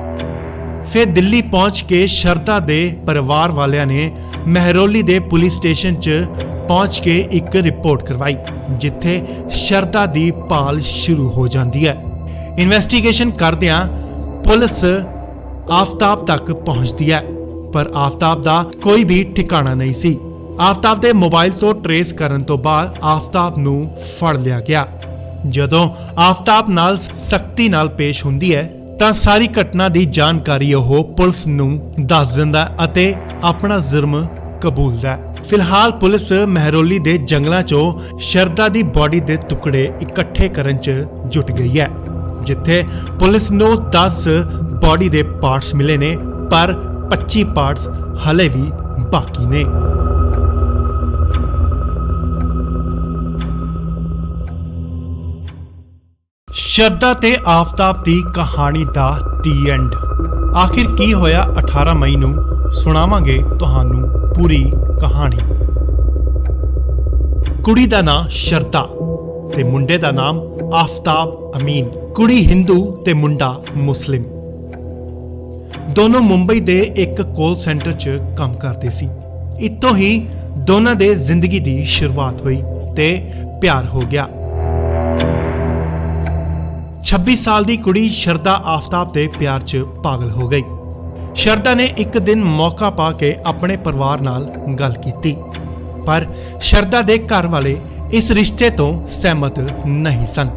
ਫਿਰ ਦਿੱਲੀ ਪਹੁੰਚ ਕੇ ਸ਼ਰਦਾ ਦੇ ਪਰਿਵਾਰ ਵਾਲਿਆਂ ਨੇ ਮਹਿਰੌਲੀ ਦੇ ਪੁਲਿਸ ਸਟੇਸ਼ਨ 'ਚ ਪਹੁੰਚ ਕੇ ਇੱਕ ਰਿਪੋਰਟ ਕਰਵਾਈ, ਜਿੱਥੇ ਸ਼ਰਦਾ ਦੀ ਭਾਲ ਸ਼ੁਰੂ ਹੋ ਜਾਂਦੀ ਹੈ। ਇਨਵੈਸਟੀਗੇਸ਼ਨ ਕਰਦਿਆਂ ਪੁਲਿਸ ਆਫਤਾਬ ਤੱਕ ਪਹੁੰਚਦੀ ਹੈ, ਪਰ ਆਫਤਾਬ ਦਾ ਕੋਈ ਵੀ ਠਿਕਾਣਾ ਨਹੀਂ ਸੀ। ਆਫਤਾਬ ਦੇ ਮੋਬਾਈਲ ਤੋਂ ਟਰੇਸ ਕਰਨ ਤੋਂ ਬਾਅਦ ਆਫਤਾਬ ਨੂੰ ਫੜ ਲਿਆ ਗਿਆ। ਜਦੋਂ ਆਫਤਾਬ ਨਾਲ ਸਖਤੀ ਨਾਲ ਪੇਸ਼ ਹੁੰਦੀ ਹੈ ਤਾਂ ਸਾਰੀ ਘਟਨਾ ਦੀ ਜਾਣਕਾਰੀ ਉਹ ਪੁਲਿਸ ਨੂੰ ਦੱਸ ਦਿੰਦਾ ਅਤੇ ਆਪਣਾ ਜੁਰਮ ਕਬੂਲਦਾ। ਫਿਲਹਾਲ ਪੁਲਿਸ ਮਹਿਰੌਲੀ ਦੇ ਜੰਗਲਾਂ 'ਚੋਂ ਸ਼ਰਦਾ ਦੀ ਬੋਡੀ ਦੇ ਟੁਕੜੇ ਇਕੱਠੇ ਕਰਨ 'ਚ ਜੁਟ ਗਈ ਹੈ, ਜਿੱਥੇ ਪੁਲਿਸ ਨੂੰ 10 ਬੋਡੀ ਦੇ ਪਾਰਟਸ ਮਿਲੇ ਨੇ, ਪਰ 25 ਪਾਰਟਸ ਹਲੇ ਵੀ ਬਾਕੀ ਨੇ। ਸ਼ਰਦਾ ਤੇ ਆਫਤਾਬ ਦੀ ਕਹਾਣੀ ਦਾ ਦੀ ਐਂਡ। ਆਖਿਰ ਕੀ ਹੋਇਆ 18 ਮਈ ਨੂੰ, ਸੁਣਾਵਾਂਗੇ ਤੁਹਾਨੂੰ ਪੂਰੀ ਕਹਾਣੀ। ਕੁੜੀ ਦਾ ਨਾਂ ਸ਼ਰਦਾ ਤੇ ਮੁੰਡੇ ਦਾ ਨਾਮ ਆਫਤਾਬ ਅਮੀਨ। ਕੁੜੀ ਹਿੰਦੂ ਤੇ ਮੁੰਡਾ ਮੁਸਲਿਮ। ਦੋਨੋਂ ਮੁੰਬਈ ਦੇ ਇੱਕ ਕਾਲ ਸੈਂਟਰ 'ਚ ਕੰਮ ਕਰਦੇ ਸੀ। ਇੱਥੋਂ ਹੀ ਦੋਨਾਂ ਦੇ ਜ਼ਿੰਦਗੀ ਦੀ ਸ਼ੁਰੂਆਤ ਹੋਈ ਤੇ ਪਿਆਰ ਹੋ ਗਿਆ। 26 ਸਾਲ ਦੀ ਕੁੜੀ ਸ਼ਰਦਾ ਆਫਤਾਬ ਦੇ ਪਿਆਰ 'ਚ ਪਾਗਲ ਹੋ ਗਈ। ਸ਼ਰਦਾ ਨੇ ਇੱਕ ਦਿਨ ਮੌਕਾ ਪਾ ਕੇ ਆਪਣੇ ਪਰਿਵਾਰ ਨਾਲ ਗੱਲ ਕੀਤੀ, ਪਰ ਸ਼ਰਦਾ ਦੇ ਘਰ ਵਾਲੇ ਇਸ ਰਿਸ਼ਤੇ ਤੋਂ ਸਹਿਮਤ ਨਹੀਂ ਸਨ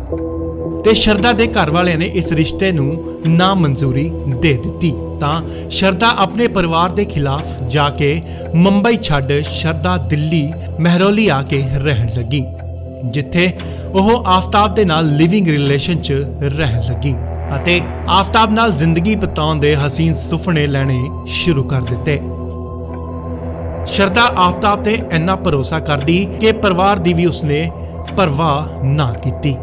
ਤੇ ਸ਼ਰਦਾ ਦੇ ਘਰ ਵਾਲਿਆਂ ਨੇ ਇਸ ਰਿਸ਼ਤੇ ਨੂੰ ਨਾ ਮਨਜ਼ੂਰੀ ਦੇ ਦਿੱਤੀ। ਤਾਂ ਸ਼ਰਦਾ ਆਪਣੇ ਪਰਿਵਾਰ ਦੇ ਖਿਲਾਫ ਜਾ ਕੇ ਮੁੰਬਈ ਛੱਡ ਸ਼ਰਦਾ ਦਿੱਲੀ ਮਹਿਰੌਲੀ ਆ ਕੇ ਰਹਿਣ ਲੱਗੀ, ਜਿੱਥੇ ਉਹ ਆਫਤਾਬ ਦੇ ਨਾਲ ਲਿਵਿੰਗ ਰਿਲੇਸ਼ਨ 'ਚ ਰਹਿਣ ਲੱਗੀ ਅਤੇ ਆਫਤਾਬ ਨਾਲ ਜ਼ਿੰਦਗੀ ਬਿਤਾਉਣ ਦੇ ਹਸੀਨ ਸੁਪਨੇ ਲੈਣੇ ਸ਼ੁਰੂ ਕਰ ਦਿੱਤੇ। ਸ਼ਰਦਾ ਆਫਤਾਬ ਤੇ ਇੰਨਾ ਭਰੋਸਾ ਕਰਦੀ ਕਿ ਪਰਿਵਾਰ ਦੀ ਵੀ ਉਸਨੇ ਪਰਵਾਹ ਨਾ ਕੀਤੀ,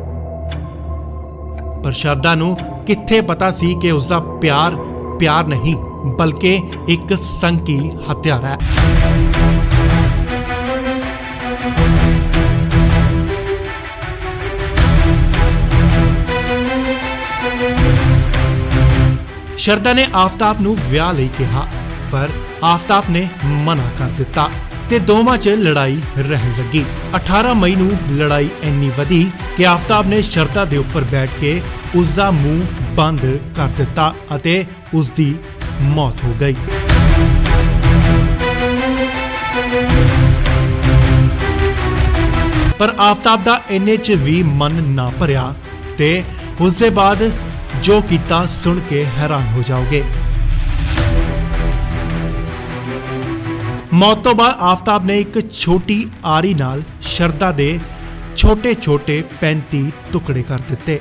ਪਰ ਸ਼ਰਦਾ ਨੂੰ ਕਿੱਥੇ ਪਤਾ ਸੀ ਕਿ ਉਸਦਾ ਪਿਆਰ ਪਿਆਰ ਨਹੀਂ ਬਲਕਿ ਇੱਕ ਸੰਕੀ ਹਥਿਆਰ ਹੈ। ਸ਼ਰਦਾ ਨੇ ਆਫਤਾਬ ਨੂੰ ਵਿਆਹ ਲਈ ਕਿਹਾ, ਪਰ ਆਫਤਾਬ ਨੇ ਮਨਾ ਕਰ ਦਿੱਤਾ ਤੇ ਦੋਵਾਂ 'ਚ ਲੜਾਈ ਰਹਿਣ ਲੱਗੀ। 18 ਮਈ ਨੂੰ ਲੜਾਈ ਇੰਨੀ ਵਧੀ ਕਿ ਆਫਤਾਬ ਨੇ ਸ਼ਰਦਾ ਦੇ ਉੱਪਰ ਬੈਠ ਕੇ ਉਸ ਦਾ ਮੂੰਹ ਬੰਦ ਕਰ ਦਿੱਤਾ ਅਤੇ ਉਸ ਦੀ ਮੌਤ ਹੋ ਗਈ। ਪਰ ਆਫਤਾਬ ਦਾ ਇੰਨੇ 'ਚ ਵੀ ਮਨ ਨਾ ਭਰਿਆ ਤੇ ਉਸ ਦੇ ਬਾਅਦ ਜੋ ਕੀਤਾ ਸੁਣ ਕੇ ਹੈਰਾਨ ਹੋ ਜਾਓਗੇ। ਮੌਤ ਤੋਂ ਬਾਅਦ ਆਫਤਾਬ ਨੇ ਇੱਕ ਛੋਟੀ ਆਰੀ ਨਾਲ ਸ਼ਰਦਾ ਦੇ ਛੋਟੇ-ਛੋਟੇ 35 ਟੁਕੜੇ ਕਰ ਦਿੱਤੇ।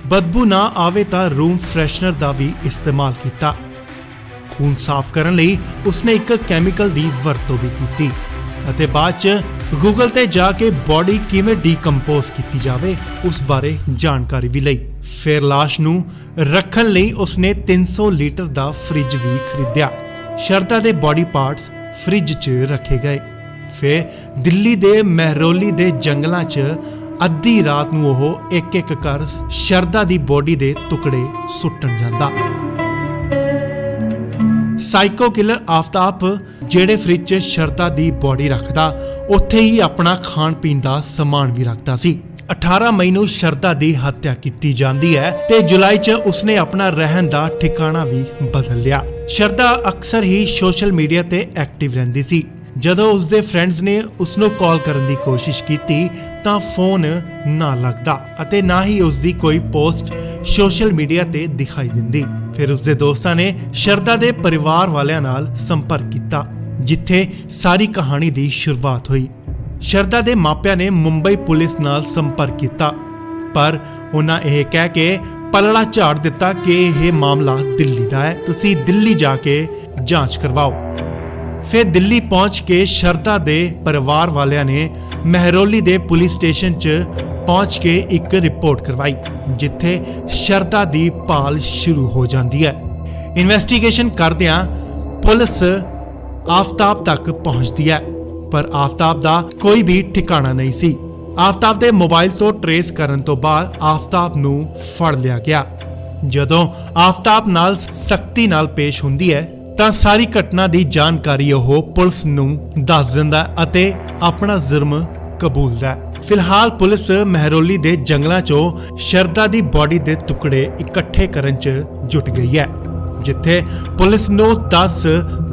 ਬਦਬੂ ਨਾ ਆਵੇ ਤਾਂ ਰੂਮ ਫਰੈਸ਼ਨਰ ਦਾ ਵੀ ਇਸਤੇਮਾਲ ਕੀਤਾ। ਖੂਨ ਸਾਫ਼ ਕਰਨ ਲਈ ਉਸਨੇ ਇੱਕ ਕੈਮੀਕਲ ਦੀ ਵਰਤੋਂ ਵੀ ਕੀਤੀ ਅਤੇ ਬਾਅਦ 'ਚ ਗੂਗਲ ਤੇ ਜਾ ਕੇ ਬੋਡੀ ਕਿਵੇਂ ਡੀਕੰਪੋਜ਼ ਕੀਤੀ ਜਾਵੇ ਉਸ ਬਾਰੇ ਜਾਣਕਾਰੀ ਵੀ ਲਈ। ਫਿਰ ਲਾਸ਼ ਨੂੰ ਰੱਖਣ ਲਈ ਉਸਨੇ 300 ਲੀਟਰ ਦਾ ਫ੍ਰਿਜ ਵੀ ਖਰੀਦਿਆ। ਸ਼ਰਦਾ ਦੇ ਬੋਡੀ ਪਾਰਟਸ ਫ੍ਰਿਜ 'ਚ ਰੱਖੇ ਗਏ। ਫਿਰ ਦਿੱਲੀ ਦੇ ਮਹਿਰੌਲੀ ਦੇ ਜੰਗਲਾਂ 'ਚ ਅੱਧੀ ਰਾਤ ਨੂੰ ਉਹ ਇੱਕ-ਇੱਕ ਕਰ ਸ਼ਰਦਾ ਦੀ ਬੋਡੀ ਦੇ ਟੁਕੜੇ ਸੁੱਟਣ ਜਾਂਦਾ। ਸਾਈਕੋ ਕਿਲਰ ਆਫਤਾਬ ਜਿਹੜੇ ਫ੍ਰਿਜ 'ਚ ਸ਼ਰਦਾ ਦੀ ਬੋਡੀ ਰੱਖਦਾ, ਉੱਥੇ ਹੀ ਆਪਣਾ ਖਾਣ ਪੀਣ ਦਾ ਸਮਾਨ ਵੀ ਰੱਖਦਾ ਸੀ। 18 ਮਈ ਨੂੰ ਸ਼ਰਦਾ ਦੀ ਹੱਤਿਆ ਕੀਤੀ ਜਾਂਦੀ ਹੈ ਤੇ ਜੁਲਾਈ 'ਚ ਉਸਨੇ ਆਪਣਾ ਰਹਿਣ ਦਾ ਠਿਕਾਣਾ ਵੀ ਬਦਲ ਲਿਆ। ਸ਼ਰਦਾ ਅਕਸਰ ਹੀ ਸੋਸ਼ਲ ਮੀਡੀਆ ਤੇ ਐਕਟਿਵ ਰਹਿੰਦੀ ਸੀ। ਜਦੋਂ ਉਸਦੇ ਫਰੈਂਡਸ ਨੇ ਉਸਨੂੰ ਕਾਲ ਕਰਨ ਦੀ ਕੋਸ਼ਿਸ਼ ਕੀਤੀ ਤਾਂ ਫੋਨ ਨਾ ਲੱਗਦਾ ਅਤੇ ਨਾ ਹੀ ਉਸਦੀ ਕੋਈ ਪੋਸਟ ਸੋਸ਼ਲ ਮੀਡੀਆ ਤੇ ਦਿਖਾਈ ਦਿੰਦੀ। ਫਿਰ ਉਸਦੇ ਦੋਸਤਾਂ ਨੇ ਸ਼ਰਦਾ ਦੇ ਪਰਿਵਾਰ ਵਾਲਿਆਂ ਨਾਲ ਸੰਪਰਕ ਕੀਤਾ, ਜਿੱਥੇ ਸਾਰੀ ਕਹਾਣੀ ਦੀ ਸ਼ੁਰੂਆਤ ਹੋਈ। ਸ਼ਰਦਾ ਦੇ ਮਾਪਿਆਂ ਨੇ ਮੁੰਬਈ ਪੁਲਿਸ ਨਾਲ ਸੰਪਰਕ ਕੀਤਾ, ਪਰ ਉਹਨਾਂ ਇਹ ਕਹਿ ਕੇ ਪਲੜਾ ਝਾੜ ਦਿੱਤਾ ਕਿ ਇਹ ਮਾਮਲਾ ਦਿੱਲੀ ਦਾ ਹੈ, ਤੁਸੀਂ ਦਿੱਲੀ ਜਾ ਕੇ ਜਾਂਚ ਕਰਵਾਓ। ਫਿਰ ਦਿੱਲੀ ਪਹੁੰਚ ਕੇ ਸ਼ਰਦਾ ਦੇ ਪਰਿਵਾਰ ਵਾਲਿਆਂ ਨੇ ਮਹਿਰੌਲੀ ਦੇ ਪੁਲਿਸ ਸਟੇਸ਼ਨ 'ਚ ਪਹੁੰਚ ਕੇ ਇੱਕ ਰਿਪੋਰਟ ਕਰਵਾਈ, ਜਿੱਥੇ ਸ਼ਰਦਾ ਦੀ ਭਾਲ ਸ਼ੁਰੂ ਹੋ ਜਾਂਦੀ ਹੈ। ਇਨਵੈਸਟੀਗੇਸ਼ਨ ਕਰਦਿਆਂ ਪੁਲਿਸ ਆਫਤਾਬ ਤੱਕ ਪਹੁੰਚਦੀ ਹੈ, ਪਰ ਆਫਤਾਬ ਦਾ ਕੋਈ ਵੀ ਠਿਕਾਣਾ ਨਹੀਂ ਸੀ। ਆਫਤਾਬ ਦੇ ਮੋਬਾਈਲ ਤੋਂ ਟਰੇਸ ਕਰਨ ਤੋਂ ਬਾਅਦ ਆਫਤਾਬ ਨੂੰ ਫੜ ਲਿਆ ਗਿਆ। ਜਦੋਂ ਆਫਤਾਬ ਨਾਲ ਸਖਤੀ ਨਾਲ ਪੇਸ਼ ਹੁੰਦੀ ਹੈ ਤਾਂ ਸਾਰੀ ਘਟਨਾ ਦੀ ਜਾਣਕਾਰੀ ਉਹ ਪੁਲਿਸ ਨੂੰ ਦੱਸ ਦਿੰਦਾ ਅਤੇ ਆਪਣਾ ਜੁਰਮ ਕਬੂਲਦਾ। ਫਿਲਹਾਲ ਪੁਲਿਸ ਮਹਿਰੌਲੀ ਦੇ ਜੰਗਲਾਂ 'ਚੋਂ ਸ਼ਰਦਾ ਦੀ ਬੋਡੀ ਦੇ ਟੁਕੜੇ ਇਕੱਠੇ ਕਰਨ 'ਚ ਜੁਟ ਗਈ ਹੈ, ਜਿੱਥੇ ਪੁਲਿਸ ਨੂੰ 10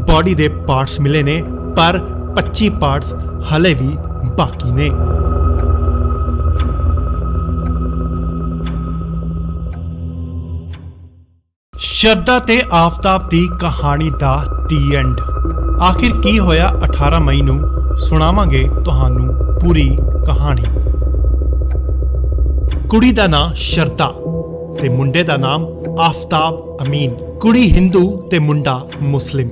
ਬੋਡੀ ਦੇ ਪਾਰਟਸ ਮਿਲੇ ਨੇ, ਪਰ 25 ਪਾਰਟਸ ਹਲੇ ਵੀ ਬਾਕੀ ਨੇ। ਸ਼ਰਦਾ ਤੇ ਆਫਤਾਬ ਦੀ ਕਹਾਣੀ ਦਾ ਦੀ ਐਂਡ। ਆਖਿਰ ਕੀ ਹੋਇਆ 18 ਮਈ ਨੂੰ, ਸੁਣਾਵਾਂਗੇ ਤੁਹਾਨੂੰ ਪੂਰੀ ਕਹਾਣੀ। ਕੁੜੀ ਦਾ ਨਾਂ ਸ਼ਰਦਾ ਤੇ ਮੁੰਡੇ ਦਾ ਨਾਮ ਆਫਤਾਬ ਅਮੀਨ। ਕੁੜੀ ਹਿੰਦੂ ਤੇ ਮੁੰਡਾ ਮੁਸਲਿਮ।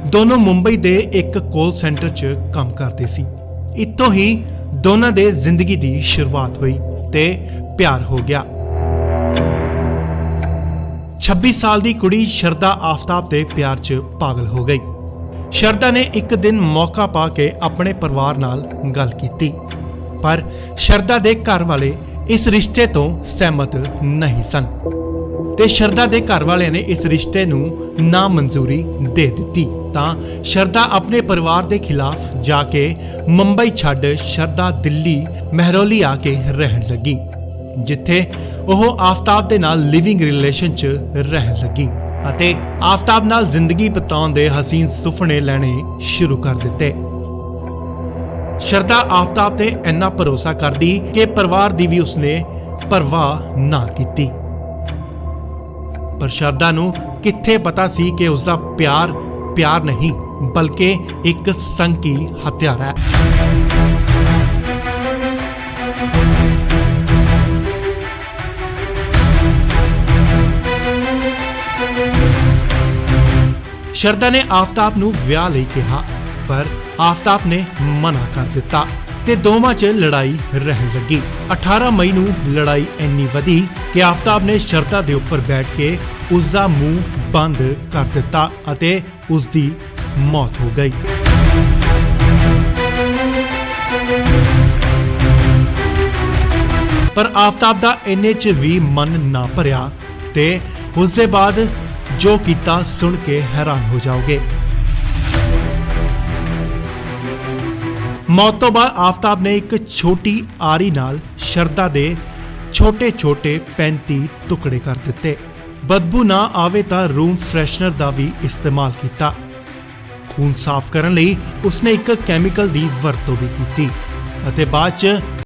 ਦੋਨੋਂ ਮੁੰਬਈ ਦੇ ਇੱਕ ਕਾਲ ਸੈਂਟਰ 'ਚ ਕੰਮ ਕਰਦੇ ਸੀ। ਇੱਥੋਂ ਹੀ ਦੋਨਾਂ ਦੇ ਜ਼ਿੰਦਗੀ ਦੀ ਸ਼ੁਰੂਆਤ ਹੋਈ ਤੇ ਪਿਆਰ ਹੋ ਗਿਆ। 26 ਸਾਲ ਦੀ ਕੁੜੀ ਸ਼ਰਦਾ ਆਫਤਾਬ ਦੇ ਪਿਆਰ 'ਚ ਪਾਗਲ ਹੋ ਗਈ। ਸ਼ਰਦਾ ਨੇ ਇੱਕ ਦਿਨ ਮੌਕਾ ਪਾ ਕੇ ਆਪਣੇ ਪਰਿਵਾਰ ਨਾਲ ਗੱਲ ਕੀਤੀ, ਪਰ ਸ਼ਰਦਾ ਦੇ ਘਰ ਵਾਲੇ ਇਸ ਰਿਸ਼ਤੇ ਤੋਂ ਸਹਿਮਤ ਨਹੀਂ ਸਨ ਤੇ ਸ਼ਰਦਾ ਦੇ ਘਰ ਵਾਲਿਆਂ ਨੇ ਇਸ ਰਿਸ਼ਤੇ ਨੂੰ ਨਾ ਮਨਜ਼ੂਰੀ ਦੇ ਦਿੱਤੀ। ਤਾਂ ਸ਼ਰਦਾ ਆਪਣੇ ਪਰਿਵਾਰ ਦੇ ਖਿਲਾਫ ਜਾ ਕੇ ਮੁੰਬਈ ਛੱਡ ਸ਼ਰਦਾ ਦਿੱਲੀ ਮਹਿਰੌਲੀ ਆ ਕੇ ਰਹਿਣ ਲੱਗੀ, ਜਿੱਥੇ ਉਹ ਆਫਤਾਬ ਦੇ ਨਾਲ ਲਿਵਿੰਗ ਰਿਲੇਸ਼ਨ 'ਚ ਰਹਿਣ ਲੱਗੀ ਅਤੇ ਆਫਤਾਬ ਨਾਲ ਜ਼ਿੰਦਗੀ ਬਿਤਾਉਣ ਦੇ ਹਸੀਨ ਸੁਪਨੇ ਲੈਣੇ ਸ਼ੁਰੂ ਕਰ ਦਿੱਤੇ। ਸ਼ਰਦਾ ਆਫਤਾਬ ਤੇ ਇੰਨਾ ਭਰੋਸਾ ਕਰਦੀ ਕਿ ਪਰਿਵਾਰ ਦੀ ਵੀ ਉਸਨੇ ਪਰਵਾਹ ਨਾ ਕੀਤੀ, ਪਰ ਸ਼ਰਦਾ ਨੂੰ ਕਿੱਥੇ ਪਤਾ ਸੀ ਕਿ ਉਸਦਾ ਪਿਆਰ ਨਹੀਂ ਬਲਕਿ ਇੱਕ ਸੰਕੀ ਹਥਿਆਰ ਹੈ। ਸ਼ਰਦਾ ਨੇ ਆਫਤਾਬ ਨੂੰ ਵਿਆਹ ਲਈ ਕਿਹਾ, ਪਰ ਆਫਤਾਬ ਨੇ ਮਨਾ ਕਰ ਦਿੱਤਾ ਤੇ ਦੋਵਾਂ 'ਚ ਲੜਾਈ ਰਹਿਣ ਲੱਗੀ। 18 ਮਈ ਨੂੰ ਲੜਾਈ ਇੰਨੀ ਵਧੀ ਕਿ ਆਫਤਾਬ ਨੇ ਸ਼ਰਦਾ ਦੇ ਉੱਪਰ ਬੈਠ ਕੇ ਉਸ ਦਾ ਮੂੰਹ ਬੰਦ ਕਰ ਦਿੱਤਾ ਅਤੇ ਉਸ ਦੀ ਮੌਤ ਹੋ ਗਈ। ਪਰ ਆਫਤਾਬ ਦਾ ਇੰਨੇ 'ਚ ਵੀ ਮਨ ਨਾ ਭਰਿਆ ਤੇ ਉਸ ਦੇ ਬਾਅਦ ਜੋ ਕੀਤਾ ਸੁਣ ਕੇ ਹੈਰਾਨ ਹੋ ਜਾਓਗੇ। ਮੌਤ ਤੋਂ ਬਾਅਦ ਆਫਤਾਬ ਨੇ ਇੱਕ ਛੋਟੀ ਆਰੀ ਨਾਲ ਸ਼ਰਦਾ ਦੇ ਛੋਟੇ-ਛੋਟੇ 35 ਟੁਕੜੇ ਕਰ ਦਿੱਤੇ। ਬਦਬੂ ਨਾ ਆਵੇ ਤਾਂ ਰੂਮ ਫਰੈਸ਼ਨਰ ਦਾ ਵੀ ਇਸਤੇਮਾਲ ਕੀਤਾ। ਖੂਨ ਸਾਫ਼ ਕਰਨ ਲਈ ਉਸਨੇ ਇੱਕ ਕੈਮੀਕਲ ਦੀ ਵਰਤੋਂ ਵੀ ਕੀਤੀ ਅਤੇ ਬਾਅਦ 'ਚ